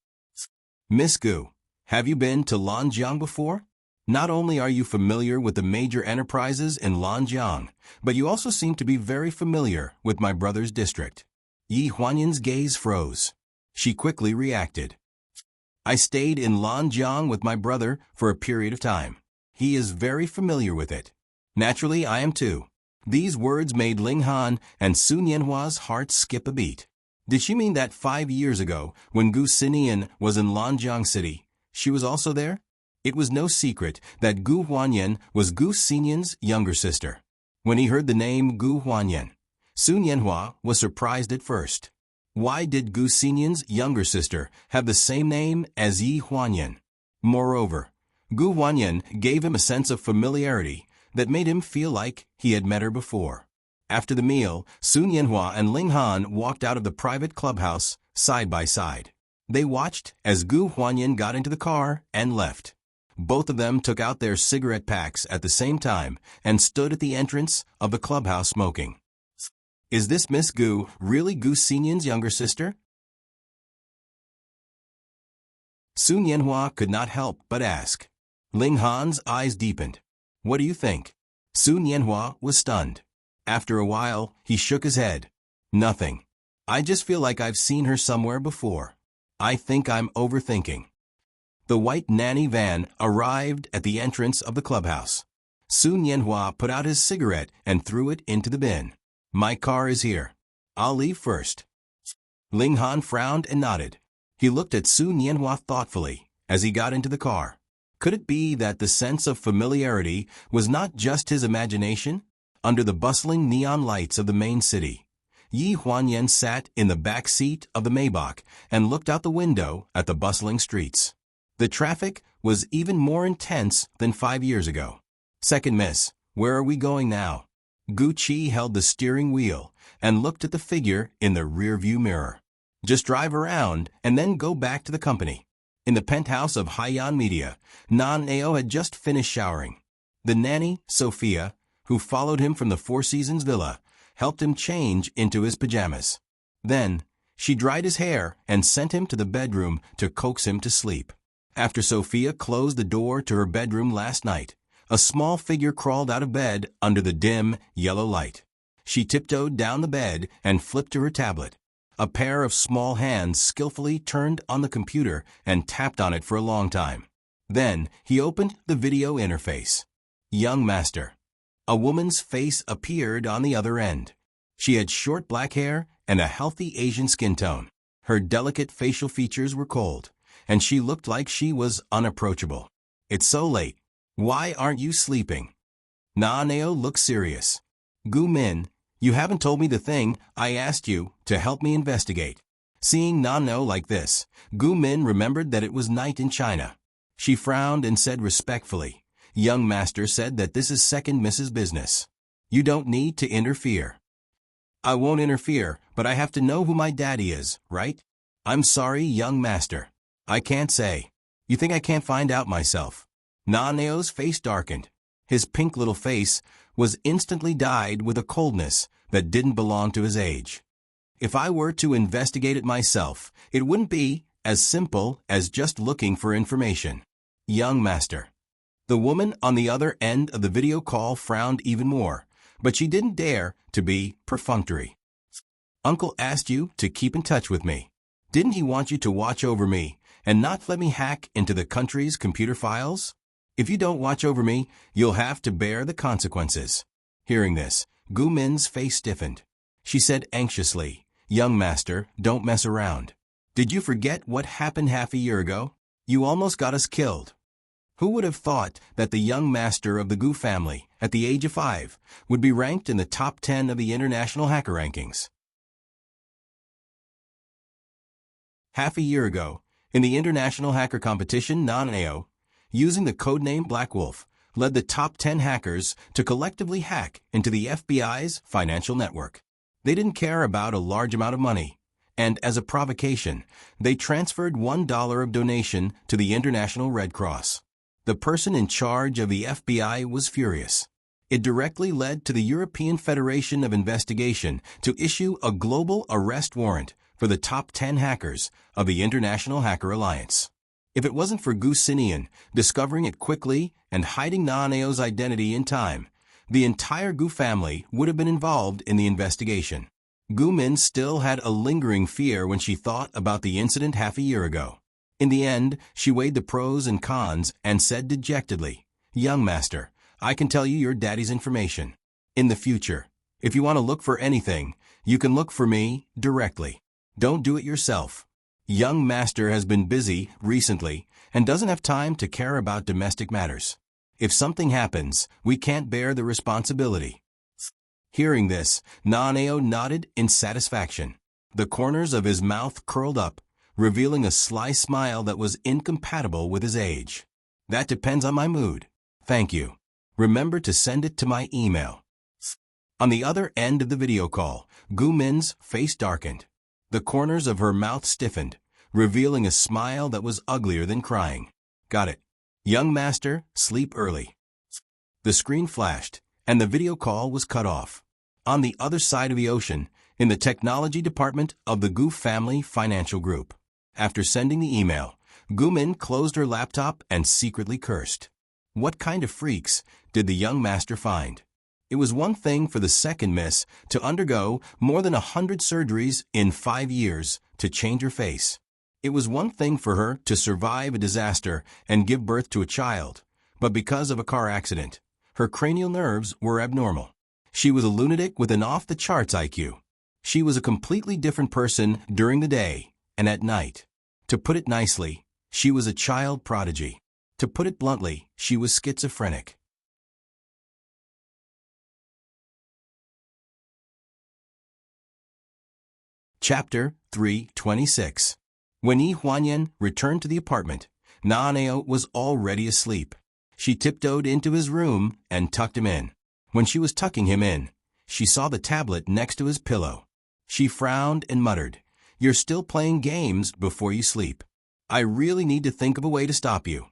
Miss Gu, have you been to Lanjiang before? Not only are you familiar with the major enterprises in Lanjiang, but you also seem to be very familiar with my brother's district. Yi Huanyan's gaze froze. She quickly reacted. I stayed in Lanjiang with my brother for a period of time. He is very familiar with it. Naturally, I am too. These words made Ling Han and Sun Yanhua's hearts skip a beat. Did she mean that 5 years ago, when Gu Xinian was in Lanjiang City, she was also there? It was no secret that Gu Huanyan was Gu Xinian's younger sister. When he heard the name Gu Huanyan, Sun Yanhua was surprised at first. Why did Gu Xinian's younger sister have the same name as Yi Huanyan? Moreover, Gu Huanyan gave him a sense of familiarity that made him feel like he had met her before. After the meal, Sun Yanhua and Ling Han walked out of the private clubhouse side by side. They watched as Gu Huanyan got into the car and left. Both of them took out their cigarette packs at the same time and stood at the entrance of the clubhouse smoking. Is this Miss Gu really Gu Xinian's younger sister? Sun Yanhua could not help but ask. Ling Han's eyes deepened. What do you think? Sun Yanhua was stunned. After a while, he shook his head. Nothing. I just feel like I've seen her somewhere before. I think I'm overthinking. The white nanny van arrived at the entrance of the clubhouse. Sun Yanhua put out his cigarette and threw it into the bin. My car is here. I'll leave first. Ling Han frowned and nodded. He looked at Sun Yanhua thoughtfully as he got into the car. Could it be that the sense of familiarity was not just his imagination? Under the bustling neon lights of the main city, Yi Huanyan sat in the back seat of the Maybach and looked out the window at the bustling streets. The traffic was even more intense than 5 years ago. Second miss, where are we going now? Gu Qi held the steering wheel and looked at the figure in the rearview mirror. Just drive around and then go back to the company. In the penthouse of Haiyan Media, Nan Ao had just finished showering. The nanny, Sophia, who followed him from the Four Seasons villa, helped him change into his pajamas. Then, she dried his hair and sent him to the bedroom to coax him to sleep. After Sophia closed the door to her bedroom last night, a small figure crawled out of bed under the dim, yellow light. She tiptoed down the bed and flipped to her tablet. A pair of small hands skillfully turned on the computer and tapped on it for a long time. Then, he opened the video interface. Young master. A woman's face appeared on the other end. She had short black hair and a healthy Asian skin tone. Her delicate facial features were cold, and she looked like she was unapproachable. It's so late. Why aren't you sleeping? Na Nao looked serious. Gu Min, you haven't told me the thing I asked you to help me investigate. Seeing Na Nao like this, Gu Min remembered that it was night in China. She frowned and said respectfully, Young master said that this is second Mrs. business. You don't need to interfere. I won't interfere, but I have to know who my daddy is, right? I'm sorry, young master. I can't say. You think I can't find out myself? Na Nao's face darkened. His pink little face was instantly dyed with a coldness that didn't belong to his age. If I were to investigate it myself, it wouldn't be as simple as just looking for information. Young master. The woman on the other end of the video call frowned even more, but she didn't dare to be perfunctory. Uncle asked you to keep in touch with me. Didn't he want you to watch over me and not let me hack into the country's computer files? If you don't watch over me, you'll have to bear the consequences. Hearing this, Gu Min's face stiffened. She said anxiously, Young master, don't mess around. Did you forget what happened half a year ago? You almost got us killed. Who would have thought that the young master of the Gu family, at the age of 5, would be ranked in the top 10 of the international hacker rankings? Half a year ago, in the international hacker competition Non-AO, using the codename Black Wolf, led the top 10 hackers to collectively hack into the FBI's financial network. They didn't care about a large amount of money, and as a provocation, they transferred $1 of donation to the International Red Cross. The person in charge of the FBI was furious. It directly led to the European Federation of Investigation to issue a global arrest warrant for the top 10 hackers of the International Hacker Alliance. If it wasn't for Gu Xinian discovering it quickly and hiding Non-AO's identity in time, the entire Gu family would have been involved in the investigation. Gu Min still had a lingering fear when she thought about the incident half a year ago. In the end, she weighed the pros and cons and said dejectedly, "Young master, I can tell you your daddy's information. In the future, if you want to look for anything, you can look for me directly. Don't do it yourself. Young master has been busy recently and doesn't have time to care about domestic matters. If something happens, we can't bear the responsibility." Hearing this, Non-AO nodded in satisfaction. The corners of his mouth curled up, revealing a sly smile that was incompatible with his age. "That depends on my mood. Thank you. Remember to send it to my email." On the other end of the video call, Gu Min's face darkened. The corners of her mouth stiffened, revealing a smile that was uglier than crying. "Got it. Young master, sleep early." The screen flashed, and the video call was cut off. On the other side of the ocean, in the technology department of the Gu Family Financial Group. After sending the email, Gu Min closed her laptop and secretly cursed. What kind of freaks did the young master find? It was one thing for the second miss to undergo more than 100 surgeries in 5 years to change her face. It was one thing for her to survive a disaster and give birth to a child, but because of a car accident, her cranial nerves were abnormal. She was a lunatic with an off-the-charts IQ. She was a completely different person during the day and at night. To put it nicely, she was a child prodigy. To put it bluntly, she was schizophrenic. Chapter 326. When Yi Huanyan returned to the apartment, Non-AO was already asleep. She tiptoed into his room and tucked him in. When she was tucking him in, she saw the tablet next to his pillow. She frowned and muttered, "You're still playing games before you sleep. I really need to think of a way to stop you."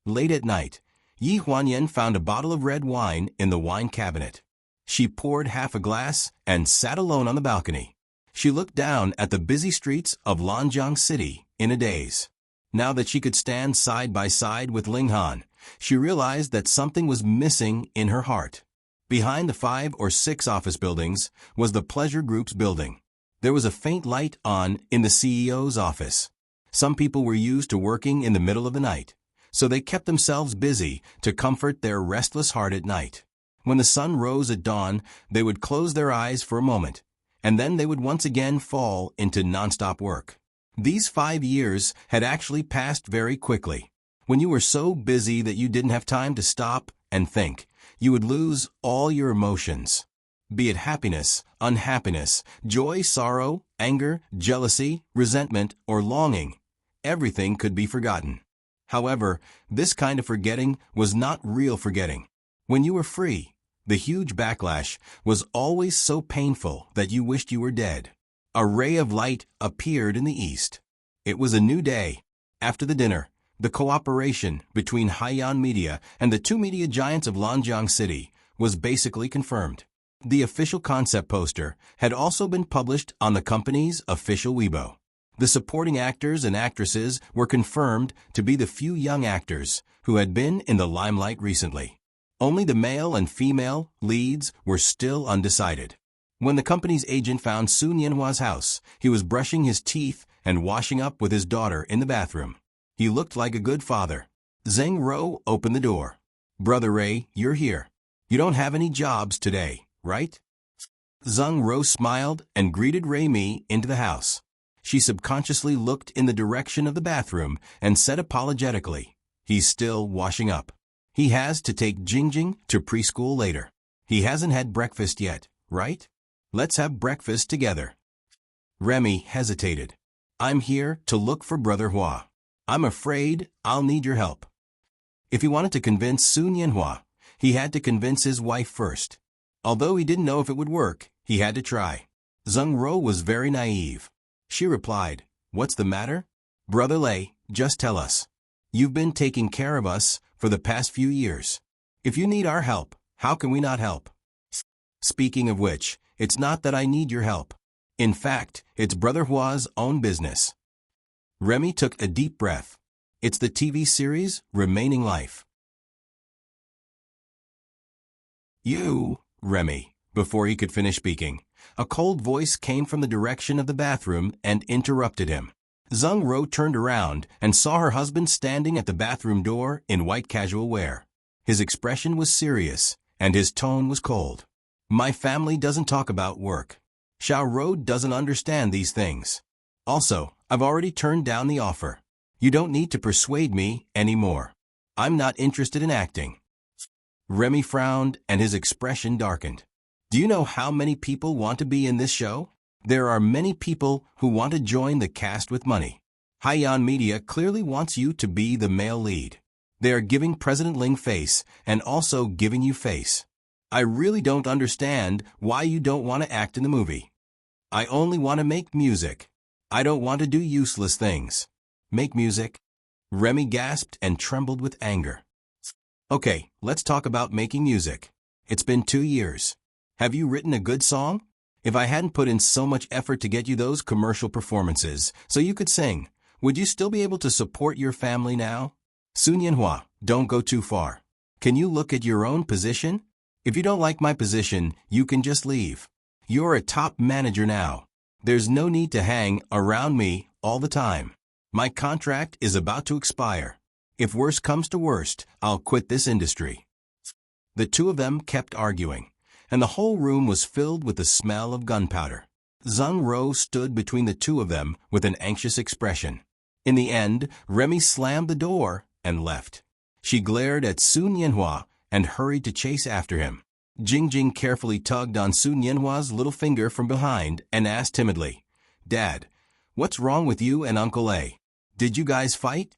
Late at night, Yi Huanyan found a bottle of red wine in the wine cabinet. She poured half a glass and sat alone on the balcony. She looked down at the busy streets of Lanjiang City in a daze. Now that she could stand side by side with Ling Han, she realized that something was missing in her heart. Behind the 5 or 6 office buildings was the pleasure group's building. There was a faint light on in the CEO's office. Some people were used to working in the middle of the night, so they kept themselves busy to comfort their restless heart at night. When the sun rose at dawn, they would close their eyes for a moment, and then they would once again fall into nonstop work. These 5 years had actually passed very quickly. When you were so busy that you didn't have time to stop and think, you would lose all your emotions. Be it happiness, unhappiness, joy, sorrow, anger, jealousy, resentment, or longing, everything could be forgotten. However, this kind of forgetting was not real forgetting. When you were free, the huge backlash was always so painful that you wished you were dead. A ray of light appeared in the east. It was a new day. After the dinner, the cooperation between Haiyan Media and the 2 media giants of Lanjiang City was basically confirmed. The official concept poster had also been published on the company's official Weibo. The supporting actors and actresses were confirmed to be the few young actors who had been in the limelight recently. Only the male and female leads were still undecided. When the company's agent found Su Nianhua's house, he was brushing his teeth and washing up with his daughter in the bathroom. He looked like a good father. Zheng Ro opened the door. "Brother Ray, you're here. You don't have any jobs today, right?" Zheng Ro smiled and greeted Ray Mi into the house. She subconsciously looked in the direction of the bathroom and said apologetically, He's still washing up. He has to take Jingjing to preschool later. He hasn't had breakfast yet, right? Let's have breakfast together. Remy hesitated. I'm here to look for Brother Hua. I'm afraid I'll need your help. If he wanted to convince Sun Yanhua, he had to convince his wife first. Although he didn't know if it would work, he had to try. Zheng Ro was very naive. She replied, What's the matter? Brother Lei, just tell us. You've been taking care of us for the past few years. If you need our help, how can we not help? Speaking of which, it's not that I need your help. In fact, it's Brother Hua's own business. Remy took a deep breath. It's the TV series Remaining Life. You, Remy, before he could finish speaking, a cold voice came from the direction of the bathroom and interrupted him. Zheng Ro turned around and saw her husband standing at the bathroom door in white casual wear. His expression was serious, and his tone was cold. My family doesn't talk about work. Xiao Ro doesn't understand these things. Also, I've already turned down the offer. You don't need to persuade me anymore. I'm not interested in acting. Remy frowned and his expression darkened. Do you know how many people want to be in this show? There are many people who want to join the cast with money. Haiyan Media clearly wants you to be the male lead. They are giving President Ling face and also giving you face. I really don't understand why you don't want to act in the movie. I only want to make music. I don't want to do useless things. Make music? Remy gasped and trembled with anger. Okay, let's talk about making music. It's been 2 years. Have you written a good song? If I hadn't put in so much effort to get you those commercial performances so you could sing, would you still be able to support your family now? Sun Yanhua, don't go too far. Can you look at your own position? If you don't like my position, you can just leave. You're a top manager now. There's no need to hang around me all the time. My contract is about to expire. If worst comes to worst, I'll quit this industry. The two of them kept arguing, and the whole room was filled with the smell of gunpowder. Zheng Ro stood between the two of them with an anxious expression. In the end, Remy slammed the door and left. She glared at Sun Yanhua and hurried to chase after him. Jingjing carefully tugged on Sun Yanhua's little finger from behind and asked timidly, Dad, what's wrong with you and Uncle A? Did you guys fight?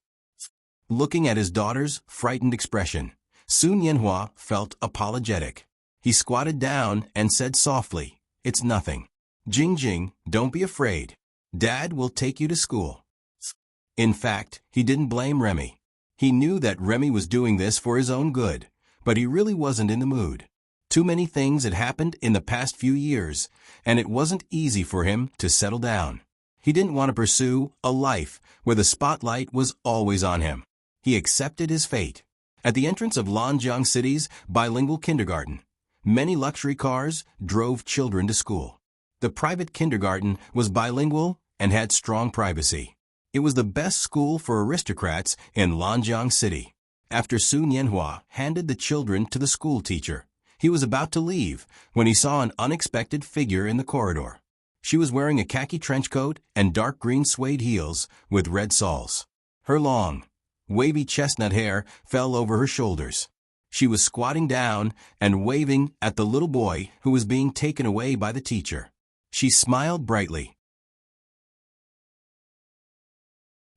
Looking at his daughter's frightened expression, Sun Yanhua felt apologetic. He squatted down and said softly, It's nothing. Jingjing, don't be afraid. Dad will take you to school. In fact, he didn't blame Remy. He knew that Remy was doing this for his own good, but he really wasn't in the mood. Too many things had happened in the past few years, and it wasn't easy for him to settle down. He didn't want to pursue a life where the spotlight was always on him. He accepted his fate. At the entrance of Lanjiang City's bilingual kindergarten, many luxury cars drove children to school. The private kindergarten was bilingual and had strong privacy. It was the best school for aristocrats in Lanjiang City. After Sun Yanhua handed the children to the school teacher, he was about to leave when he saw an unexpected figure in the corridor. She was wearing a khaki trench coat and dark green suede heels with red soles. Her long, wavy chestnut hair fell over her shoulders. She was squatting down and waving at the little boy who was being taken away by the teacher. She smiled brightly.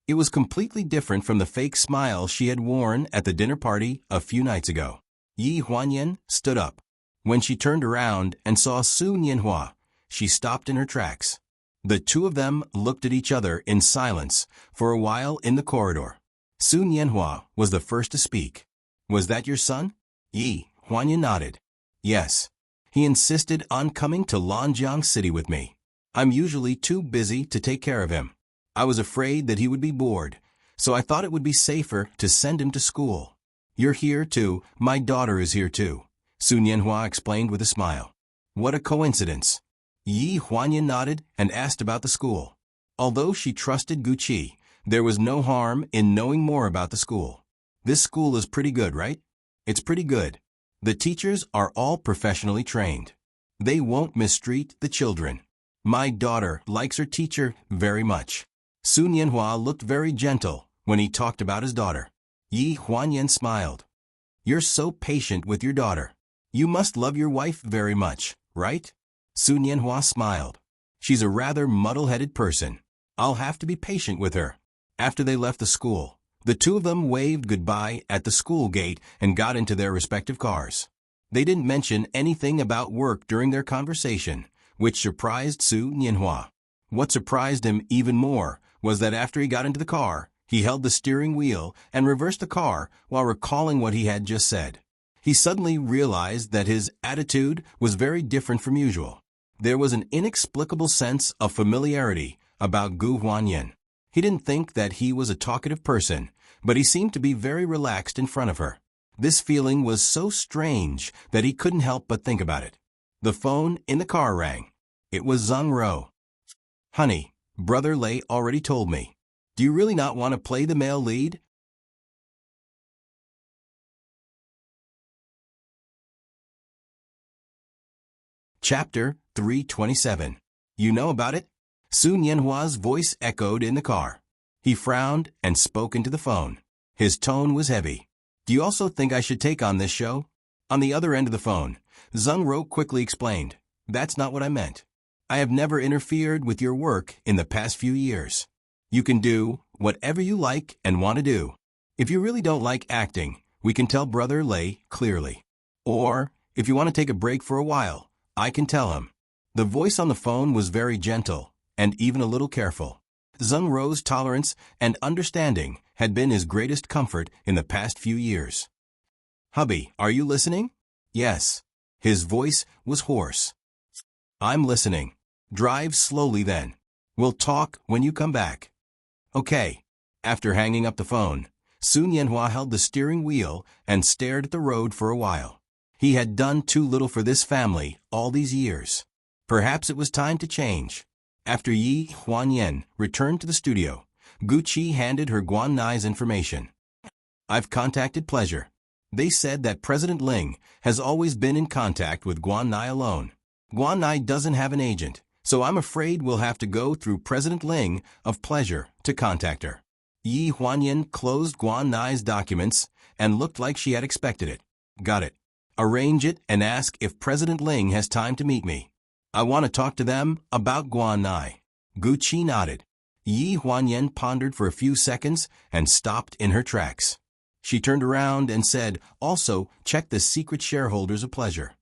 It was completely different from the fake smile she had worn at the dinner party a few nights ago. Yi Huanyan stood up. When she turned around and saw Sun Yanhua, she stopped in her tracks. The two of them looked at each other in silence for a while in the corridor. Sun Yanhua was the first to speak. Was that your son? Yi Huanyan nodded. Yes. He insisted on coming to Lanjiang City with me. I'm usually too busy to take care of him. I was afraid that he would be bored, so I thought it would be safer to send him to school. You're here too. My daughter is here too, Sun Yanhua explained with a smile. What a coincidence. Yi Huanyan nodded and asked about the school. Although she trusted Guqi, there was no harm in knowing more about the school. This school is pretty good, right? It's pretty good. The teachers are all professionally trained. They won't mistreat the children. My daughter likes her teacher very much. Sun Yanhua looked very gentle when he talked about his daughter. Yi Huanyan smiled. You're so patient with your daughter. You must love your wife very much, right? Su Nianhua smiled. She's a rather muddle-headed person. I'll have to be patient with her. After they left the school, the two of them waved goodbye at the school gate and got into their respective cars. They didn't mention anything about work during their conversation, which surprised Su Nianhua. What surprised him even more was that after he got into the car, he held the steering wheel and reversed the car while recalling what he had just said. He suddenly realized that his attitude was very different from usual. There was an inexplicable sense of familiarity about Gu Huanyan. He didn't think that he was a talkative person, but he seemed to be very relaxed in front of her. This feeling was so strange that he couldn't help but think about it. The phone in the car rang. It was Zhang Ro. Honey, Brother Lei already told me. Do you really not want to play the male lead? Chapter 327. You know about it? Su Nianhua's voice echoed in the car. He frowned and spoke into the phone. His tone was heavy. Do you also think I should take on this show? On the other end of the phone, Zhang Ro quickly explained. That's not what I meant. I have never interfered with your work in the past few years. You can do whatever you like and want to do. If you really don't like acting, we can tell Brother Lei clearly. Or, if you want to take a break for a while, I can tell him. The voice on the phone was very gentle and even a little careful. Zhang Ro's tolerance and understanding had been his greatest comfort in the past few years. Hubby, are you listening? Yes. His voice was hoarse. I'm listening. Drive slowly then. We'll talk when you come back. Okay. After hanging up the phone, Su Nianhua held the steering wheel and stared at the road for a while. He had done too little for this family all these years. Perhaps it was time to change. After Yi Huanyan returned to the studio, Gu Qi handed her Guan Nai's information. I've contacted Pleasure. They said that President Ling has always been in contact with Guan Nai alone. Guan Nai doesn't have an agent, so I'm afraid we'll have to go through President Ling of Pleasure to contact her. Yi Huanyan closed Guan Nai's documents and looked like she had expected it. Got it. Arrange it and ask if President Ling has time to meet me. I want to talk to them about Guan Nai. Gu Qi nodded. Yi Huanyan pondered for a few seconds and stopped in her tracks. She turned around and said, also, check the secret shareholders of Pleasure.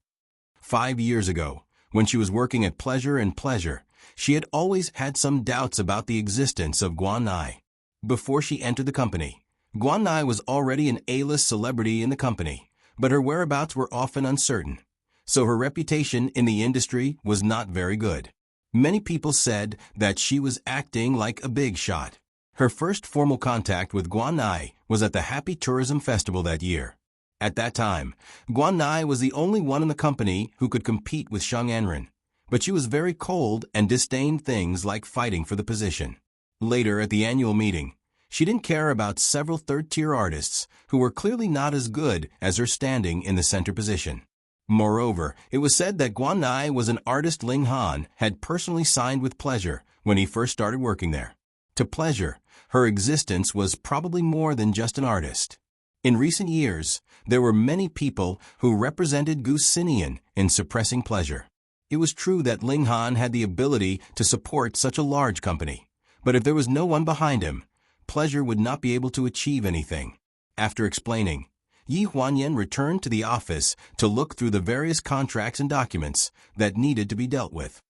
5 years ago, when she was working at Pleasure and Pleasure, she had always had some doubts about the existence of Guan Nai. Before she entered the company, Guan Nai was already an A-list celebrity in the company, but her whereabouts were often uncertain, so her reputation in the industry was not very good. Many people said that she was acting like a big shot. Her first formal contact with Guan Nai was at the Happy Tourism Festival that year. At that time, Guan Nai was the only one in the company who could compete with Sheng Enren, but she was very cold and disdained things like fighting for the position. Later at the annual meeting, she didn't care about several third-tier artists who were clearly not as good as her standing in the center position. Moreover, it was said that Guan Nai was an artist Ling Han had personally signed with Pleasure when he first started working there. To Pleasure, her existence was probably more than just an artist. In recent years, there were many people who represented Gu Xinian in suppressing Pleasure. It was true that Ling Han had the ability to support such a large company, but if there was no one behind him, Pleasure would not be able to achieve anything. After explaining, Yi Huanyan returned to the office to look through the various contracts and documents that needed to be dealt with.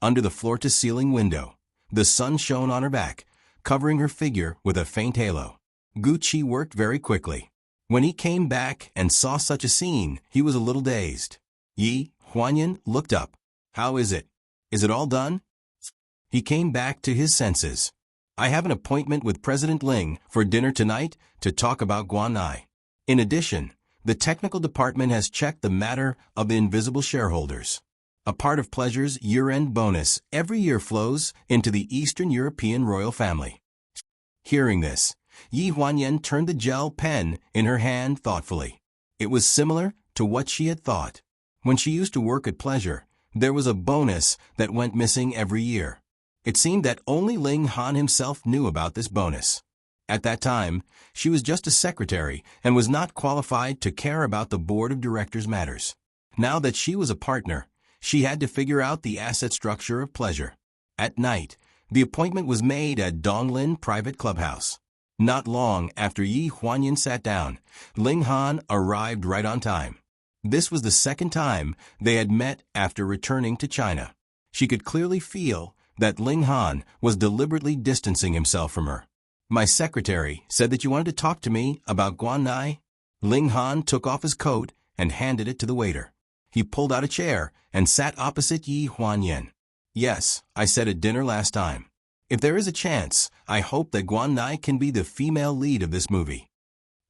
Under the floor-to-ceiling window, the sun shone on her back, covering her figure with a faint halo. Gu Qi worked very quickly. When he came back and saw such a scene, he was a little dazed. Yi Huanyan looked up. How is it? Is it all done? He came back to his senses. I have an appointment with President Ling for dinner tonight to talk about Guan Nai. In addition, the technical department has checked the matter of the invisible shareholders. A part of Pleasure's year-end bonus every year flows into the Eastern European royal family. Hearing this, Yi Huanyan turned the gel pen in her hand thoughtfully. It was similar to what she had thought. When she used to work at Pleasure, there was a bonus that went missing every year. It seemed that only Ling Han himself knew about this bonus. At that time, she was just a secretary and was not qualified to care about the board of directors matters. Now that she was a partner, she had to figure out the asset structure of pleasure. At night, the appointment was made at Donglin Private Clubhouse. Not long after Yi Huanyan sat down, Ling Han arrived right on time. This was the second time they had met after returning to China. She could clearly feel that Ling Han was deliberately distancing himself from her. "My secretary said that you wanted to talk to me about Guan Nai." Ling Han took off his coat and handed it to the waiter. He pulled out a chair and sat opposite Yi Huanyan. "Yes, I said at dinner last time. If there is a chance, I hope that Guan Nai can be the female lead of this movie.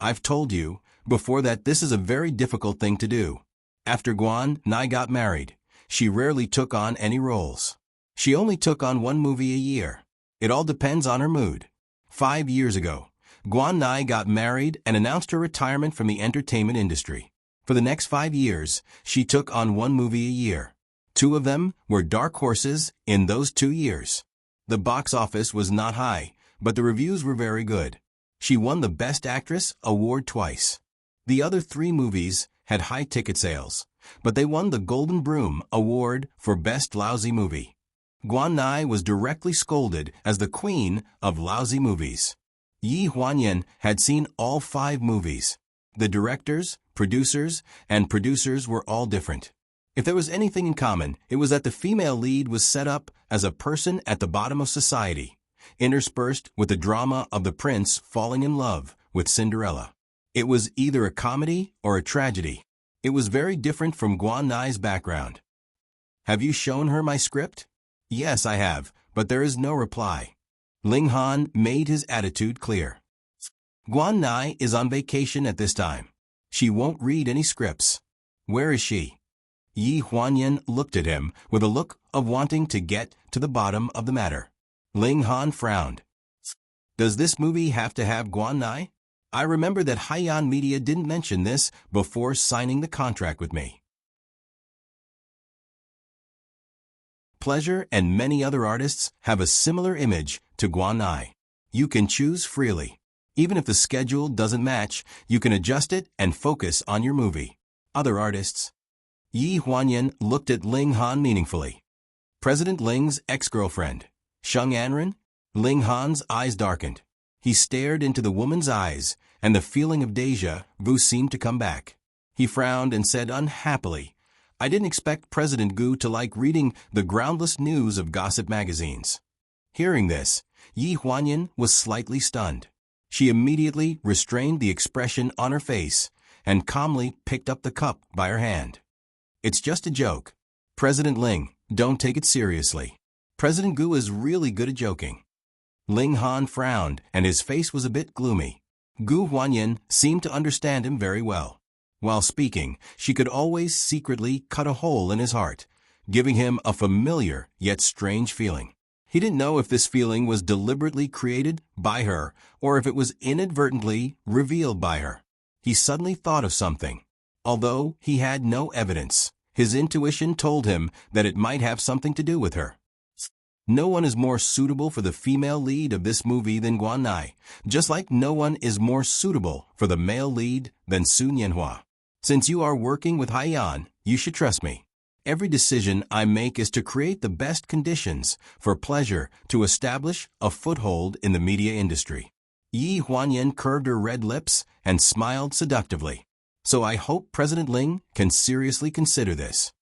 I've told you before that this is a very difficult thing to do. After Guan Nai got married, she rarely took on any roles. She only took on one movie a year. It all depends on her mood. 5 years ago, Guan Nai got married and announced her retirement from the entertainment industry. For the next 5 years, she took on one movie a year. 2 of them were dark horses in those 2 years. The box office was not high, but the reviews were very good. She won the Best Actress award twice. The other 3 movies had high ticket sales, but they won the Golden Broom award for Best Lousy Movie. Guan Nai was directly scolded as the queen of lousy movies. Yi Huanyan had seen all 5 movies. The directors, producers, and producers were all different. If there was anything in common, it was that the female lead was set up as a person at the bottom of society, interspersed with the drama of the prince falling in love with Cinderella. It was either a comedy or a tragedy. It was very different from Guan Nai's background. "Have you shown her my script?" "Yes, I have, but there is no reply." Ling Han made his attitude clear. "Guan Nai is on vacation at this time. She won't read any scripts. Where is she?" Yi Huanyan looked at him with a look of wanting to get to the bottom of the matter. Ling Han frowned. "Does this movie have to have Guan Nai? I remember that Haiyan Media didn't mention this before signing the contract with me." Pleasure and many other artists have a similar image to Guan Nai. You can choose freely. Even if the schedule doesn't match, you can adjust it and focus on your movie. Other artists. Yi Huanyan looked at Ling Han meaningfully. President Ling's ex-girlfriend, Sheng Anren? Ling Han's eyes darkened. He stared into the woman's eyes, and the feeling of deja vu seemed to come back. He frowned and said unhappily, "I didn't expect President Gu to like reading the groundless news of gossip magazines." Hearing this, Yi Huanyan was slightly stunned. She immediately restrained the expression on her face and calmly picked up the cup by her hand. "It's just a joke. President Ling, don't take it seriously. President Gu is really good at joking." Ling Han frowned, and his face was a bit gloomy. Gu Huanyan seemed to understand him very well. While speaking, she could always secretly cut a hole in his heart, giving him a familiar yet strange feeling. He didn't know if this feeling was deliberately created by her or if it was inadvertently revealed by her. He suddenly thought of something. Although he had no evidence, his intuition told him that it might have something to do with her. No one is more suitable for the female lead of this movie than Guan Nai, just like no one is more suitable for the male lead than Su Nianhua. Since you are working with Haiyan, you should trust me. Every decision I make is to create the best conditions for pleasure to establish a foothold in the media industry. Yi Huanyan curved her red lips and smiled seductively. "So I hope President Ling can seriously consider this."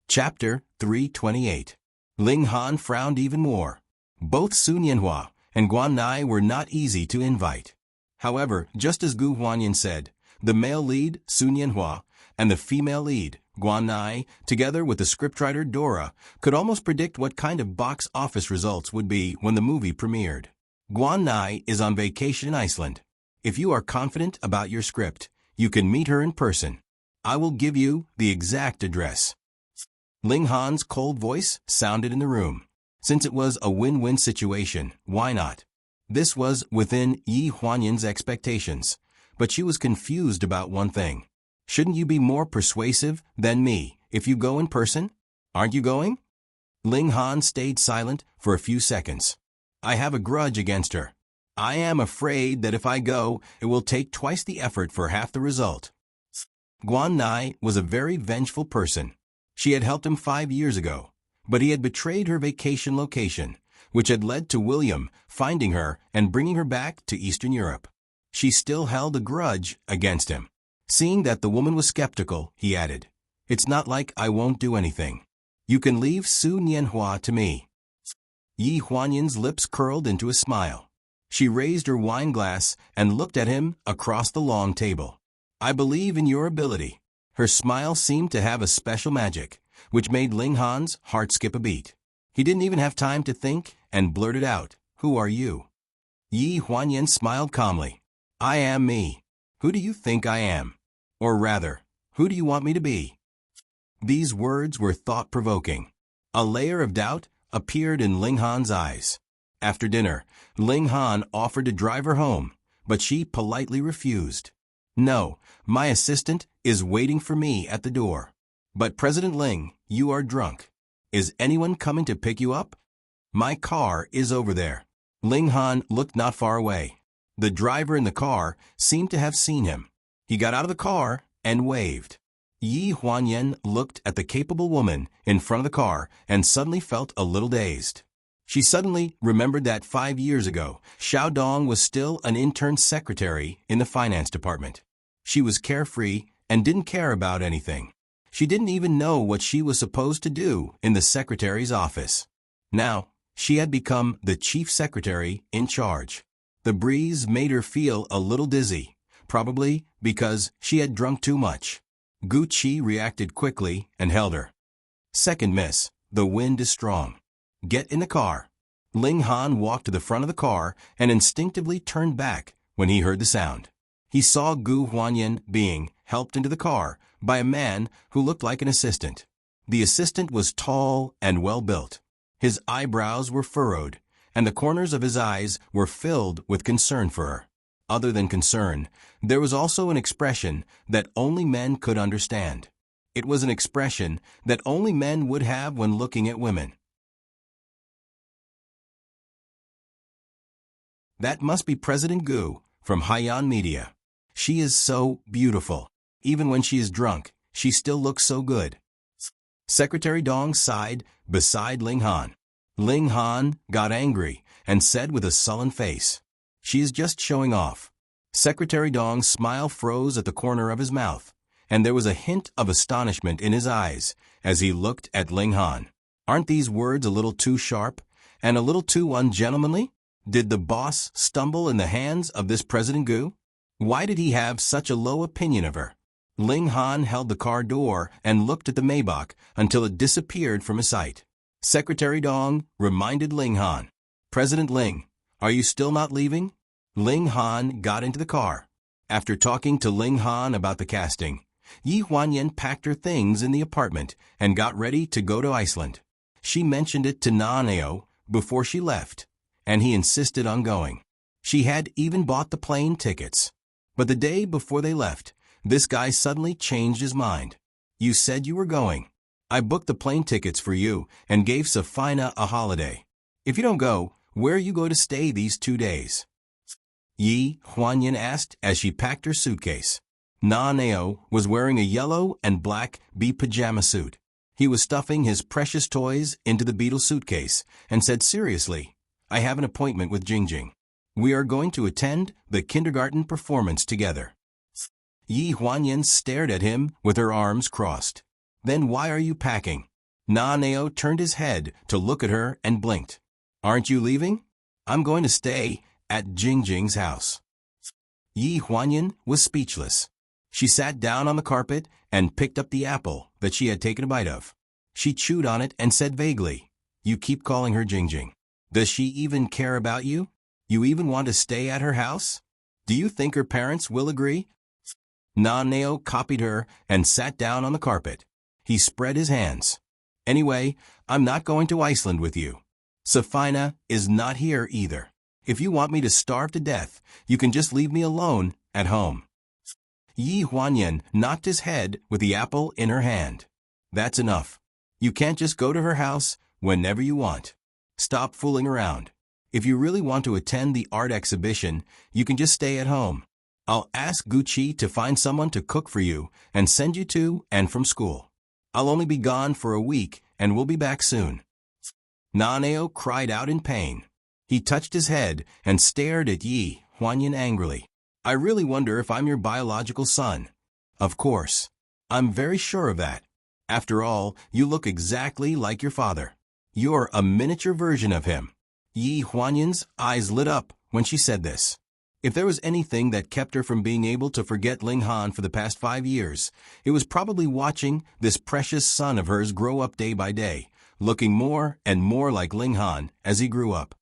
Chapter 328. Ling Han frowned even more. Both Su Nianhua and Guan Nai were not easy to invite. However, just as Gu Huanyan said, the male lead, Su Nianhua, and the female lead, Guan Nai, together with the scriptwriter Dora, could almost predict what kind of box office results would be when the movie premiered. Guan Nai is on vacation in Iceland. If you are confident about your script, you can meet her in person. I will give you the exact address. Ling Han's cold voice sounded in the room. Since it was a win-win situation, why not? This was within Yi Huanyan's expectations, but she was confused about one thing. Shouldn't you be more persuasive than me if you go in person? Aren't you going? Ling Han stayed silent for a few seconds. I have a grudge against her. I am afraid that if I go, it will take twice the effort for half the result. Guan Nai was a very vengeful person. She had helped him 5 years ago, but he had betrayed her vacation location, which had led to William finding her and bringing her back to Eastern Europe. She still held a grudge against him. Seeing that the woman was skeptical, he added, "It's not like I won't do anything. You can leave Su Nianhua to me." Yi Huanyan's lips curled into a smile. She raised her wine glass and looked at him across the long table. "I believe in your ability." Her smile seemed to have a special magic, which made Ling Han's heart skip a beat. He didn't even have time to think and blurted out, "Who are you?" Yi Huanyan smiled calmly. "I am me. Who do you think I am? Or rather, who do you want me to be?" These words were thought-provoking. A layer of doubt appeared in Ling Han's eyes. After dinner, Ling Han offered to drive her home, but she politely refused. "No, my assistant is waiting for me at the door." "But President Ling, you are drunk. Is anyone coming to pick you up?" "My car is over there." Ling Han looked not far away. The driver in the car seemed to have seen him. He got out of the car and waved. Yi Huanyan looked at the capable woman in front of the car and suddenly felt a little dazed. She suddenly remembered that 5 years ago, Xiao Dong was still an intern secretary in the finance department. She was carefree and didn't care about anything. She didn't even know what she was supposed to do in the secretary's office. Now, she had become the chief secretary in charge. The breeze made her feel a little dizzy, probably because she had drunk too much. Gu Qi reacted quickly and held her. "Second miss, the wind is strong. Get in the car." Ling Han walked to the front of the car and instinctively turned back when he heard the sound. He saw Gu Huanyan being helped into the car by a man who looked like an assistant. The assistant was tall and well-built. His eyebrows were furrowed, and the corners of his eyes were filled with concern for her. Other than concern, there was also an expression that only men could understand. It was an expression that only men would have when looking at women. "That must be President Gu from Haiyan Media. She is so beautiful. Even when she is drunk, she still looks so good." Secretary Dong sighed beside Ling Han. Ling Han got angry and said with a sullen face, "She is just showing off." Secretary Dong's smile froze at the corner of his mouth, and there was a hint of astonishment in his eyes as he looked at Ling Han. Aren't these words a little too sharp and a little too ungentlemanly? Did the boss stumble in the hands of this President Gu? Why did he have such a low opinion of her? Ling Han held the car door and looked at the Maybach until it disappeared from his sight. Secretary Dong reminded Ling Han, "President Ling, are you still not leaving?" Ling Han got into the car. After talking to Ling Han about the casting, Yi Huanyan packed her things in the apartment and got ready to go to Iceland. She mentioned it to Naneo before she left, and he insisted on going. She had even bought the plane tickets. But the day before they left, this guy suddenly changed his mind. "You said you were going. I booked the plane tickets for you and gave Safina a holiday. If you don't go, where are you going to stay these 2 days?" Yi Huanyan asked as she packed her suitcase. Na-Neo was wearing a yellow and black bee pajama suit. He was stuffing his precious toys into the beetle suitcase and said seriously, "I have an appointment with Jingjing. We are going to attend the kindergarten performance together." Yi Huanyan stared at him with her arms crossed. "Then why are you packing?" Na-Neo turned his head to look at her and blinked. "Aren't you leaving?" "I'm going to stay at Jingjing's house." Yi Huanyan was speechless. She sat down on the carpet and picked up the apple that she had taken a bite of. She chewed on it and said vaguely, "You keep calling her Jingjing. Does she even care about you? You even want to stay at her house? Do you think her parents will agree?" Na-Neo copied her and sat down on the carpet. He spread his hands. "Anyway, I'm not going to Iceland with you. Safina is not here either. If you want me to starve to death, you can just leave me alone at home." Yi Huanyan knocked his head with the apple in her hand. That's enough. You can't just go to her house whenever you want. Stop fooling around. If you really want to attend the art exhibition, you can just stay at home. I'll ask Gucci to find someone to cook for you and send you to and from school. I'll only be gone for a week and we'll be back soon. Naneo cried out in pain. He touched his head and stared at Yi Huanyan angrily. I really wonder if I'm your biological son. Of course. I'm very sure of that. After all, you look exactly like your father. You're a miniature version of him. Yi Huanyan's eyes lit up when she said this. If there was anything that kept her from being able to forget Ling Han for the past 5 years, it was probably watching this precious son of hers grow up day by day, looking more and more like Ling Han as he grew up.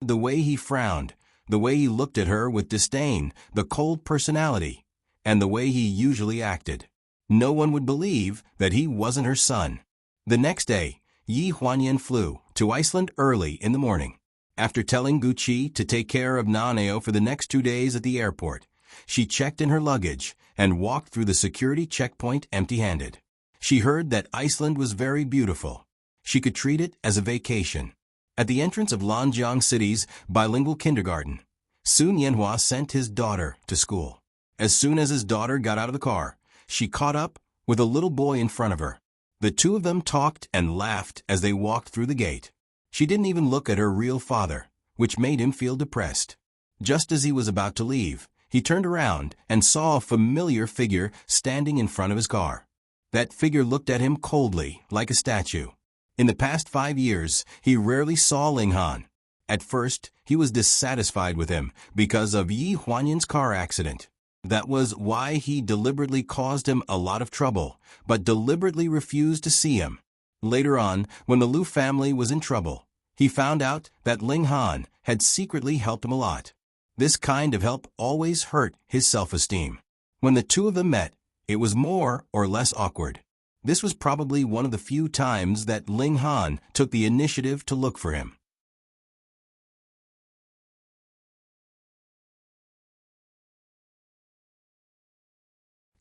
The way he frowned, the way he looked at her with disdain, the cold personality, and the way he usually acted. No one would believe that he wasn't her son. The next day, Yi Huanyan flew to Iceland early in the morning. After telling Gucci to take care of Naneo for the next 2 days at the airport, she checked in her luggage and walked through the security checkpoint empty-handed. She heard that Iceland was very beautiful. She could treat it as a vacation. At the entrance of Lanjiang City's bilingual kindergarten, Sun Yanhua sent his daughter to school. As soon as his daughter got out of the car, she caught up with a little boy in front of her. The two of them talked and laughed as they walked through the gate. She didn't even look at her real father, which made him feel depressed. Just as he was about to leave, he turned around and saw a familiar figure standing in front of his car. That figure looked at him coldly, like a statue. In the past 5 years, he rarely saw Ling Han. At first, he was dissatisfied with him because of Yi Huanyan's car accident. That was why he deliberately caused him a lot of trouble, but deliberately refused to see him. Later on, when the Liu family was in trouble, he found out that Ling Han had secretly helped him a lot. This kind of help always hurt his self-esteem. When the two of them met, it was more or less awkward. This was probably one of the few times that Ling Han took the initiative to look for him.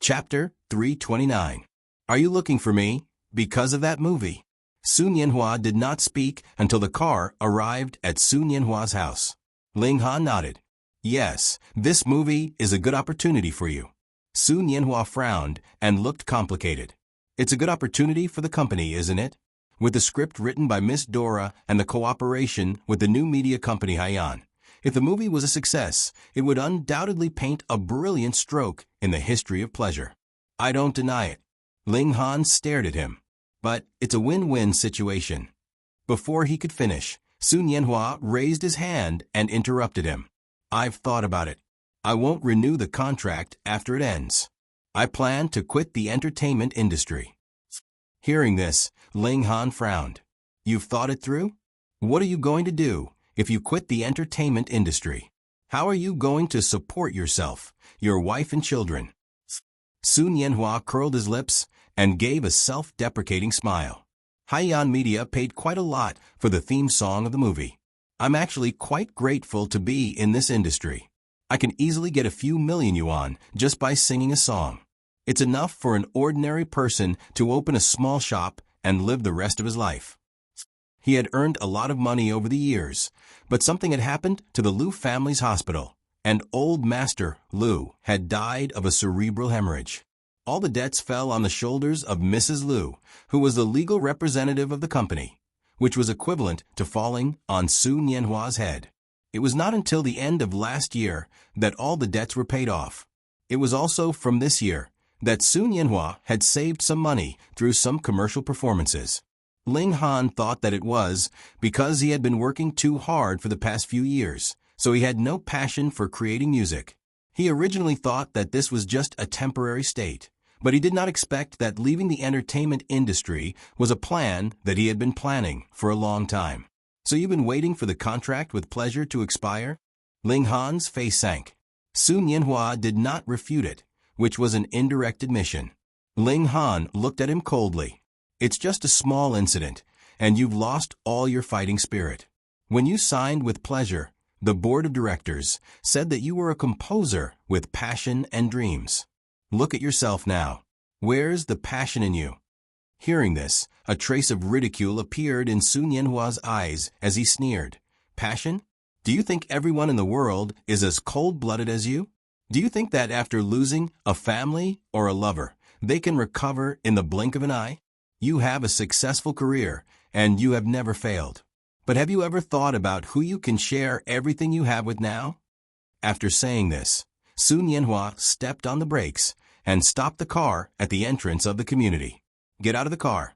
Chapter 329. Are you looking for me? Because of that movie. Sun Yanhua did not speak until the car arrived at Sun Yanhua's house. Ling Han nodded. Yes, this movie is a good opportunity for you. Sun Yanhua frowned and looked complicated. It's a good opportunity for the company, isn't it? With the script written by Miss Dora and the cooperation with the new media company Haiyan. If the movie was a success, it would undoubtedly paint a brilliant stroke in the history of pleasure. I don't deny it. Ling Han stared at him. But it's a win-win situation. Before he could finish, Sun Yanhua raised his hand and interrupted him. I've thought about it. I won't renew the contract after it ends. I plan to quit the entertainment industry. Hearing this, Ling Han frowned. You've thought it through? What are you going to do if you quit the entertainment industry? How are you going to support yourself, your wife and children? Sun Yanhua curled his lips and gave a self-deprecating smile. Haiyan Media paid quite a lot for the theme song of the movie. I'm actually quite grateful to be in this industry. I can easily get a few million yuan just by singing a song. It's enough for an ordinary person to open a small shop and live the rest of his life. He had earned a lot of money over the years, but something had happened to the Liu family's hospital, and old Master Liu had died of a cerebral hemorrhage. All the debts fell on the shoulders of Mrs. Liu, who was the legal representative of the company, which was equivalent to falling on Sun Yanhua's head. It was not until the end of last year that all the debts were paid off. It was also from this year that Sun Yanhua had saved some money through some commercial performances. Ling Han thought that it was because he had been working too hard for the past few years, so he had no passion for creating music. He originally thought that this was just a temporary state, but he did not expect that leaving the entertainment industry was a plan that he had been planning for a long time. So you've been waiting for the contract with pleasure to expire? Ling Han's face sank. Sun Yanhua did not refute it, which was an indirect admission. Ling Han looked at him coldly. It's just a small incident, and you've lost all your fighting spirit. When you signed with pleasure, The board of directors said that you were a composer with passion and dreams. Look at yourself now. Where's the passion in you? Hearing this, a trace of ridicule appeared in Sun Yanhua's eyes as he sneered. Passion? Do you think everyone in the world is as cold-blooded as you? Do you think that after losing a family or a lover, they can recover in the blink of an eye? You have a successful career, and you have never failed. But have you ever thought about who you can share everything you have with now? After saying this, Sun Yanhua stepped on the brakes and stopped the car at the entrance of the community. Get out of the car.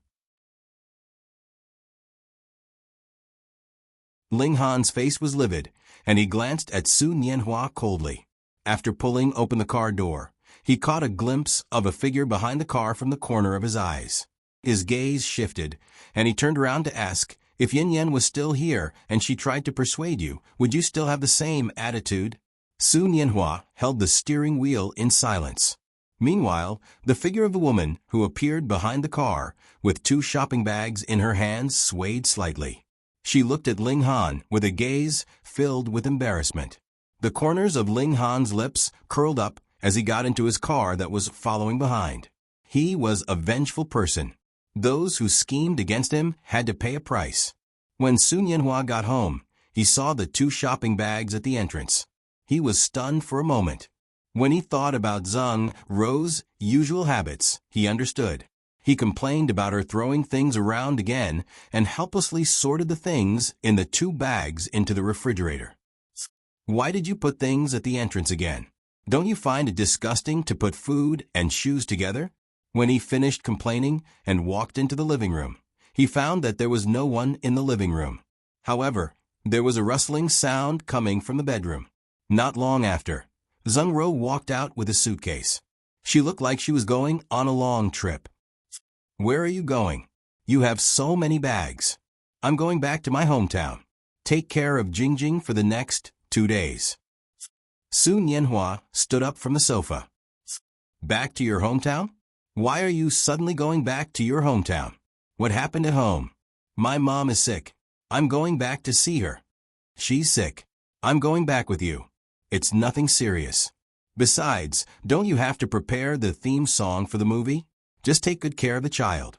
Ling Han's face was livid, and he glanced at Sun Yanhua coldly. After pulling open the car door, he caught a glimpse of a figure behind the car from the corner of his eyes. His gaze shifted, and he turned around to ask, if Yin Yan was still here and she tried to persuade you, would you still have the same attitude? Sun Yanhua held the steering wheel in silence. Meanwhile, the figure of a woman who appeared behind the car with 2 shopping bags in her hands swayed slightly. She looked at Ling Han with a gaze filled with embarrassment. The corners of Ling Han's lips curled up as he got into his car that was following behind. He was a vengeful person. Those who schemed against him had to pay a price. When Sun Yanhua got home, he saw the 2 shopping bags at the entrance. He was stunned for a moment. When he thought about Zheng Rou's usual habits, he understood. He complained about her throwing things around again and helplessly sorted the things in the 2 bags into the refrigerator. Why did you put things at the entrance again? Don't you find it disgusting to put food and shoes together? When he finished complaining and walked into the living room, he found that there was no one in the living room. However, there was a rustling sound coming from the bedroom. Not long after, Zheng Rou walked out with a suitcase. She looked like she was going on a long trip. Where are you going? You have so many bags. I'm going back to my hometown. Take care of Jingjing for the next 2 days. Sun Yanhua stood up from the sofa. Back to your hometown? Why are you suddenly going back to your hometown? What happened at home? My mom is sick. I'm going back to see her. She's sick. I'm going back with you. It's nothing serious. Besides, don't you have to prepare the theme song for the movie? Just take good care of the child.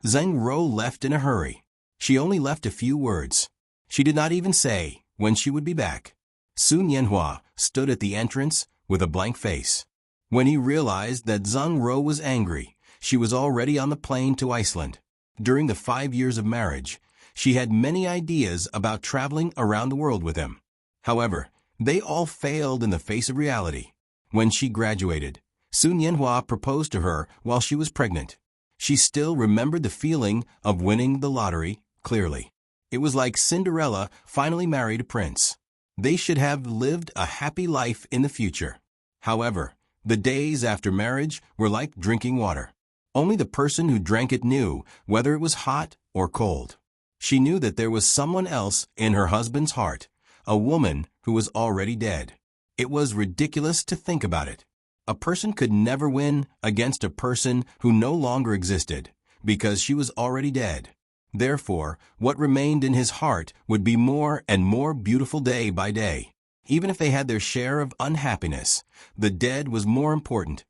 Zheng Rou left in a hurry. She only left a few words. She did not even say when she would be back. Sun Yanhua stood at the entrance with a blank face. When he realized that Zheng Rou was angry, she was already on the plane to Iceland. During the 5 years of marriage, she had many ideas about traveling around the world with him. However, they all failed in the face of reality. When she graduated, Sun Yanhua proposed to her while she was pregnant. She still remembered the feeling of winning the lottery clearly. It was like Cinderella finally married a prince. They should have lived a happy life in the future. However, the days after marriage were like drinking water. Only the person who drank it knew whether it was hot or cold. She knew that there was someone else in her husband's heart, a woman who was already dead. It was ridiculous to think about it. A person could never win against a person who no longer existed, because she was already dead. Therefore, what remained in his heart would be more and more beautiful day by day. Even if they had their share of unhappiness, the dead was more important.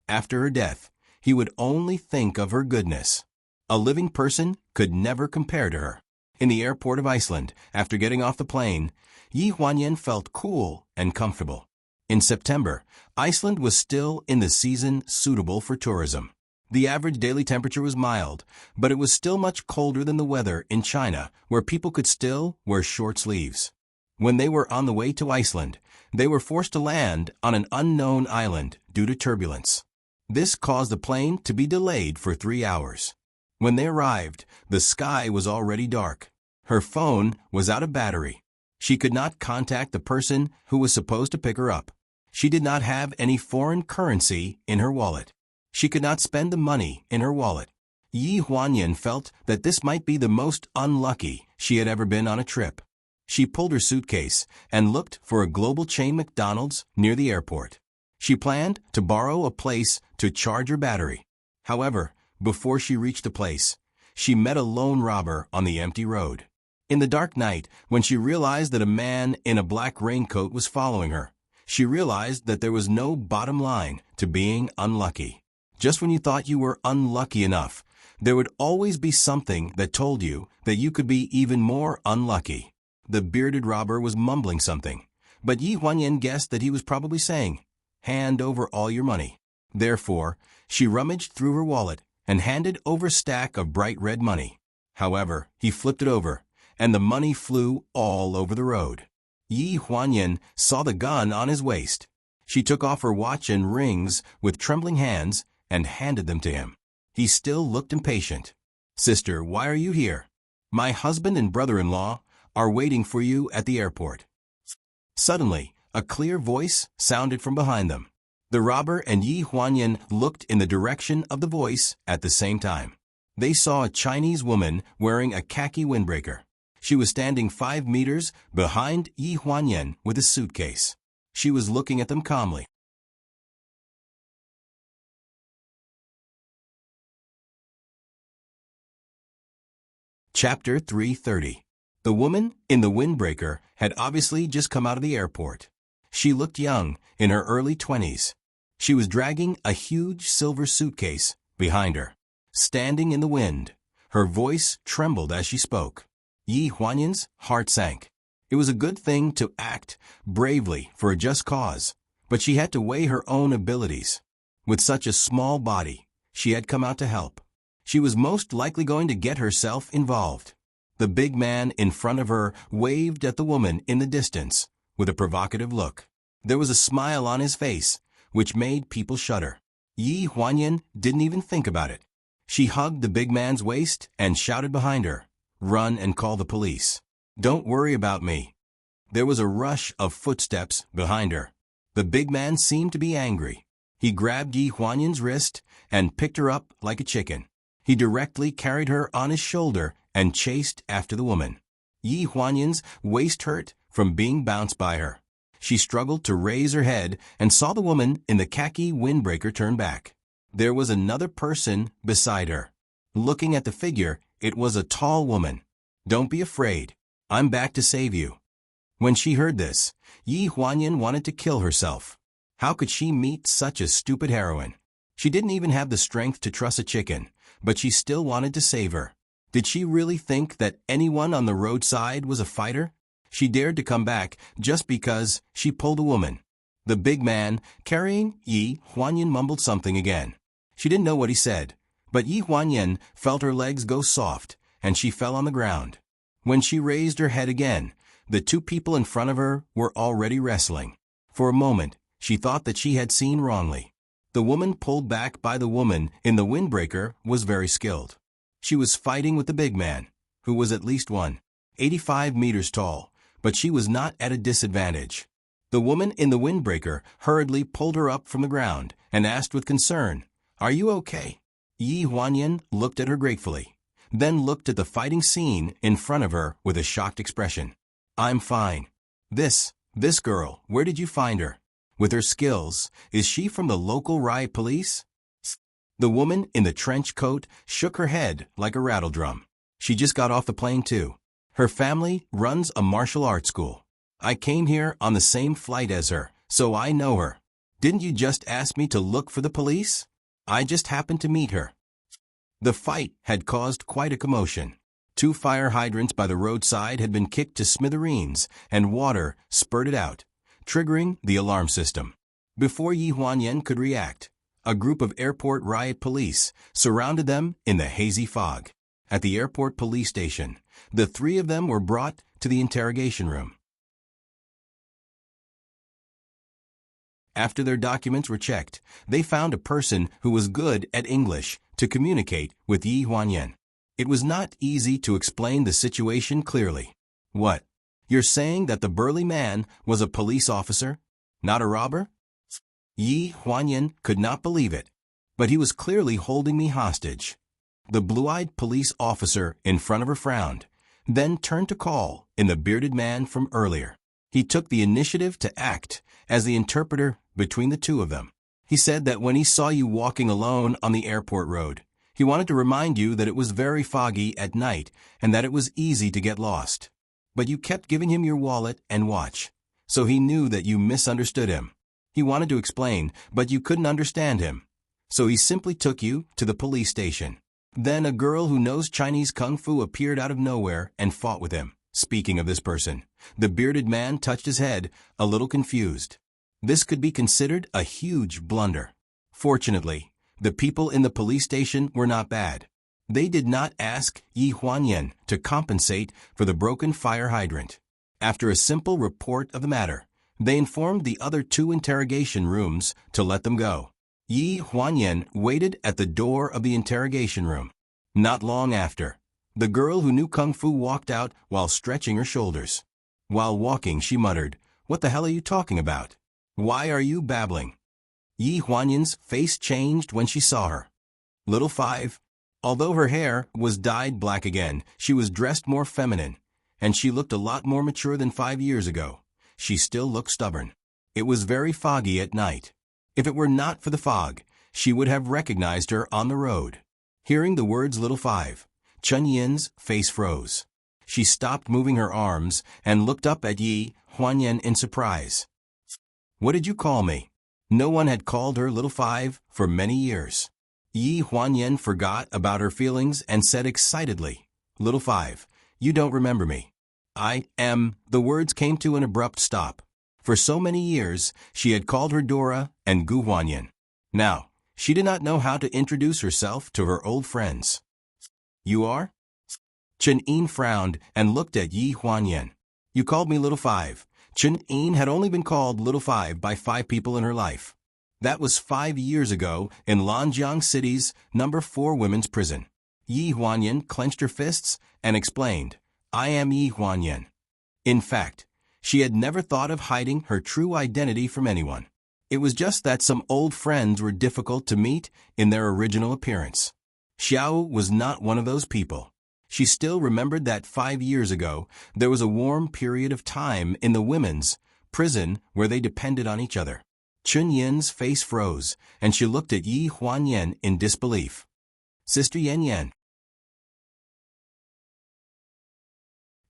After her death, he would only think of her goodness. A living person could never compare to her. In the airport of Iceland, after getting off the plane, Yi Huanyan felt cool and comfortable. In September, Iceland was still in the season suitable for tourism. The average daily temperature was mild, but it was still much colder than the weather in China, where people could still wear short sleeves. When they were on the way to Iceland, they were forced to land on an unknown island due to turbulence. This caused the plane to be delayed for 3 hours. When they arrived, the sky was already dark. Her phone was out of battery. She could not contact the person who was supposed to pick her up. She did not have any foreign currency in her wallet. She could not spend the money in her wallet. Yi Huanyan felt that this might be the most unlucky she had ever been on a trip. She pulled her suitcase and looked for a global chain McDonald's near the airport. She planned to borrow a place to charge her battery. However, before she reached the place, she met a lone robber on the empty road. In the dark night, when she realized that a man in a black raincoat was following her, she realized that there was no bottom line to being unlucky. Just when you thought you were unlucky enough, there would always be something that told you that you could be even more unlucky. The bearded robber was mumbling something, but Yi Huanyan guessed that he was probably saying, "Hand over all your money." Therefore, she rummaged through her wallet and handed over a stack of bright red money. However, he flipped it over, and the money flew all over the road. Yi Huanyan saw the gun on his waist. She took off her watch and rings with trembling hands and handed them to him. He still looked impatient. "Sister, why are you here? My husband and brother-in-law are waiting for you at the airport." Suddenly, a clear voice sounded from behind them. The robber and Yi Huanyan looked in the direction of the voice at the same time. They saw a Chinese woman wearing a khaki windbreaker. She was standing 5 meters behind Yi Huanyan with a suitcase. She was looking at them calmly. Chapter 330. The woman in the windbreaker had obviously just come out of the airport. She looked young, in her early 20s. She was dragging a huge silver suitcase behind her. Standing in the wind, her voice trembled as she spoke. Yi Huanyan's heart sank. It was a good thing to act bravely for a just cause, but she had to weigh her own abilities. With such a small body, she had come out to help. She was most likely going to get herself involved. The big man in front of her waved at the woman in the distance with a provocative look. There was a smile on his face, which made people shudder. Yi Huanyan didn't even think about it. She hugged the big man's waist and shouted behind her, "Run and call the police. Don't worry about me." There was a rush of footsteps behind her. The big man seemed to be angry. He grabbed Yi Huanyan's wrist and picked her up like a chicken. He directly carried her on his shoulder and chased after the woman. Yi Huanyan's waist hurt from being bounced by her. She struggled to raise her head and saw the woman in the khaki windbreaker turn back. There was another person beside her. Looking at the figure, it was a tall woman. "Don't be afraid. I'm back to save you." When she heard this, Yi Huanyan wanted to kill herself. How could she meet such a stupid heroine? She didn't even have the strength to truss a chicken, but she still wanted to save her. Did she really think that anyone on the roadside was a fighter? She dared to come back just because she pulled a woman. The big man, carrying Yi Huanyan, mumbled something again. She didn't know what he said, but Yi Huanyan felt her legs go soft, and she fell on the ground. When she raised her head again, the two people in front of her were already wrestling. For a moment, she thought that she had seen wrongly. The woman pulled back by the woman in the windbreaker was very skilled. She was fighting with the big man, who was at least 185 meters tall, but she was not at a disadvantage. The woman in the windbreaker hurriedly pulled her up from the ground and asked with concern, "Are you okay?" Yi Huanyan looked at her gratefully, then looked at the fighting scene in front of her with a shocked expression. "I'm fine. This girl, where did you find her? With her skills, is she from the local riot police?" The woman in the trench coat shook her head like a rattle drum. "She just got off the plane too. Her family runs a martial arts school. I came here on the same flight as her, so I know her. Didn't you just ask me to look for the police? I just happened to meet her." The fight had caused quite a commotion. 2 fire hydrants by the roadside had been kicked to smithereens, and water spurted out, triggering the alarm system. Before Yi Huanyan could react, a group of airport riot police surrounded them in the hazy fog. At the airport police station, the 3 of them were brought to the interrogation room. After their documents were checked, they found a person who was good at English to communicate with Yi Huanyan. It was not easy to explain the situation clearly. "What? You're saying that the burly man was a police officer, not a robber?" Yi Huanyan could not believe it, but he was clearly holding me hostage. The blue-eyed police officer in front of her frowned, then turned to call in the bearded man from earlier. He took the initiative to act as the interpreter between the two of them. He said that when he saw you walking alone on the airport road, He wanted to remind you that it was very foggy at night and that it was easy to get lost. But you kept giving him your wallet and watch, so he knew that you misunderstood him. He wanted to explain, but you couldn't understand him. So he simply took you to the police station. Then a girl who knows Chinese kung fu appeared out of nowhere and fought with him. Speaking of this person, the bearded man touched his head, a little confused. This could be considered a huge blunder. Fortunately, the people in the police station were not bad. They did not ask Yi Huanyan to compensate for the broken fire hydrant. After a simple report of the matter, they informed the other 2 interrogation rooms to let them go. Yi Huanyan waited at the door of the interrogation room. Not long after, the girl who knew kung fu walked out while stretching her shoulders. While walking, she muttered, "What the hell are you talking about? Why are you babbling?" Yi Huanyan's face changed when she saw her. Little 5. Although her hair was dyed black again, she was dressed more feminine, and she looked a lot more mature than 5 years ago. She still looked stubborn. It was very foggy at night. If it were not for the fog, she would have recognized her on the road. Hearing the words little 5, Chun Yin's face froze. She stopped moving her arms and looked up at Yi Huanyan in surprise. "What did you call me?" No one had called her little 5 for many years. Yi Huanyan forgot about her feelings and said excitedly, "Little 5, you don't remember me." "I am." The words came to an abrupt stop. For so many years, she had called her Dora and Gu Huanyan. Now, she did not know how to introduce herself to her old friends. "You are?" Chen Yin frowned and looked at Yi Huanyan. "You called me little 5. Chen Yin had only been called little 5 by 5 people in her life. That was 5 years ago in Lanjiang City's number 4 women's prison. Yi Huanyan clenched her fists and explained, "I am Yi Huanyan." In fact, she had never thought of hiding her true identity from anyone. It was just that some old friends were difficult to meet in their original appearance. Xiao was not one of those people. She still remembered that 5 years ago, there was a warm period of time in the women's prison where they depended on each other. Chun Yin's face froze, and she looked at Yi Huanyan in disbelief. "Sister Yan Yan.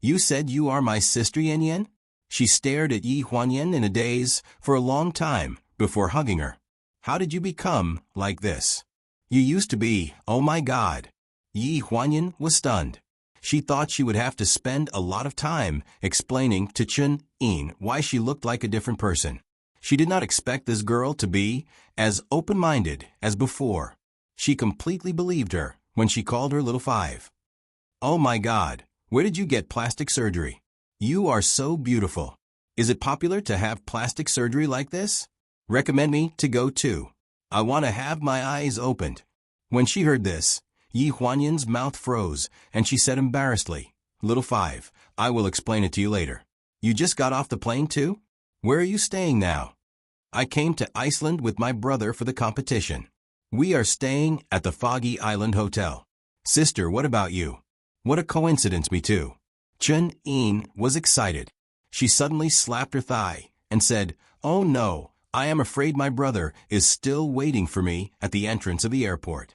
You said you are my sister Yan Yan?" She stared at Yi Huanyan in a daze for a long time before hugging her. "How did you become like this? You used to be, oh my God." Yi Huanyan was stunned. She thought she would have to spend a lot of time explaining to Chun Yin why she looked like a different person. She did not expect this girl to be as open-minded as before. She completely believed her when she called her little 5. "Oh my God, where did you get plastic surgery? You are so beautiful. Is it popular to have plastic surgery like this? Recommend me to go too. I want to have my eyes opened." When she heard this, Yi Huanyan's mouth froze, and she said embarrassedly, "Little 5, I will explain it to you later. You just got off the plane too? Where are you staying now?" "I came to Iceland with my brother for the competition. We are staying at the Foggy Island Hotel." "Sister, what about you? What a coincidence, me too." Chun Yin was excited. She suddenly slapped her thigh and said, "Oh no, I am afraid my brother is still waiting for me at the entrance of the airport."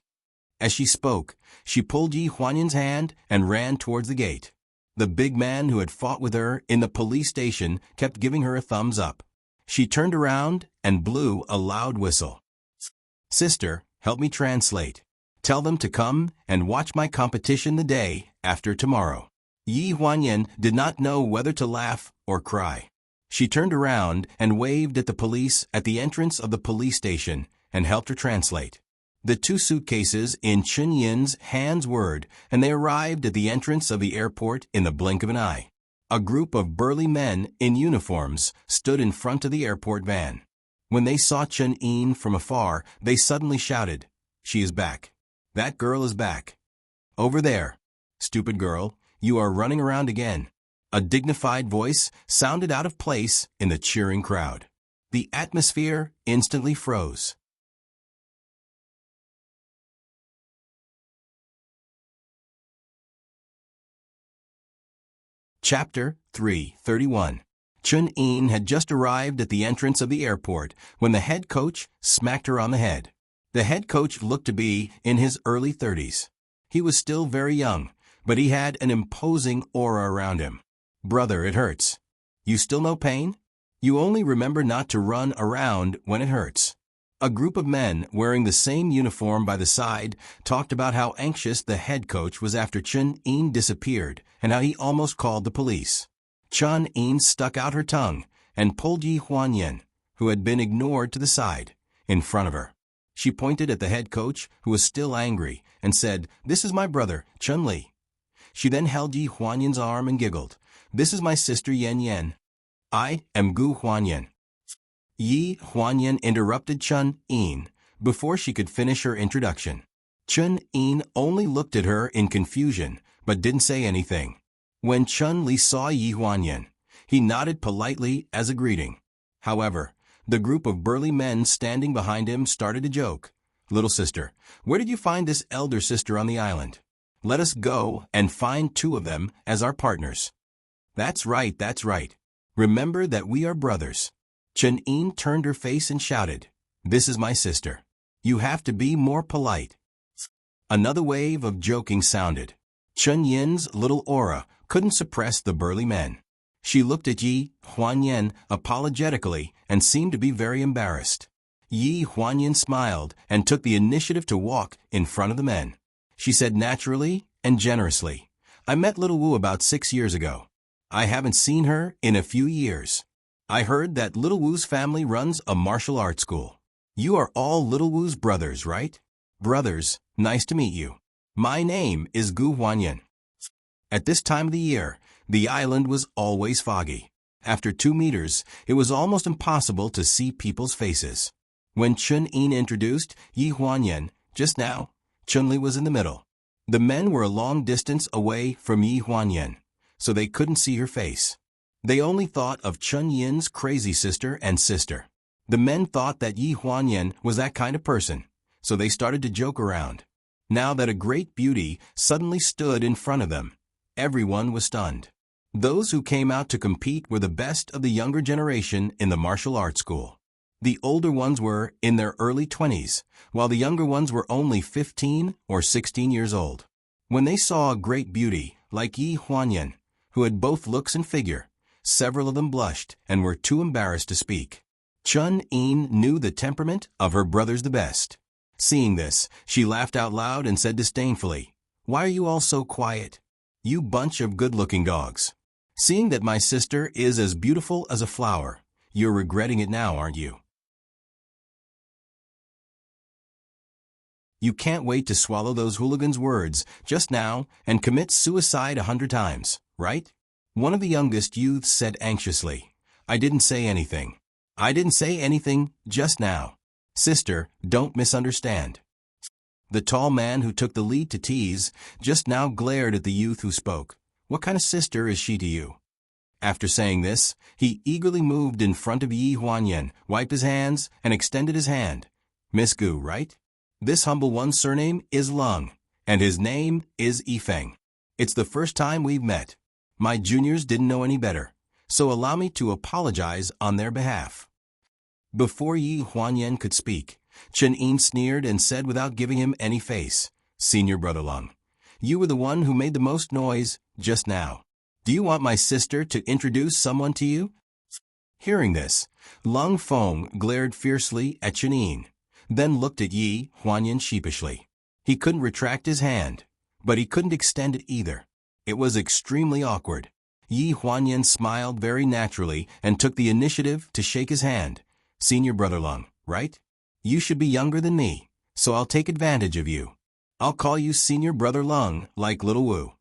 As she spoke, she pulled Yi Huanyan's hand and ran towards the gate. The big man who had fought with her in the police station kept giving her a thumbs up. She turned around and blew a loud whistle. "Sister, help me translate. Tell them to come and watch my competition the day after tomorrow." Yi Huanyan did not know whether to laugh or cry. She turned around and waved at the police at the entrance of the police station and helped her translate. The 2 suitcases in Chun Yin's hands whirred, and they arrived at the entrance of the airport in the blink of an eye. A group of burly men in uniforms stood in front of the airport van. When they saw Chun Yin from afar, they suddenly shouted, "She is back. That girl is back. Over there. Stupid girl, you are running around again." A dignified voice sounded out of place in the cheering crowd. The atmosphere instantly froze. Chapter 3:31. Chun Yin had just arrived at the entrance of the airport when the head coach smacked her on the head. The head coach looked to be in his early 30s. He was still very young, but he had an imposing aura around him. "Brother, it hurts. You still no pain? You only remember not to run around when it hurts." A group of men wearing the same uniform by the side talked about how anxious the head coach was after Chun-In disappeared and how he almost called the police. Chun-In stuck out her tongue and pulled Yi Huanyan, who had been ignored, to the side, in front of her. She pointed at the head coach, who was still angry, and said, "This is my brother, Chun-Li." She then held Yi Huanyan's arm and giggled, "This is my sister Yan Yan. I am Gu Huanyan." Yi Huanyan interrupted Chun-In before she could finish her introduction. Chun-In only looked at her in confusion, but didn't say anything. When Chun-Li saw Yi Huanyan, he nodded politely as a greeting. However, the group of burly men standing behind him started to joke. "Little sister, where did you find this elder sister on the island? Let us go and find 2 of them as our partners." That's right, that's right. Remember that we are brothers." Chun-In turned her face and shouted, "This is my sister. You have to be more polite." Another wave of joking sounded. Chun-Yin's little aura couldn't suppress the burly men. She looked at Yi Huanyan apologetically and seemed to be very embarrassed. Yi Huanyan smiled and took the initiative to walk in front of the men. She said naturally and generously, "I met little Wu about 6 years ago. I haven't seen her in a few years. I heard that little Wu's family runs a martial arts school. You are all little Wu's brothers, right? Brothers, nice to meet you. My name is Gu Huanyan." At this time of the year, the island was always foggy. After 2 meters, it was almost impossible to see people's faces. When Chun-In introduced Yi Huanyan just now, Chun-Li was in the middle. The men were a long distance away from Yi Huanyan, so they couldn't see her face. They only thought of Chun-Yin's crazy sister and sister. The men thought that Yi Huanyan was that kind of person, so they started to joke around. Now that a great beauty suddenly stood in front of them, everyone was stunned. Those who came out to compete were the best of the younger generation in the martial arts school. The older ones were in their early 20s, while the younger ones were only 15 or 16 years old. When they saw a great beauty like Yi Huanyan, who had both looks and figure, several of them blushed and were too embarrassed to speak. Chun-In knew the temperament of her brothers the best. Seeing this, she laughed out loud and said disdainfully, "Why are you all so quiet? You bunch of good-looking dogs. Seeing that my sister is as beautiful as a flower, you're regretting it now, aren't you? You can't wait to swallow those hooligans' words just now and commit suicide 100 times, right?" One of the youngest youths said anxiously, "I didn't say anything. I didn't say anything just now. Sister, don't misunderstand." The tall man who took the lead to tease just now glared at the youth who spoke. "What kind of sister is she to you?" After saying this, he eagerly moved in front of Yi Huanyan, wiped his hands, and extended his hand. "Miss Gu, right? This humble one's surname is Lung, and his name is Yifeng. It's the first time we've met. My juniors didn't know any better, so allow me to apologize on their behalf." Before Yi Huanyan could speak, Chun-In sneered and said without giving him any face, "Senior brother Lung, you were the one who made the most noise just now. Do you want my sister to introduce someone to you?" Hearing this, Lung Feng glared fiercely at Chun-In, then looked at Yi Huanyan sheepishly. He couldn't retract his hand, but he couldn't extend it either. It was extremely awkward. Yi Huanyan smiled very naturally and took the initiative to shake his hand. "Senior brother Lung, right? You should be younger than me, so I'll take advantage of you. I'll call you Senior brother Lung like little Wu."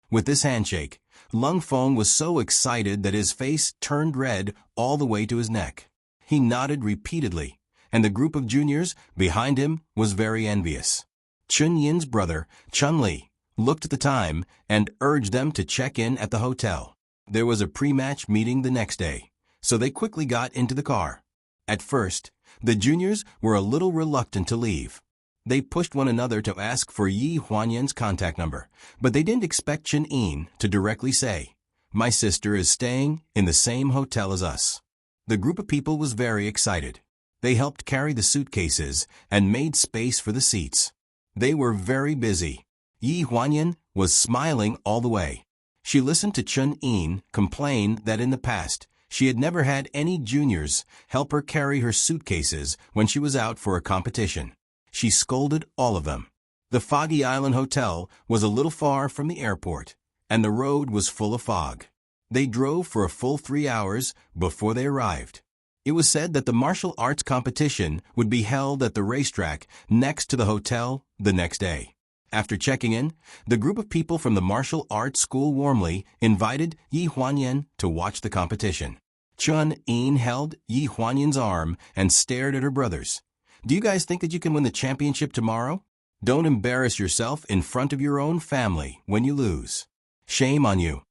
With this handshake, Lung Feng was so excited that his face turned red all the way to his neck. He nodded repeatedly, and the group of juniors behind him was very envious. Chun-Yin's brother, Chun-Li, looked at the time and urged them to check in at the hotel. There was a pre-match meeting the next day, so they quickly got into the car. At first, the juniors were a little reluctant to leave. They pushed one another to ask for Yi Huanyan's contact number, but they didn't expect Chun-In to directly say, "My sister is staying in the same hotel as us." The group of people was very excited. They helped carry the suitcases and made space for the seats. They were very busy. Yi Huanyan was smiling all the way. She listened to Chun Yin complain that in the past, she had never had any juniors help her carry her suitcases when she was out for a competition. She scolded all of them. The Foggy Island Hotel was a little far from the airport, and the road was full of fog. They drove for a full 3 hours before they arrived. It was said that the martial arts competition would be held at the racetrack next to the hotel the next day. After checking in, the group of people from the martial arts school warmly invited Yi Huanyan to watch the competition. Chun Yin held Yi Huanyan's arm and stared at her brothers. "Do you guys think that you can win the championship tomorrow? Don't embarrass yourself in front of your own family when you lose. Shame on you."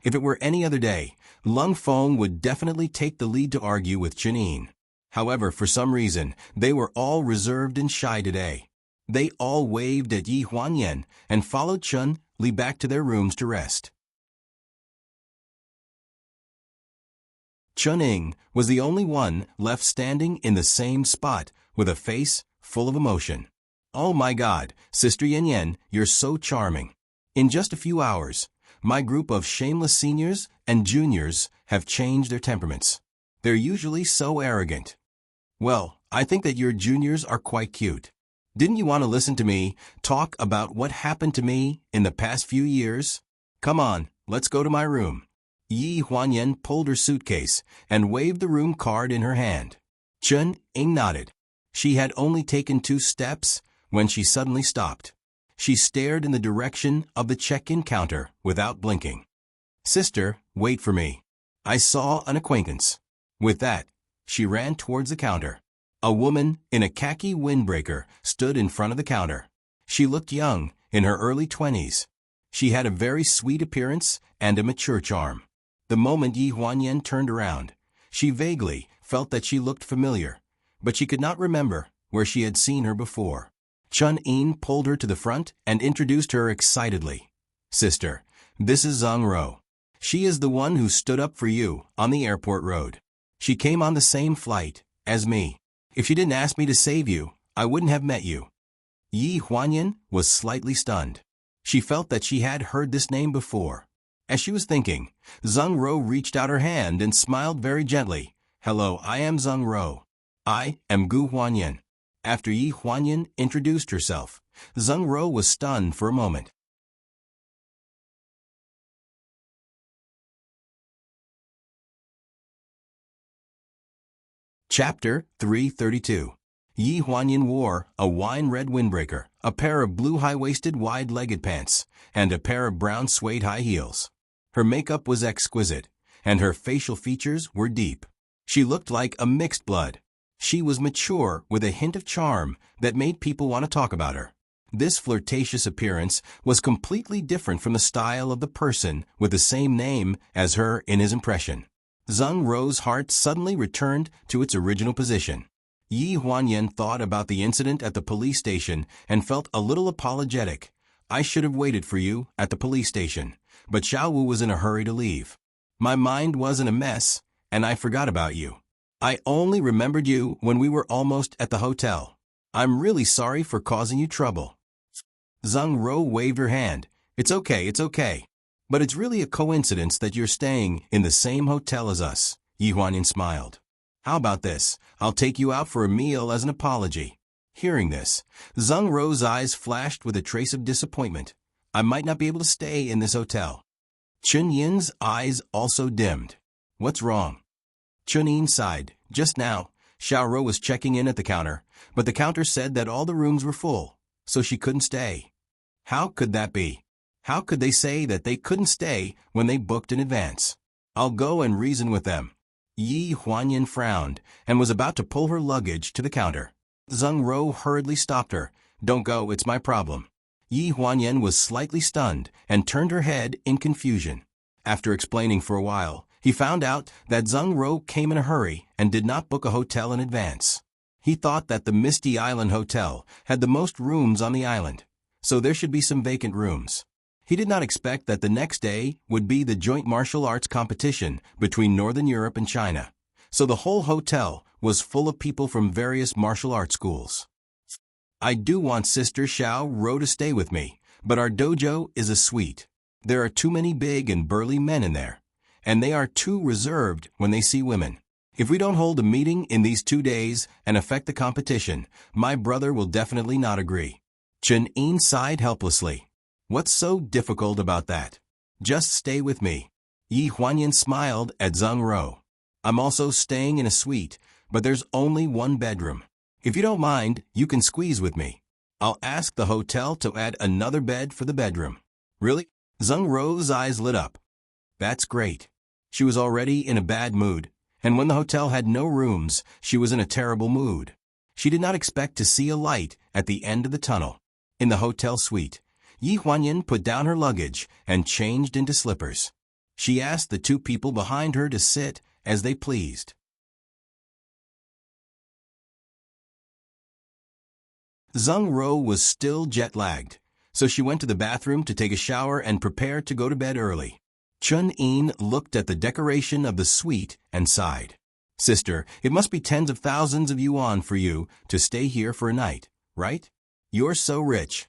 If it were any other day, Lung Feng would definitely take the lead to argue with Chun Yin. However, for some reason, they were all reserved and shy today. They all waved at Yi Huanyan and followed Chun Li back to their rooms to rest. Chun Ing was the only one left standing in the same spot with a face full of emotion. "Oh my God, Sister Yan Yan, you're so charming. In just a few hours, my group of shameless seniors and juniors have changed their temperaments. They're usually so arrogant. Well, I think that your juniors are quite cute. Didn't you want to listen to me talk about what happened to me in the past few years? Come on, let's go to my room." Yi Huanyan pulled her suitcase and waved the room card in her hand. Chun Ing nodded. She had only taken 2 steps when she suddenly stopped. She stared in the direction of the check-in counter without blinking. "Sister, wait for me. I saw an acquaintance." With that, she ran towards the counter. A woman in a khaki windbreaker stood in front of the counter. She looked young, in her early 20s. She had a very sweet appearance and a mature charm. The moment Yi Huanyan turned around, she vaguely felt that she looked familiar, but she could not remember where she had seen her before. Chun Yin pulled her to the front and introduced her excitedly. "Sister, this is Zhang Ro. She is the one who stood up for you on the airport road. She came on the same flight as me. If she didn't ask me to save you, I wouldn't have met you." Yi Huanyan was slightly stunned. She felt that she had heard this name before. As she was thinking, Zhang Ro reached out her hand and smiled very gently. "Hello, I am Zhang Ro. I am Gu Huanyan." After Yi Huanyan introduced herself, Zhang Ro was stunned for a moment. Chapter 332. Yi Huanyan wore a wine-red windbreaker, a pair of blue high-waisted wide-legged pants, and a pair of brown suede high heels. Her makeup was exquisite, and her facial features were deep. She looked like a mixed blood. She was mature with a hint of charm that made people want to talk about her. This flirtatious appearance was completely different from the style of the person with the same name as her in his impression. Zhang Ro's heart suddenly returned to its original position. Yi Huanyan thought about the incident at the police station and felt a little apologetic. "I should have waited for you at the police station, but Xiao Wu was in a hurry to leave. My mind was in a mess, and I forgot about you. I only remembered you when we were almost at the hotel. I'm really sorry for causing you trouble." Zhang Ro waved her hand. It's okay. But it's really a coincidence that you're staying in the same hotel as us." Yi Huanyan smiled. "How about this? I'll take you out for a meal as an apology." Hearing this, Zhang Ro's eyes flashed with a trace of disappointment. "I might not be able to stay in this hotel." Chun Yin's eyes also dimmed. "What's wrong?" Chun Yin sighed. "Just now, Xiao Ro was checking in at the counter, but the counter said that all the rooms were full, so she couldn't stay." "How could that be? How could they say that they couldn't stay when they booked in advance? I'll go and reason with them." Yi Huanyan frowned and was about to pull her luggage to the counter. Zhang Ro hurriedly stopped her. "Don't go, it's my problem." Yi Huanyan was slightly stunned and turned her head in confusion. After explaining for a while, he found out that Zhang Ro came in a hurry and did not book a hotel in advance. He thought that the Misty Island Hotel had the most rooms on the island, so there should be some vacant rooms. He did not expect that the next day would be the joint martial arts competition between Northern Europe and China, so the whole hotel was full of people from various martial arts schools. I do want Sister Xiao Ro to stay with me, but our dojo is a suite. There are too many big and burly men in there, and they are too reserved when they see women. If we don't hold a meeting in these 2 days and affect the competition, my brother will definitely not agree. Chen-Yin sighed helplessly. What's so difficult about that? Just stay with me. Yi Huanyan smiled at Zheng Ro. I'm also staying in a suite, but there's only one bedroom. If you don't mind, you can squeeze with me. I'll ask the hotel to add another bed for the bedroom. Really? Zheng Ro's eyes lit up. That's great. She was already in a bad mood, and when the hotel had no rooms, she was in a terrible mood. She did not expect to see a light at the end of the tunnel. In the hotel suite, Yi Huanyan put down her luggage and changed into slippers. She asked the 2 people behind her to sit as they pleased. Zheng Ro was still jet-lagged, so she went to the bathroom to take a shower and prepare to go to bed early. Chen-Yin looked at the decoration of the suite and sighed. Sister, it must be tens of thousands of yuan for you to stay here for a night, right? You're so rich.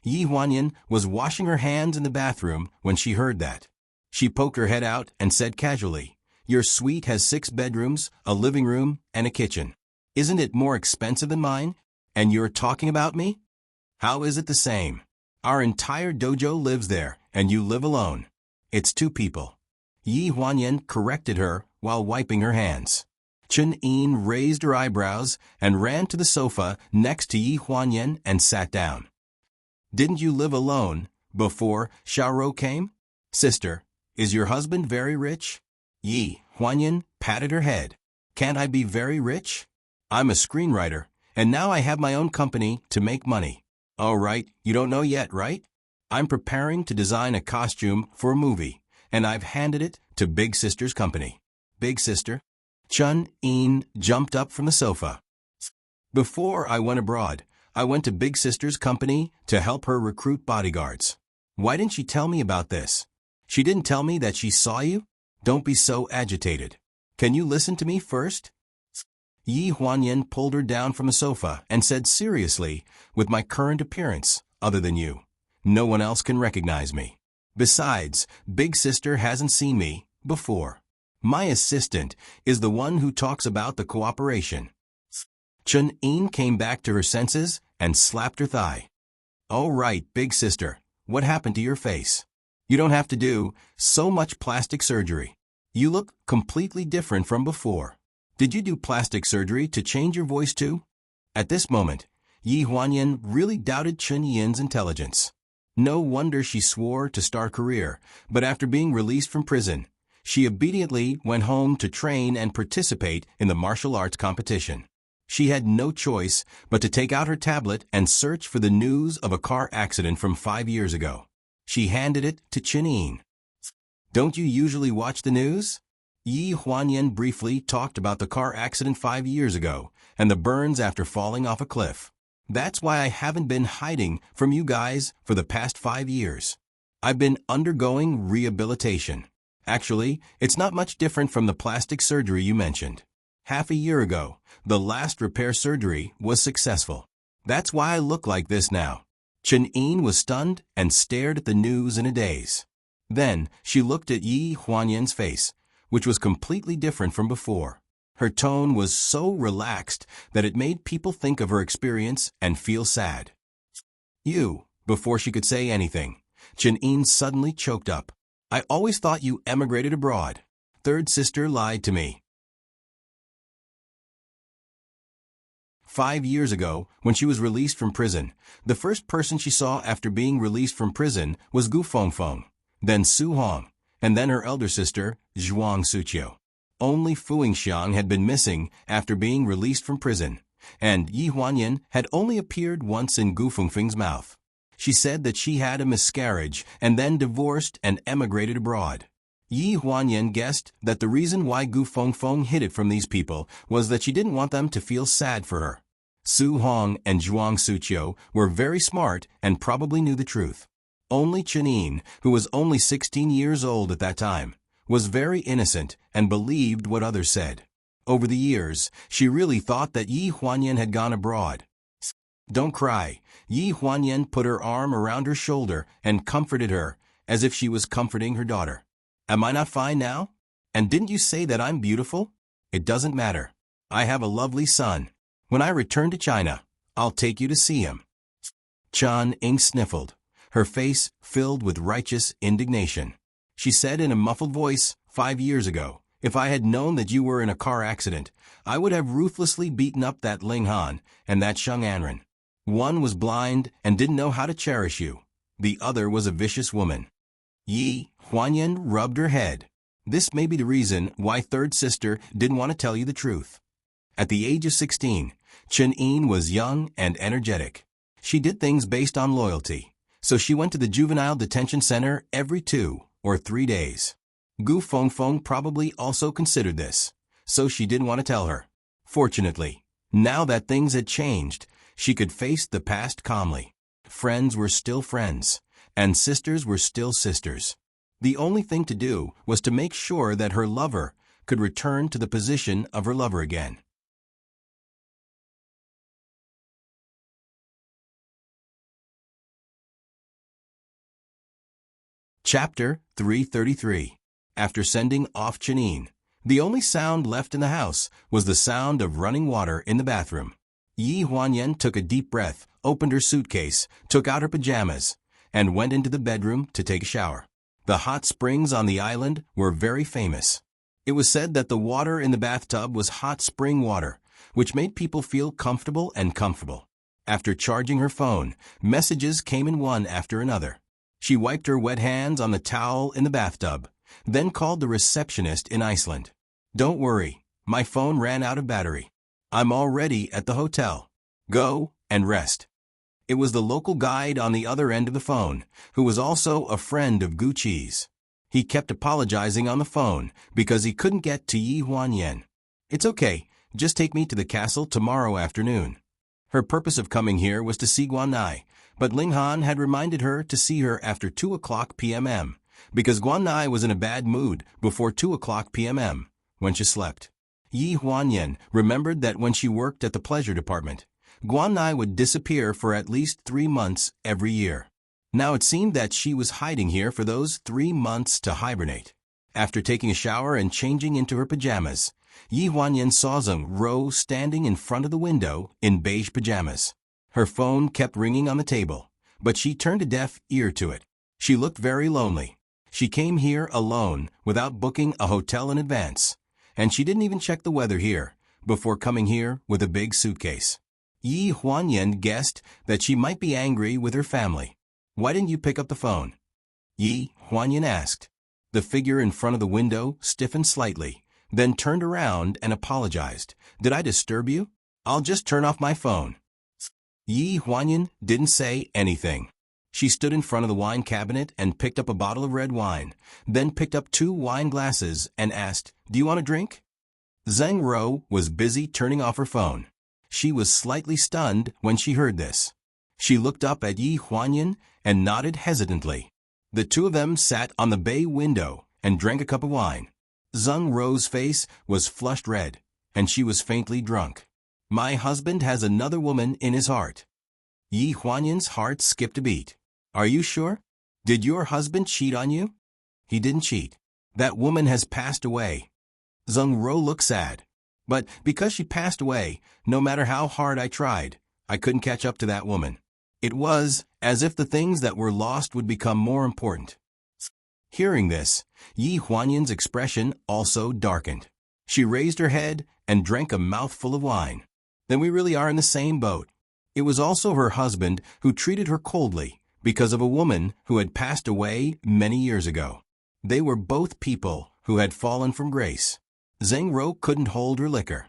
Yi Huanyan was washing her hands in the bathroom when she heard that. She poked her head out and said casually, Your suite has 6 bedrooms, a living room, and a kitchen. Isn't it more expensive than mine? And you're talking about me? How is it the same? Our entire dojo lives there, and you live alone. It's 2 people. Yi Huanyan corrected her while wiping her hands. Chen-Yin raised her eyebrows and ran to the sofa next to Yi Huanyan and sat down. Didn't you live alone before Xiao Ro came? Sister, is your husband very rich? Yi Huanyan patted her head. Can't I be very rich? I'm a screenwriter, and now I have my own company to make money. Oh, right, you don't know yet, right? I'm preparing to design a costume for a movie, and I've handed it to Big Sister's company. Big Sister? Chen-Yin jumped up from the sofa. Before I went abroad, I went to Big Sister's company to help her recruit bodyguards. Why didn't she tell me about this? She didn't tell me that she saw you? Don't be so agitated. Can you listen to me first? Yi Huanyan pulled her down from the sofa and said seriously, with my current appearance, other than you, no one else can recognize me. Besides, Big Sister hasn't seen me before. My assistant is the one who talks about the cooperation. Chen-Yin came back to her senses and slapped her thigh. All right, Big Sister, what happened to your face? You don't have to do so much plastic surgery. You look completely different from before. Did you do plastic surgery to change your voice too? At this moment, Yi Huanyan really doubted Chen-Yin's intelligence. No wonder she swore to start a career, but after being released from prison, she immediately went home to train and participate in the martial arts competition. She had no choice but to take out her tablet and search for the news of a car accident from 5 years ago. She handed it to Chen-Yin. Don't you usually watch the news? Yi Huanyan briefly talked about the car accident 5 years ago and the burns after falling off a cliff. That's why I haven't been hiding from you guys for the past 5 years. I've been undergoing rehabilitation. Actually, it's not much different from the plastic surgery you mentioned. Half a year ago, the last repair surgery was successful. That's why I look like this now. Chen-Yin was stunned and stared at the news in a daze. Then she looked at Yi Huanyan's face, which was completely different from before. Her tone was so relaxed that it made people think of her experience and feel sad. You, before she could say anything, Chen-Yin suddenly choked up. I always thought you emigrated abroad. Third sister lied to me. 5 years ago, when she was released from prison, the first person she saw after being released from prison was Gu Fengfeng, then Su Hong, and then her elder sister, Zhuang Suqiu. Only Fu Yingxiang had been missing after being released from prison, and Yi Huanyan had only appeared once in Gu Fengfeng's mouth. She said that she had a miscarriage and then divorced and emigrated abroad. Yi Huanyan guessed that the reason why Gu Fengfeng hid it from these people was that she didn't want them to feel sad for her. Su Hong and Zhuang Suqiu were very smart and probably knew the truth. Only Chen-Yin, who was only 16 years old at that time, was very innocent and believed what others said. Over the years, she really thought that Yi Huanyan had gone abroad. Don't cry. Yi Huanyan put her arm around her shoulder and comforted her, as if she was comforting her daughter. Am I not fine now? And didn't you say that I'm beautiful? It doesn't matter. I have a lovely son. When I return to China, I'll take you to see him. Chan Ing sniffled, her face filled with righteous indignation. She said in a muffled voice, 5 years ago, if I had known that you were in a car accident, I would have ruthlessly beaten up that Ling Han and that Sheng Anren. One was blind and didn't know how to cherish you. The other was a vicious woman. Yi Huanyan rubbed her head. This may be the reason why third sister didn't want to tell you the truth. At the age of 16, Chen Yin was young and energetic. She did things based on loyalty, so she went to the juvenile detention center every 2 or 3 days. Gu Fengfeng probably also considered this, so she didn't want to tell her. Fortunately, now that things had changed, she could face the past calmly. Friends were still friends, and sisters were still sisters. The only thing to do was to make sure that her lover could return to the position of her lover again. Chapter 333. After sending off Chenine, the only sound left in the house was the sound of running water in the bathroom. Yi Huanyan took a deep breath, opened her suitcase, took out her pajamas, and went into the bedroom to take a shower. The hot springs on the island were very famous. It was said that the water in the bathtub was hot spring water, which made people feel comfortable and comfortable. After charging her phone, messages came in one after another. She wiped her wet hands on the towel in the bathtub, then called the receptionist in Iceland. Don't worry, my phone ran out of battery. I'm already at the hotel. Go and rest. It was the local guide on the other end of the phone, who was also a friend of Gu Qi's. He kept apologizing on the phone because he couldn't get to Yi Huanyan. It's okay, just take me to the castle tomorrow afternoon. Her purpose of coming here was to see Guanai, but Ling Han had reminded her to see her after 2 o'clock p.m. because Guanai was in a bad mood before 2 o'clock p.m. when she slept. Yi Huanyan remembered that when she worked at the pleasure department, Guanai would disappear for at least 3 months every year. Now it seemed that she was hiding here for those 3 months to hibernate. After taking a shower and changing into her pajamas, Yi Huanyan saw Zheng Ro standing in front of the window in beige pajamas. Her phone kept ringing on the table, but she turned a deaf ear to it. She looked very lonely. She came here alone without booking a hotel in advance, and she didn't even check the weather here before coming here with a big suitcase. Yi Huanyan guessed that she might be angry with her family. Why didn't you pick up the phone? Yi Huanyan asked. The figure in front of the window stiffened slightly, then turned around and apologized. Did I disturb you? I'll just turn off my phone. Yi Huanyan didn't say anything. She stood in front of the wine cabinet and picked up a bottle of red wine, then picked up 2 wine glasses and asked, Do you want a drink? Zheng Ro was busy turning off her phone. She was slightly stunned when she heard this. She looked up at Yi Huanyan and nodded hesitantly. The two of them sat on the bay window and drank a cup of wine. Zheng Ro's face was flushed red, and she was faintly drunk. My husband has another woman in his heart. Yi Huanyan's heart skipped a beat. Are you sure? Did your husband cheat on you? He didn't cheat. That woman has passed away. Zheng Ro looked sad. But because she passed away, no matter how hard I tried, I couldn't catch up to that woman. It was as if the things that were lost would become more important. Hearing this, Yi Huanyan's expression also darkened. She raised her head and drank a mouthful of wine. Then we really are in the same boat. It was also her husband who treated her coldly because of a woman who had passed away many years ago. They were both people who had fallen from grace. Zheng Ro couldn't hold her liquor.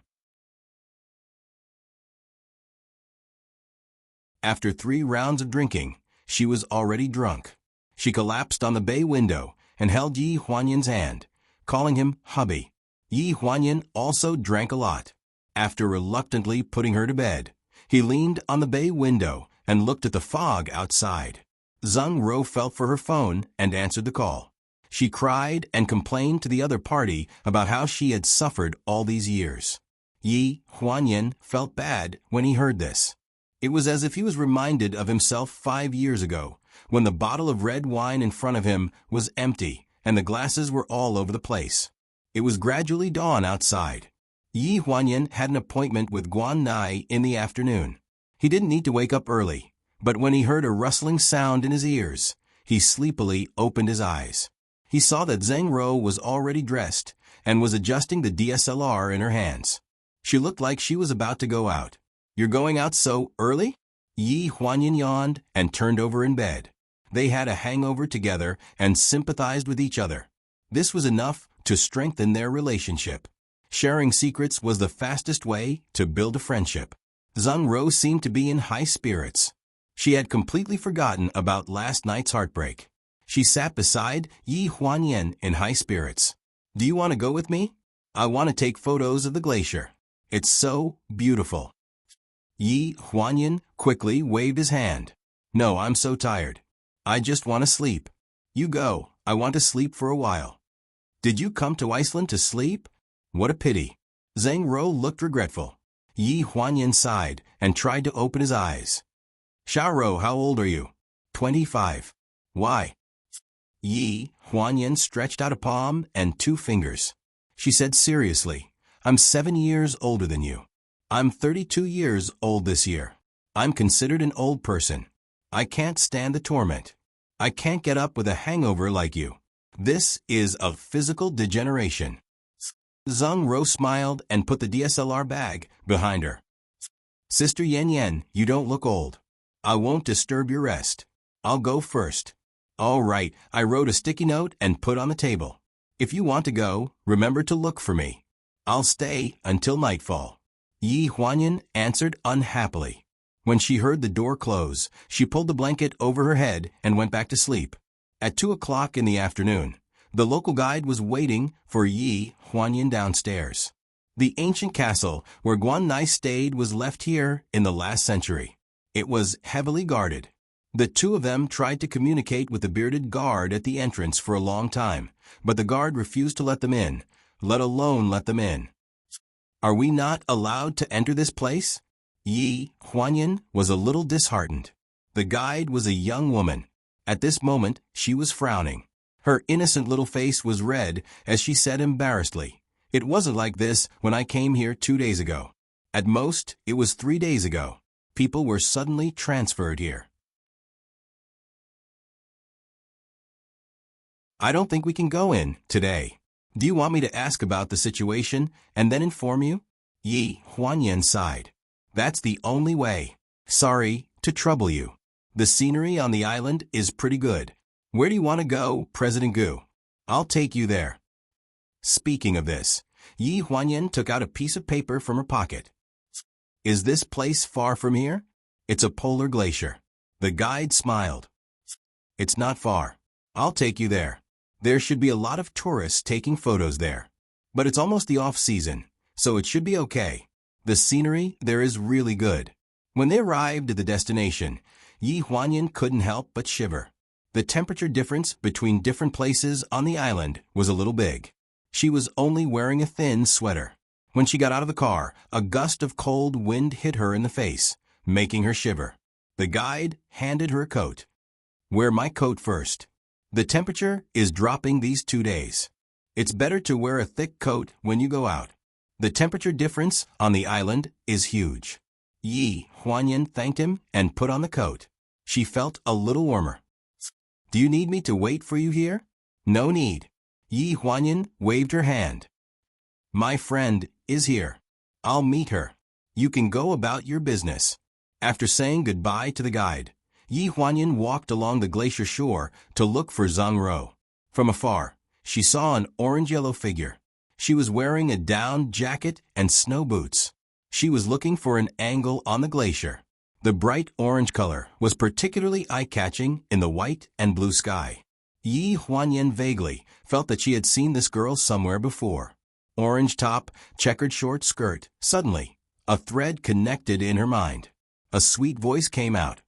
After 3 rounds of drinking, she was already drunk. She collapsed on the bay window and held Yi Huanyan's hand, calling him hubby. Yi Huanyan also drank a lot. After reluctantly putting her to bed, he leaned on the bay window and looked at the fog outside. Zheng Ro felt for her phone and answered the call. She cried and complained to the other party about how she had suffered all these years. Yi Huanyin felt bad when he heard this. It was as if he was reminded of himself 5 years ago, when the bottle of red wine in front of him was empty and the glasses were all over the place. It was gradually dawn outside. Yi Huanyin had an appointment with Guan Nai in the afternoon. He didn't need to wake up early, but when he heard a rustling sound in his ears, he sleepily opened his eyes. He saw that Zheng Ro was already dressed and was adjusting the DSLR in her hands. She looked like she was about to go out. "You're going out so early?" Yi Huanyin yawned and turned over in bed. They had a hangover together and sympathized with each other. This was enough to strengthen their relationship. Sharing secrets was the fastest way to build a friendship. Zheng Ro seemed to be in high spirits. She had completely forgotten about last night's heartbreak. She sat beside Yi Huanyin in high spirits. "Do you want to go with me? I want to take photos of the glacier. It's so beautiful." Yi Huanyin quickly waved his hand. "No, I'm so tired. I just want to sleep." "You go. I want to sleep for a while." "Did you come to Iceland to sleep? What a pity." Zheng Ro looked regretful. Yi Huanyin sighed and tried to open his eyes. "Xiaoro, how old are you?" 25. "Why?" Yi Huanyin stretched out a palm and 2 fingers. She said seriously, "I'm 7 years older than you. I'm 32 years old this year. I'm considered an old person. I can't stand the torment. I can't get up with a hangover like you. This is a physical degeneration." Zheng Ro smiled and put the DSLR bag behind her. "Sister Yan Yan, you don't look old. I won't disturb your rest. I'll go first." "All right," I wrote a sticky note and put on the table. "If you want to go, remember to look for me. I'll stay until nightfall." Yi Huanyin answered unhappily. When she heard the door close, she pulled the blanket over her head and went back to sleep. At 2 o'clock in the afternoon, the local guide was waiting for Yi Huanyin downstairs. The ancient castle where Guan Nai stayed was left here in the last century. It was heavily guarded. The two of them tried to communicate with the bearded guard at the entrance for a long time, but the guard refused to let them in, let alone let them in. "Are we not allowed to enter this place?" Yi Huanyin was a little disheartened. The guide was a young woman. At this moment, she was frowning. Her innocent little face was red as she said embarrassedly, "It wasn't like this when I came here 2 days ago. At most, it was 3 days ago. People were suddenly transferred here. I don't think we can go in today. Do you want me to ask about the situation and then inform you?" Yi Huanyin sighed. "That's the only way. Sorry to trouble you. The scenery on the island is pretty good. Where do you want to go, President Gu? I'll take you there." Speaking of this, Yi Huanyin took out a piece of paper from her pocket. "Is this place far from here?" "It's a polar glacier." The guide smiled. "It's not far. I'll take you there. There should be a lot of tourists taking photos there. But it's almost the off-season, so it should be okay. The scenery there is really good." When they arrived at the destination, Yi Huanyin couldn't help but shiver. The temperature difference between different places on the island was a little big. She was only wearing a thin sweater. When she got out of the car, a gust of cold wind hit her in the face, making her shiver. The guide handed her a coat. "Wear my coat first. The temperature is dropping these 2 days. It's better to wear a thick coat when you go out. The temperature difference on the island is huge." Yi Huanyin thanked him and put on the coat. She felt a little warmer. "Do you need me to wait for you here?" "No need." Yi Huanyin waved her hand. "My friend is here. I'll meet her. You can go about your business." After saying goodbye to the guide, Yi Huanyin walked along the glacier shore to look for Zheng Ro. From afar, she saw an orange-yellow figure. She was wearing a down jacket and snow boots. She was looking for an angle on the glacier. The bright orange color was particularly eye-catching in the white and blue sky. Yi Huanyin vaguely felt that she had seen this girl somewhere before. Orange top, checkered short skirt. Suddenly, a thread connected in her mind. A sweet voice came out.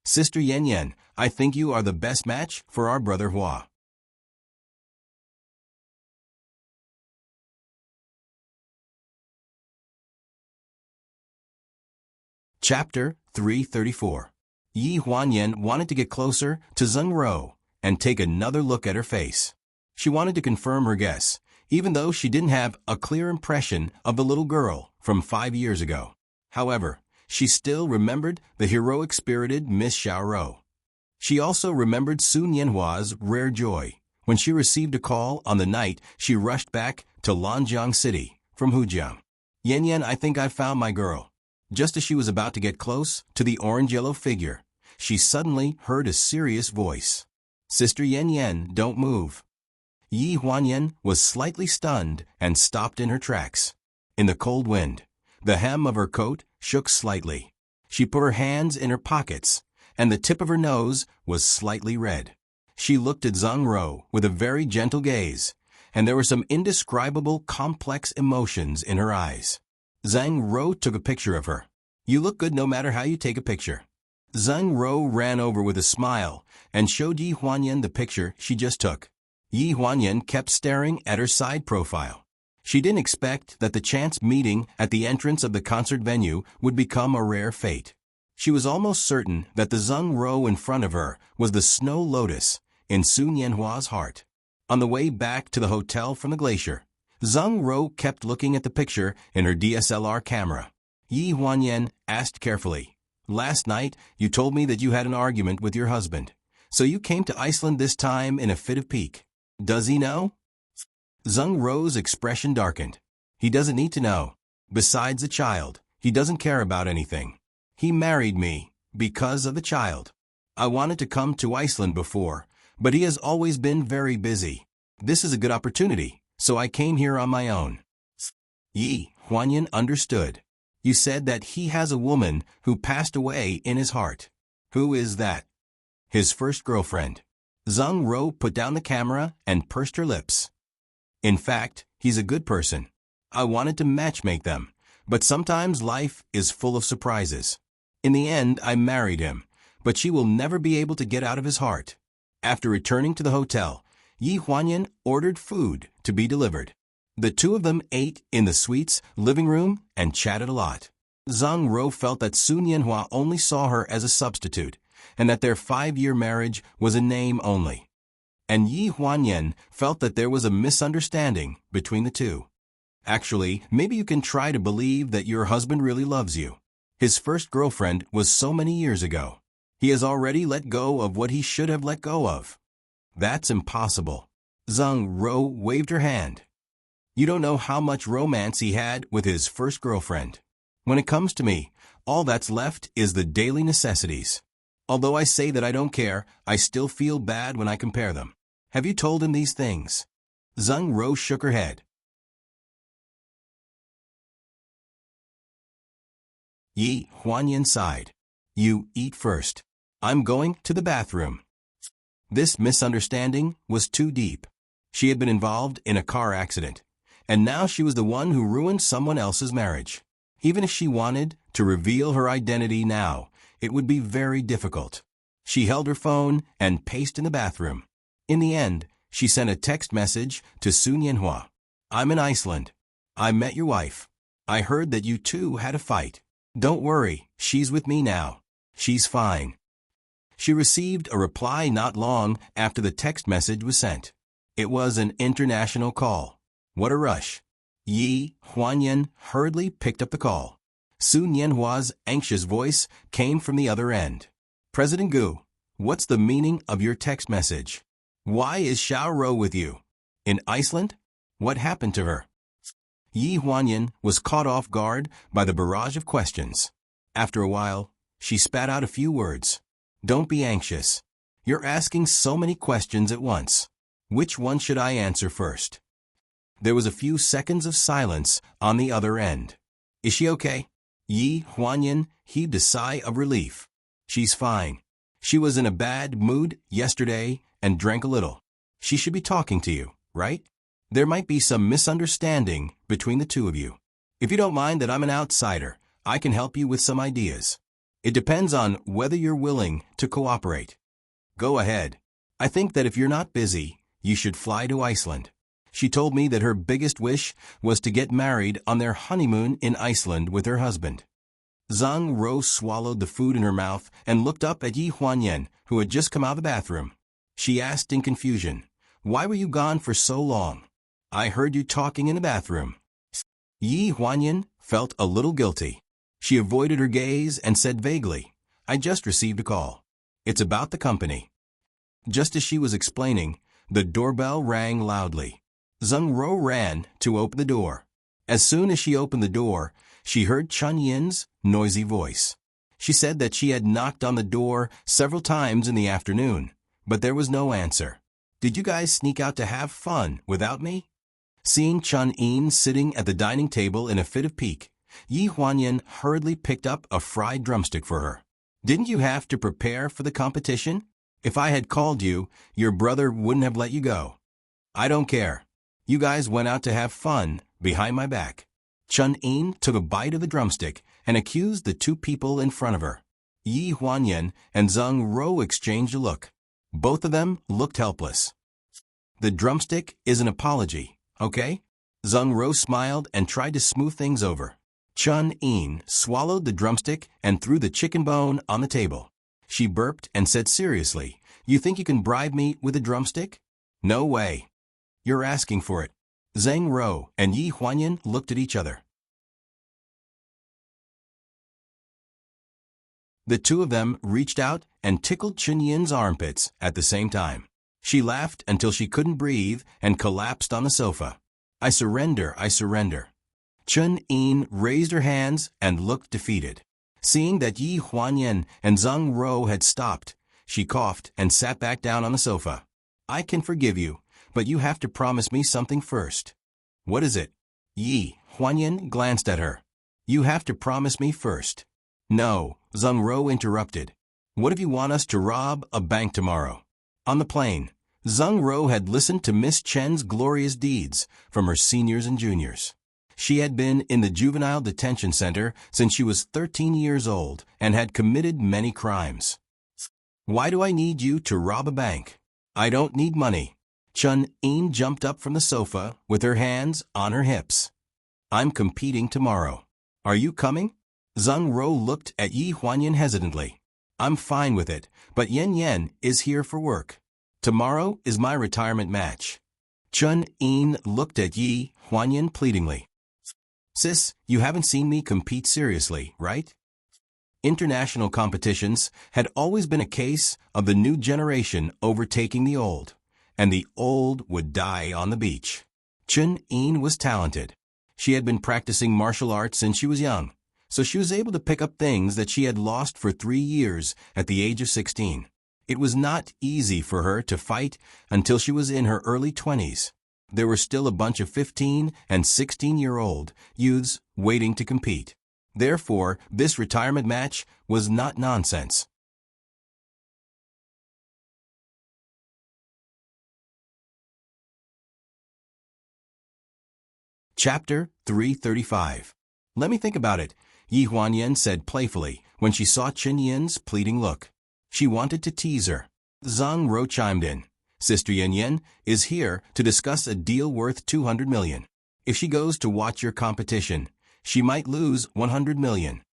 "Sister Yan Yan, I think you are the best match for our brother Hua." Chapter 334. Yi Huanyan wanted to get closer to Zheng Ro and take another look at her face. She wanted to confirm her guess, even though she didn't have a clear impression of the little girl from 5 years ago. However, she still remembered the heroic-spirited Miss Xiaoro. She also remembered Su Nianhua's rare joy when she received a call on the night she rushed back to Lanjiang City from Hujiang. Yan, I think I've found my girl. Just as she was about to get close to the orange-yellow figure, she suddenly heard a serious voice. Sister Yan, don't move. Yi Huanyan was slightly stunned and stopped in her tracks. In the cold wind, the hem of her coat shook slightly. She put her hands in her pockets, and the tip of her nose was slightly red. She looked at Zheng Ro with a very gentle gaze, and there were some indescribable complex emotions in her eyes. Zheng Ro took a picture of her. You look good no matter how you take a picture. Zheng Ro ran over with a smile and showed Yi Huanyan the picture she just took. Yi Huanyan kept staring at her side profile. She didn't expect that the chance meeting at the entrance of the concert venue would become a rare fate. She was almost certain that the Zheng Ro in front of her was the snow lotus in Su Nianhua's heart. On the way back to the hotel from the glacier, Zheng Ro kept looking at the picture in her DSLR camera. Yi Huanyan asked carefully, "Last night you told me that you had an argument with your husband, so you came to Iceland this time in a fit of pique. Does he know?" Zheng Ro's expression darkened. He doesn't need to know. Besides the child, he doesn't care about anything. He married me because of the child. I wanted to come to Iceland before, but he has always been very busy. This is a good opportunity, so I came here on my own. Yi Huanyan understood. You said that he has a woman who passed away in his heart. Who is that? His first girlfriend. Zheng Ro put down the camera and pursed her lips. In fact, he's a good person. I wanted to matchmake them, but sometimes life is full of surprises. In the end, I married him, but she will never be able to get out of his heart. After returning to the hotel, Yi Huanyan ordered food to be delivered. The two of them ate in the suite's living room and chatted a lot. Zheng Ro felt that Su Nianhua only saw her as a substitute, and that their 5-year marriage was a name only. And Yi Huanyan felt that there was a misunderstanding between the two. Actually, maybe you can try to believe that your husband really loves you. His first girlfriend was so many years ago. He has already let go of what he should have let go of. That's impossible. Zheng Ro waved her hand. You don't know how much romance he had with his first girlfriend. When it comes to me, all that's left is the daily necessities. Although I say that I don't care, I still feel bad when I compare them. Have you told him these things? Zheng Ro shook her head. Yi Huanyan sighed. You eat first. I'm going to the bathroom. This misunderstanding was too deep. She had been involved in a car accident, and now she was the one who ruined someone else's marriage. Even if she wanted to reveal her identity now, it would be very difficult. She held her phone and paced in the bathroom. In the end, she sent a text message to Su Nianhua. I'm in Iceland. I met your wife. I heard that you two had a fight. Don't worry, she's with me now. She's fine. She received a reply not long after the text message was sent. It was an international call. What a rush. Yi Huanyan hurriedly picked up the call. Su Nianhua's anxious voice came from the other end. President Gu, what's the meaning of your text message? Why is Xiaoro with you? In Iceland? What happened to her? Yi Huanyan was caught off guard by the barrage of questions. After a while, she spat out a few words. Don't be anxious. You're asking so many questions at once. Which one should I answer first? There was a few seconds of silence on the other end. Is she okay? Yi Huanyan heaved a sigh of relief. She's fine. She was in a bad mood yesterday and drank a little. She should be talking to you, right? There might be some misunderstanding between the two of you. If you don't mind that I'm an outsider, I can help you with some ideas. It depends on whether you're willing to cooperate. Go ahead. I think that if you're not busy, you should fly to Iceland. She told me that her biggest wish was to get married on their honeymoon in Iceland with her husband. Zhang Ro swallowed the food in her mouth and looked up at Yi Huanyan, who had just come out of the bathroom. She asked in confusion, "Why were you gone for so long? I heard you talking in the bathroom." Yi Huanyan felt a little guilty. She avoided her gaze and said vaguely, "I just received a call. It's about the company." Just as she was explaining, the doorbell rang loudly. Zhang Ro ran to open the door. As soon as she opened the door, she heard Chun Yin's noisy voice. She said that she had knocked on the door several times in the afternoon, but there was no answer. "Did you guys sneak out to have fun without me?" Seeing Chun Yin sitting at the dining table in a fit of pique, Yi Huanyan hurriedly picked up a fried drumstick for her. "Didn't you have to prepare for the competition? If I had called you, your brother wouldn't have let you go." "I don't care. You guys went out to have fun behind my back." Chun Yin took a bite of the drumstick and accused the two people in front of her. Yi Huanyan and Zhang Ro exchanged a look. Both of them looked helpless. "The drumstick is an apology, okay?" Zhang Ro smiled and tried to smooth things over. Chun Yin swallowed the drumstick and threw the chicken bone on the table. She burped and said seriously, "You think you can bribe me with a drumstick? No way. You're asking for it." Zhang Ro and Yi Huanyan looked at each other. The two of them reached out and tickled Chun Yin's armpits at the same time. She laughed until she couldn't breathe and collapsed on the sofa. "I surrender, I surrender." Chun Yin raised her hands and looked defeated. Seeing that Yi Huanyan and Zhang Ro had stopped, she coughed and sat back down on the sofa. "I can forgive you, but you have to promise me something first." "What is it?" Yi Huanyan glanced at her. "You have to promise me first." "No," Zhang Ro interrupted. "What if you want us to rob a bank tomorrow?" On the plane, Zhang Ro had listened to Miss Chen's glorious deeds from her seniors and juniors. She had been in the juvenile detention center since she was 13 years old and had committed many crimes. "Why do I need you to rob a bank? I don't need money." Chun Yin jumped up from the sofa with her hands on her hips. "I'm competing tomorrow. Are you coming?" Zhang Ro looked at Yi Huanyan hesitantly. "I'm fine with it, but Yan Yan is here for work. Tomorrow is my retirement match." Chun Yin looked at Yi Huanyan pleadingly. "Sis, you haven't seen me compete seriously, right?" International competitions had always been a case of the new generation overtaking the old, and the old would die on the beach. Chun Yin was talented. She had been practicing martial arts since she was young, so she was able to pick up things that she had lost for 3 years at the age of 16. It was not easy for her to fight until she was in her early 20s. There were still a bunch of 15 and 16-year-old youths waiting to compete. Therefore, this retirement match was not nonsense. Chapter 335. "Let me think about it," Yi Huanyan said playfully when she saw Chun Yin's pleading look. She wanted to tease her. Zhang Ro chimed in. "Sister Yan Yan is here to discuss a deal worth 200 million. If she goes to watch your competition, she might lose 100 million.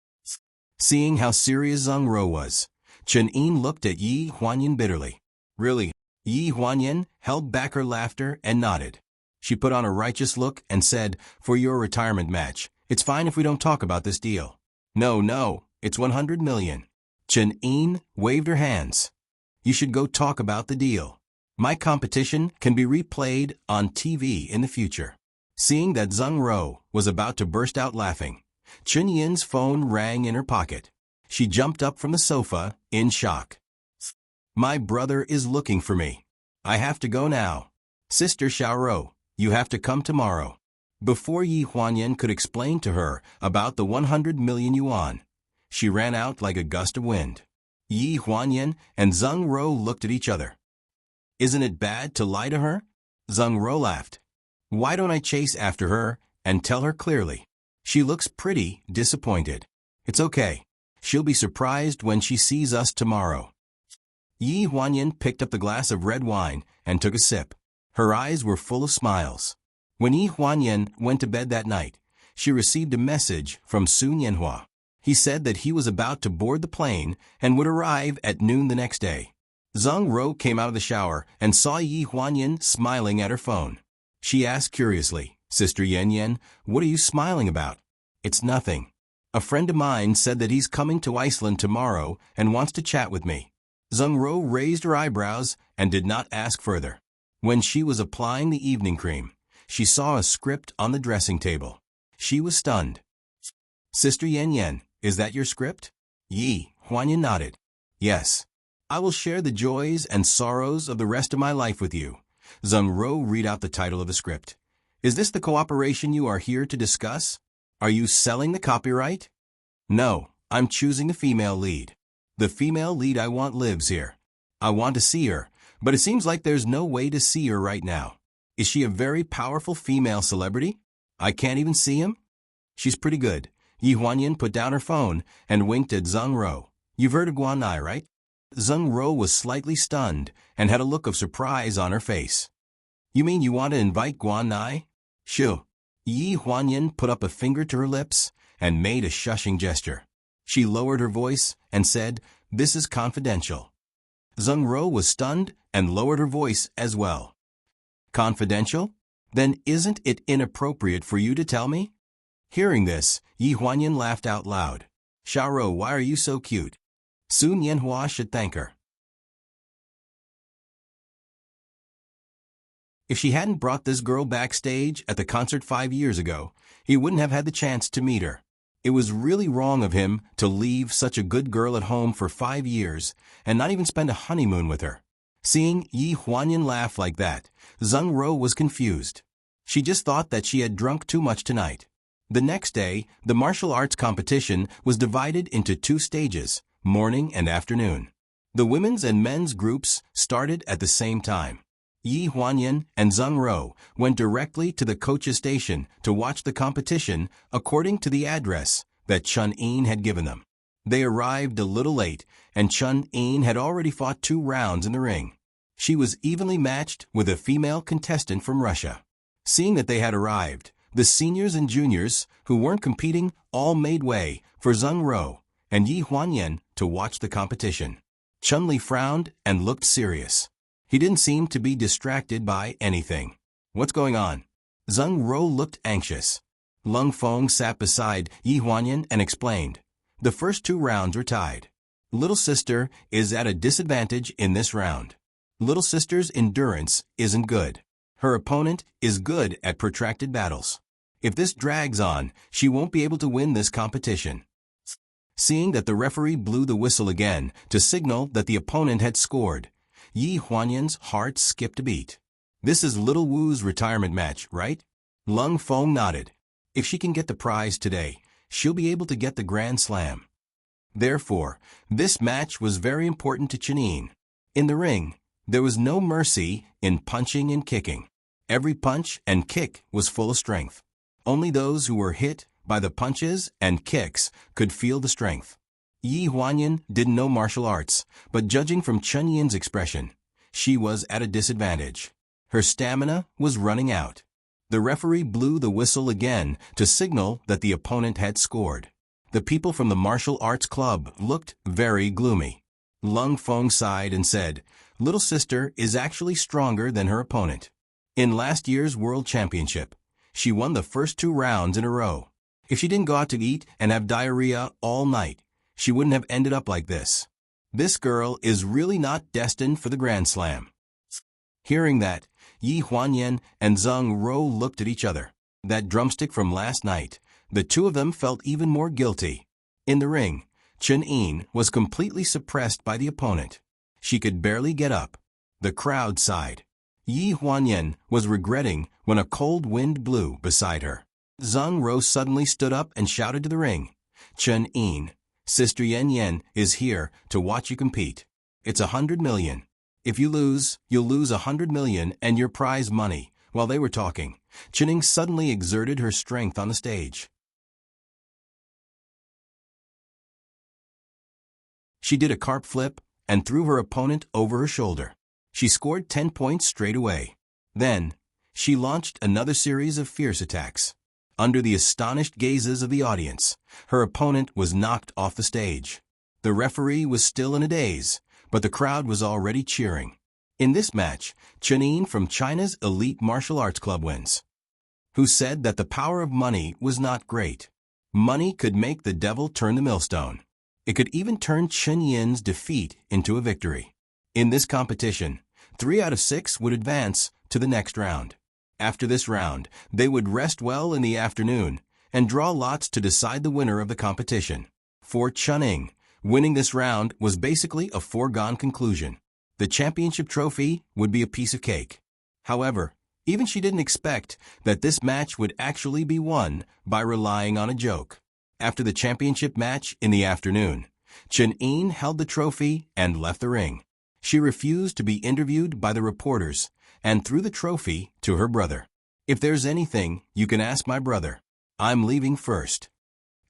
Seeing how serious Zhang Ro was, Chun Yin looked at Yi Huanyan bitterly. "Really?" Yi Huanyan held back her laughter and nodded. She put on a righteous look and said, "For your retirement match, it's fine if we don't talk about this deal." No, it's 100 million. Chun Yin waved her hands. "You should go talk about the deal. My competition can be replayed on TV in the future." Seeing that Zhang Ro was about to burst out laughing, Chun Yin's phone rang in her pocket. She jumped up from the sofa in shock. "My brother is looking for me. I have to go now. Sister Xiaoro, you have to come tomorrow." Before Yi Huanyan could explain to her about the 100 million yuan, she ran out like a gust of wind. Yi Huanyan and Zhang Ro looked at each other. "Isn't it bad to lie to her?" Zhang Ro laughed. "Why don't I chase after her and tell her clearly? She looks pretty disappointed. It's okay. She'll be surprised when she sees us tomorrow." Yi Huanyan picked up the glass of red wine and took a sip. Her eyes were full of smiles. When Yi Huanyan went to bed that night, she received a message from Sun Yanhua. He said that he was about to board the plane and would arrive at noon the next day. Zhang Ro came out of the shower and saw Yi Huanyan smiling at her phone. She asked curiously, "Sister Yan Yan, what are you smiling about?" "It's nothing. A friend of mine said that he's coming to Iceland tomorrow and wants to chat with me." Zhang Ro raised her eyebrows and did not ask further. When she was applying the evening cream, she saw a script on the dressing table. She was stunned. "Sister Yan Yan, is that your script?" Yi Huanyan nodded. "Yes. I will share the joys and sorrows of the rest of my life with you." Zhang Ro read out the title of the script. "Is this the cooperation you are here to discuss? Are you selling the copyright?" "No, I'm choosing the female lead. The female lead I want lives here. I want to see her, but it seems like there's no way to see her right now. Is she a very powerful female celebrity? I can't even see him?" "She's pretty good." Yi Huanyan put down her phone and winked at Zhang Ro. "You've heard of Guan Nai, right?" Zhang Ro was slightly stunned and had a look of surprise on her face. "You mean you want to invite Guan Nai?" "Shoo." Yi Huanyan put up a finger to her lips and made a shushing gesture. She lowered her voice and said, "This is confidential." Zhang Ro was stunned and lowered her voice as well. "Confidential? Then isn't it inappropriate for you to tell me?" Hearing this, Yi Huanyan laughed out loud. "Xiao Ro, why are you so cute? Sun Yanhua should thank her." If she hadn't brought this girl backstage at the concert 5 years ago, he wouldn't have had the chance to meet her. It was really wrong of him to leave such a good girl at home for 5 years and not even spend a honeymoon with her. Seeing Yi Huanyan laugh like that, Zhang Ro was confused. She just thought that she had drunk too much tonight. The next day, the martial arts competition was divided into 2 stages, morning and afternoon. The women's and men's groups started at the same time. Yi Huanyan and Zhang Ro went directly to the coach's station to watch the competition according to the address that Chun Yin had given them. They arrived a little late, and Chun Yin had already fought 2 rounds in the ring. She was evenly matched with a female contestant from Russia. Seeing that they had arrived, the seniors and juniors who weren't competing all made way for Zhang Ro and Yi Huanyan to watch the competition. Chun Li frowned and looked serious. He didn't seem to be distracted by anything. "What's going on?" Zhang Ro looked anxious. Lung Feng sat beside Yi Huanyan and explained, "The first 2 rounds were tied. Little sister is at a disadvantage in this round. Little sister's endurance isn't good. Her opponent is good at protracted battles. If this drags on, she won't be able to win this competition." Seeing that the referee blew the whistle again to signal that the opponent had scored, Yi Huanyan's heart skipped a beat. "This is Little Wu's retirement match, right?" Lung Feng nodded. "If she can get the prize today, she'll be able to get the Grand Slam." Therefore, this match was very important to Chinin. In the ring, there was no mercy in punching and kicking. Every punch and kick was full of strength. Only those who were hit by the punches and kicks could feel the strength. Yi Huanyan didn't know martial arts, but judging from Chun Yin's expression, she was at a disadvantage. Her stamina was running out. The referee blew the whistle again to signal that the opponent had scored. The people from the martial arts club looked very gloomy. Lung Feng sighed and said, "Little sister is actually stronger than her opponent. In last year's World Championship, she won the first 2 rounds in a row. If she didn't go out to eat and have diarrhea all night, she wouldn't have ended up like this. This girl is really not destined for the Grand Slam." Hearing that, Yi Huanyan and Zhang Ro looked at each other. That drumstick from last night, the 2 of them felt even more guilty. In the ring, Chun Yin was completely suppressed by the opponent. She could barely get up. The crowd sighed. Yi Huanyan was regretting when a cold wind blew beside her. Zhang Ro suddenly stood up and shouted to the ring, "Chun Yin, Sister Yan Yan is here to watch you compete. It's 100 million. If you lose, you'll lose 100 million and your prize money." While they were talking, Chuning suddenly exerted her strength on the stage. She did a carp flip and threw her opponent over her shoulder. She scored 10 points straight away. Then, she launched another series of fierce attacks. Under the astonished gazes of the audience, her opponent was knocked off the stage. The referee was still in a daze, but the crowd was already cheering. In this match, Chen Yin from China's elite martial arts club wins. Who said that the power of money was not great? Money could make the devil turn the millstone. It could even turn Chen Yin's defeat into a victory. In this competition, 3 out of 6 would advance to the next round. After this round, they would rest well in the afternoon and draw lots to decide the winner of the competition. For Chen Yin, winning this round was basically a foregone conclusion. The championship trophy would be a piece of cake. However, even she didn't expect that this match would actually be won by relying on a joke. After the championship match in the afternoon, Chen Yin held the trophy and left the ring. She refused to be interviewed by the reporters and threw the trophy to her brother. "If there's anything, you can ask my brother. I'm leaving first."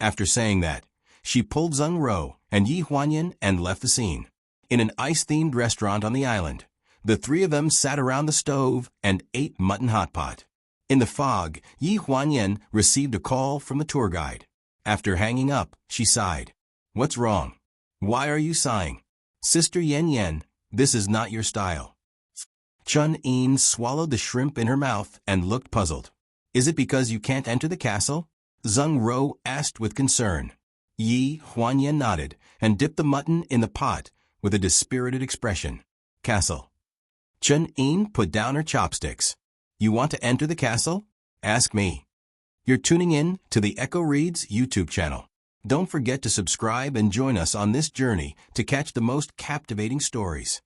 After saying that, she pulled Zheng Ro and Yi Huanyan and left the scene. In an ice-themed restaurant on the island, the 3 of them sat around the stove and ate mutton hot pot. In the fog, Yi Huanyan received a call from the tour guide. After hanging up, she sighed. "What's wrong? Why are you sighing? Sister Yan Yan, this is not your style." Chen Yin swallowed the shrimp in her mouth and looked puzzled. "Is it because you can't enter the castle?" Zheng Ro asked with concern. Yi Huanyan nodded and dipped the mutton in the pot with a dispirited expression. "Castle." Chen Yin put down her chopsticks. "You want to enter the castle? Ask me." You're tuning in to the Echo Reads YouTube channel. Don't forget to subscribe and join us on this journey to catch the most captivating stories.